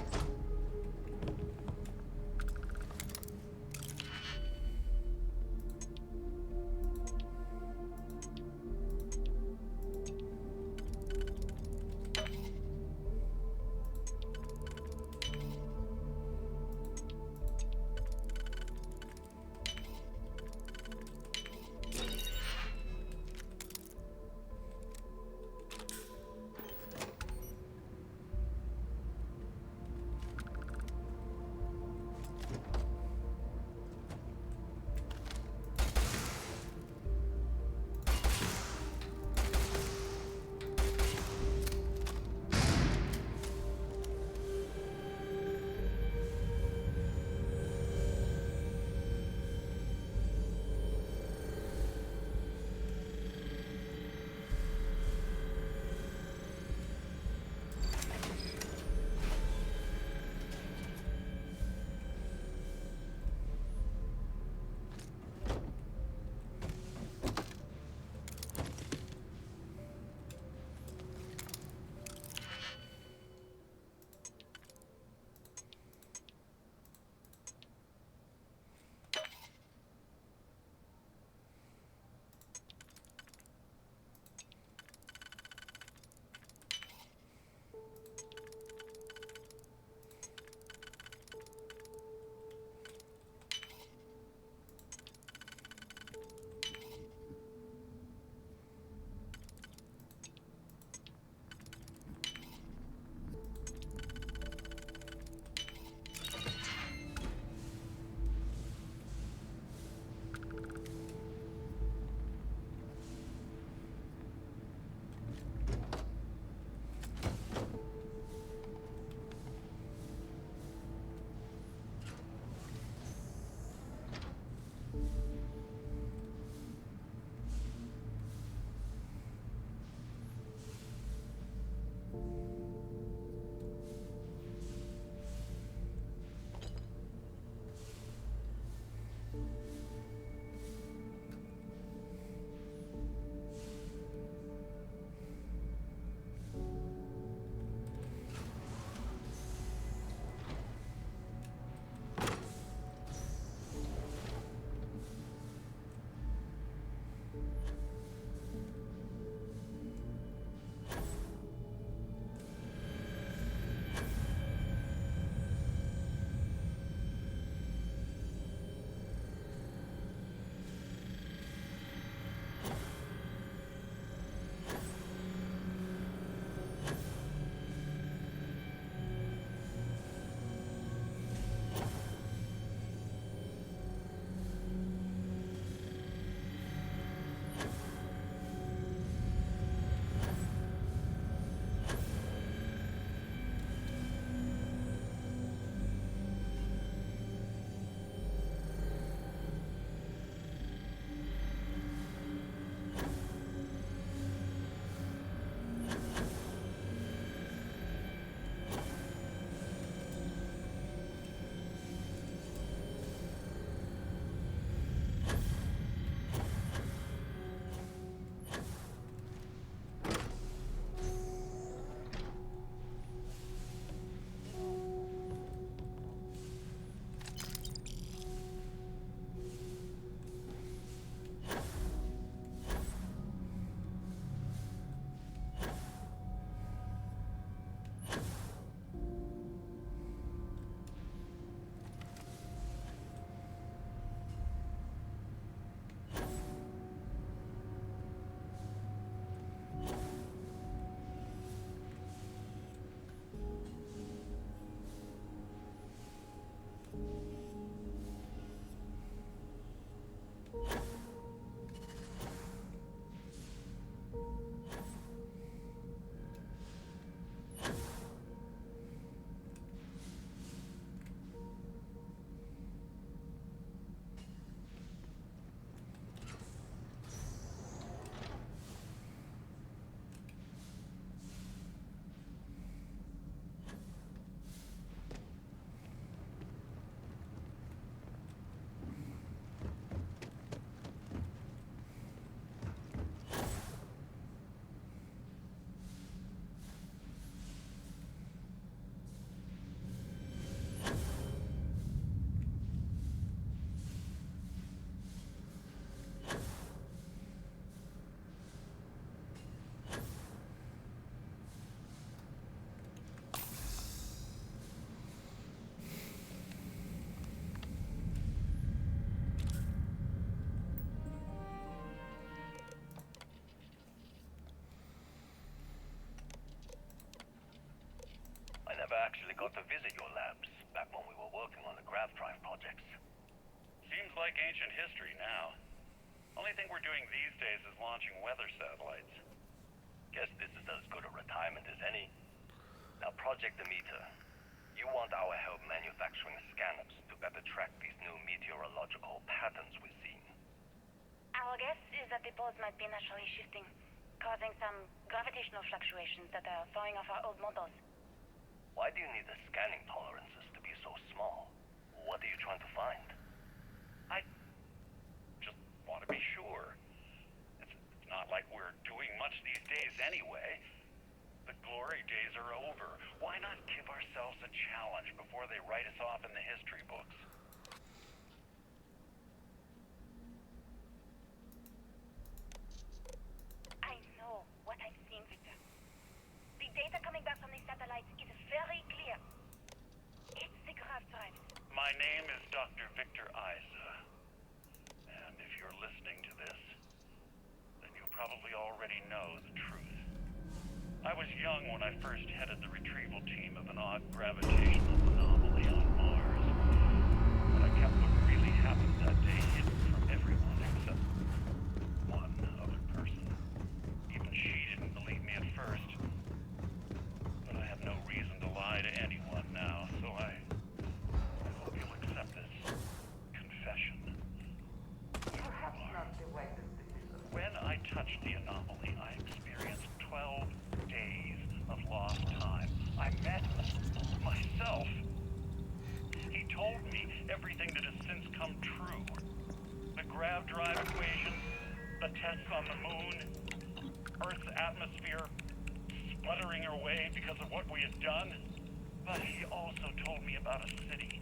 actually got to visit your labs back when we were working on the grav drive projects. Seems like ancient history now. Only thing we're doing these days is launching weather satellites. Guess this is as good a retirement as any. Now, Project Demeter, you want our help manufacturing scanners to better track these new meteorological patterns we're seeing. Our guess is that the poles might be naturally shifting, causing some gravitational fluctuations that are throwing off our old models. Why do you need the scanning tolerances to be so small? What are you trying to find? I just want to be sure. It's not like we're doing much these days anyway. The glory days are over. Why not give ourselves a challenge before they write us off in the history books? I know what I'm seeing, Victor. The data coming back from the satellites is very clear. It's the grav drive. My name is Dr. Victor Isa. And if you're listening to this, then you probably already know the truth. I was young when I first headed the retrieval team of an odd gravitational anomaly on Mars. But I kept what really happened that day hidden from everyone except one other person. Even she didn't believe me at first. But I have no reason to lie to anyone now, so I hope you'll accept this confession. Perhaps not the way that this is. When I touched the anomaly, I experienced 12 days of lost time. I met myself. He told me everything that has since come true. The grav drive equation, the tests on the moon, Earth's atmosphere sputtering away because of what we had done. But he also told me about a city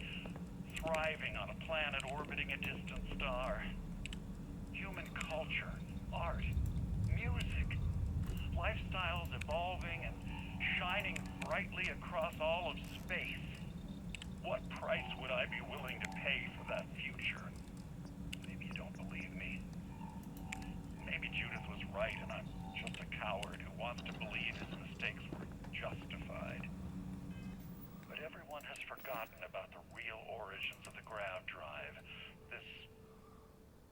thriving on a planet orbiting a distant star. Human culture, art, music, lifestyles evolving and shining brightly across all of space. What price would I be willing to pay for that future? Maybe you don't believe me. Maybe Judith was right and I'm just a coward who wants to believe his mistakes were justified. But everyone has forgotten about the real origins of the grav drive, this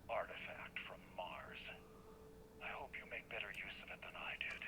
artifact from Mars. I hope you make better use of it than I did.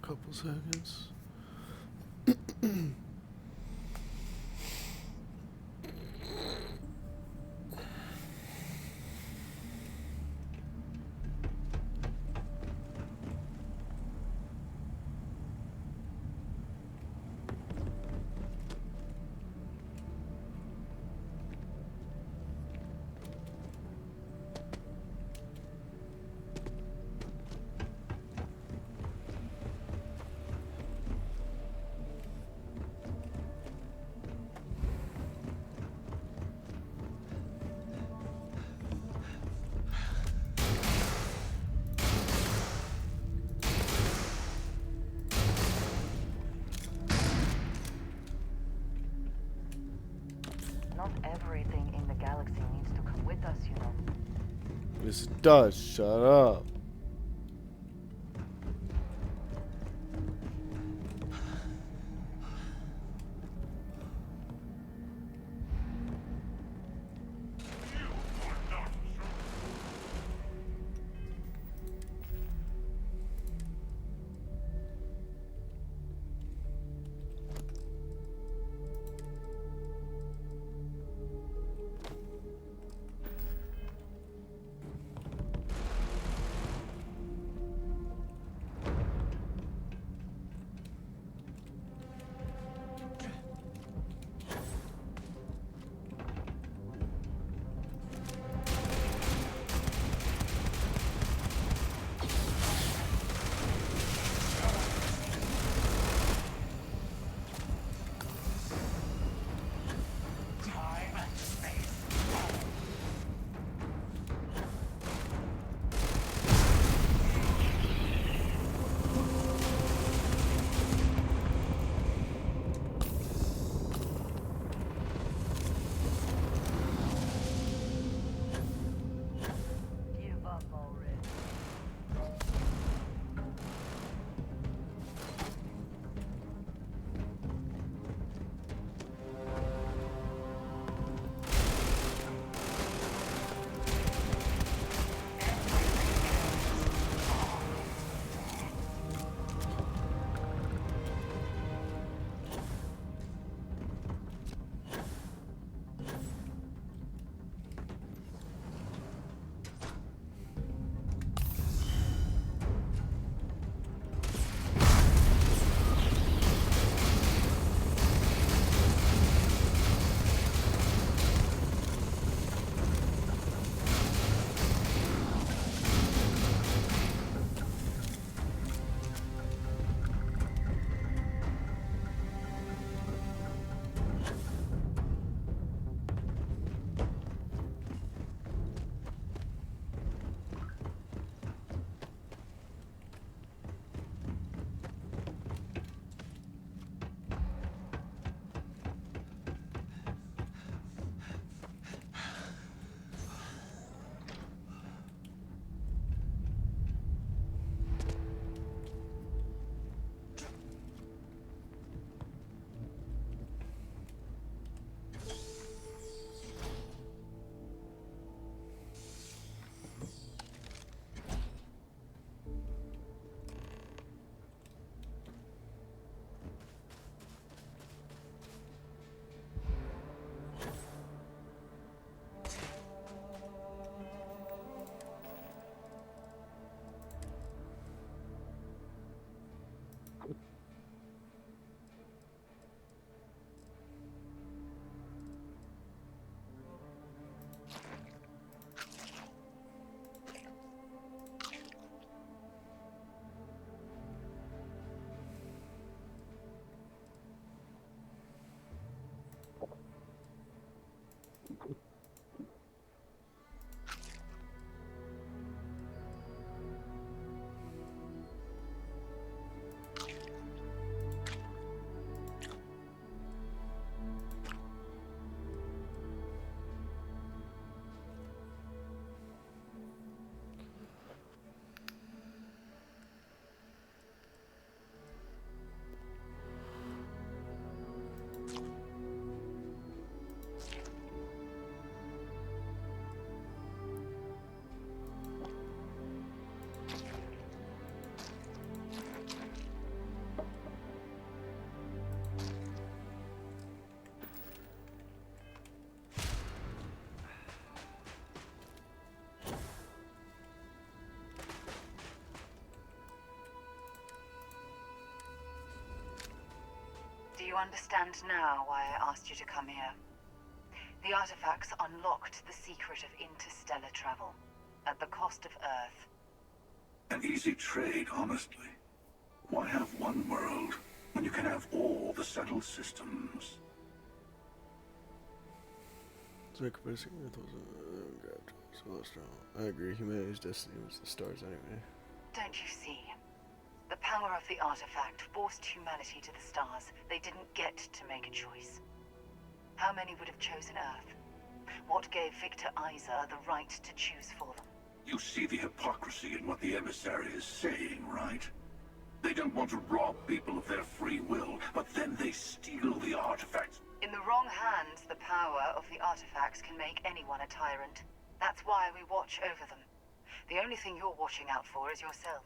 couple seconds. Not everything in the galaxy needs to come with us, you know. Yes, it does. Shut up. you understand now why I asked you to come here? The artifacts unlocked the secret of interstellar travel, at the cost of Earth. An easy trade, honestly. Why have one world when you can have all the settled systems? I agree, humanity's destiny was the stars anyway. Don't you see? The power of the artifact forced humanity to the stars. They didn't get to make a choice. How many would have chosen Earth? What gave Victor Isa the right to choose for them? You see the hypocrisy in what the emissary is saying, right? They don't want to rob people of their free will, but then they steal the artifacts. In the wrong hands, the power of the artifacts can make anyone a tyrant. That's why we watch over them. The only thing you're watching out for is yourself.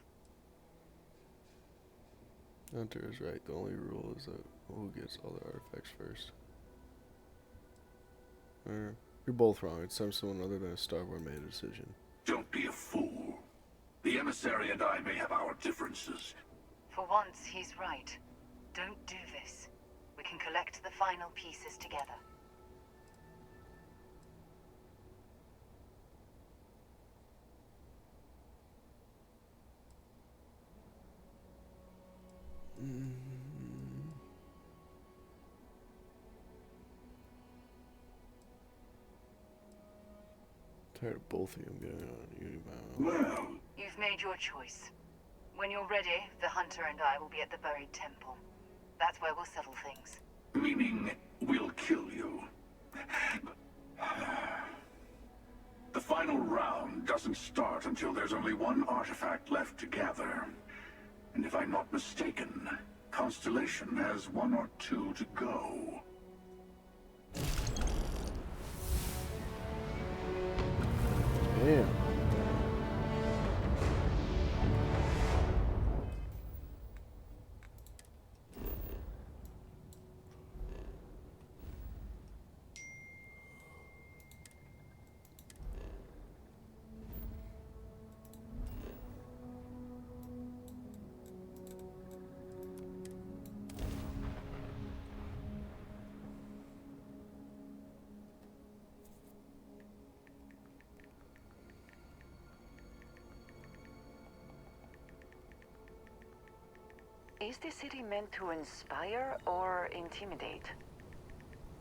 Hunter is right. The only rule is that who gets all the artifacts first. You're both wrong. It's time someone other than a Starboy made a decision. Don't be a fool. The emissary and I may have our differences. For once, he's right. Don't do this. We can collect the final pieces together. Tired of both of you getting on Unibomb. Well, You've made your choice. When you're ready, the Hunter and I will be at the buried temple. That's where we'll settle things. meaning we'll kill you. The final round doesn't start until there's only one artifact left to gather. And if I'm not mistaken, Constellation has one or two to go. Damn. Is this city meant to inspire or intimidate?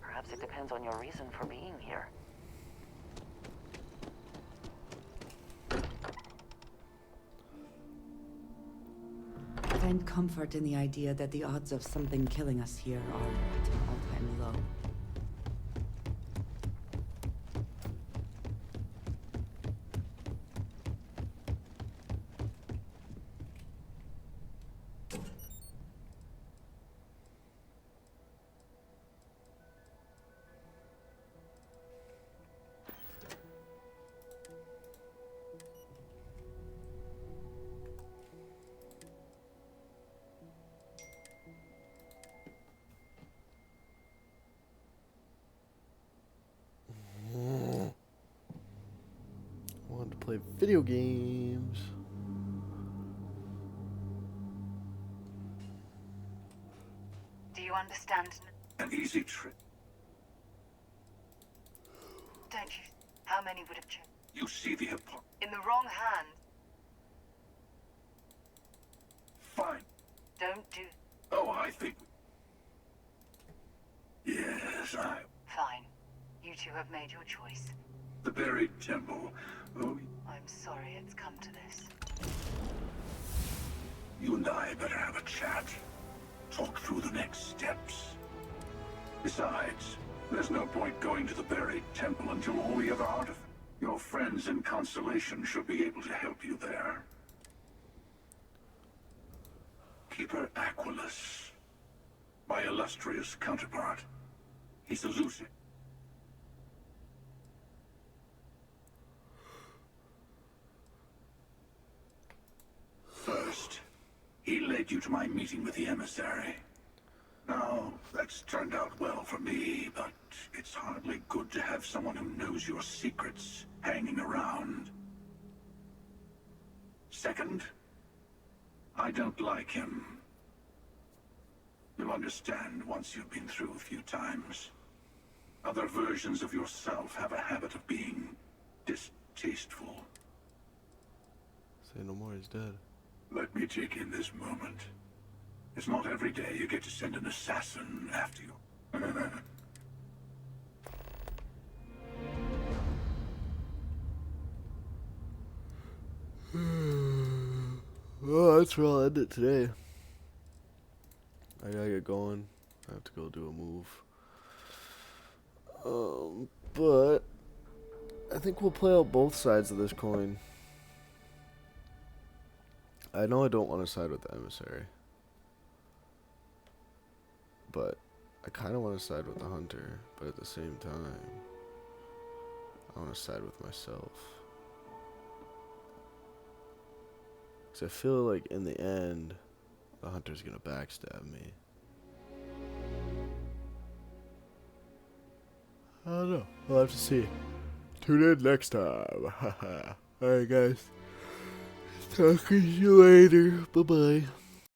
Perhaps it depends on your reason for being here. I find comfort in the idea that the odds of something killing us here are at an all-time low. Wanted to play video games. Do you understand? An easy trip. Don't you? How many would have chosen? You see the In the wrong hands. Fine. Don't do. Oh, I think... Yes, Fine. You two have made your choice. The buried temple. Oh, I'm sorry it's come to this. you and I better have a chat. Talk through the next steps. Besides, there's no point going to the buried temple until all the other artifacts. Your friends in Constellation should be able to help you there. Keeper Aquilus, my illustrious counterpart. He's elusive. First, he led you to my meeting with the emissary. Now, that's turned out well for me, but it's hardly good to have someone who knows your secrets hanging around. Second, I don't like him. You understand once you've been through a few times. Other versions of yourself have a habit of being distasteful. Say no more, he's dead. Let me take in this moment. It's not every day you get to send an assassin after you. Well, that's where I'll end it today. I gotta get going. I have to go do a move. But I think we'll play out both sides of this coin. I know I don't want to side with the emissary, but I kind of want to side with the hunter, but at the same time, I want to side with myself. Because I feel like in the end, the hunter's going to backstab me. I don't know. We'll have to see. Tune in next time. Alright, guys. Talk to you later. Bye-bye.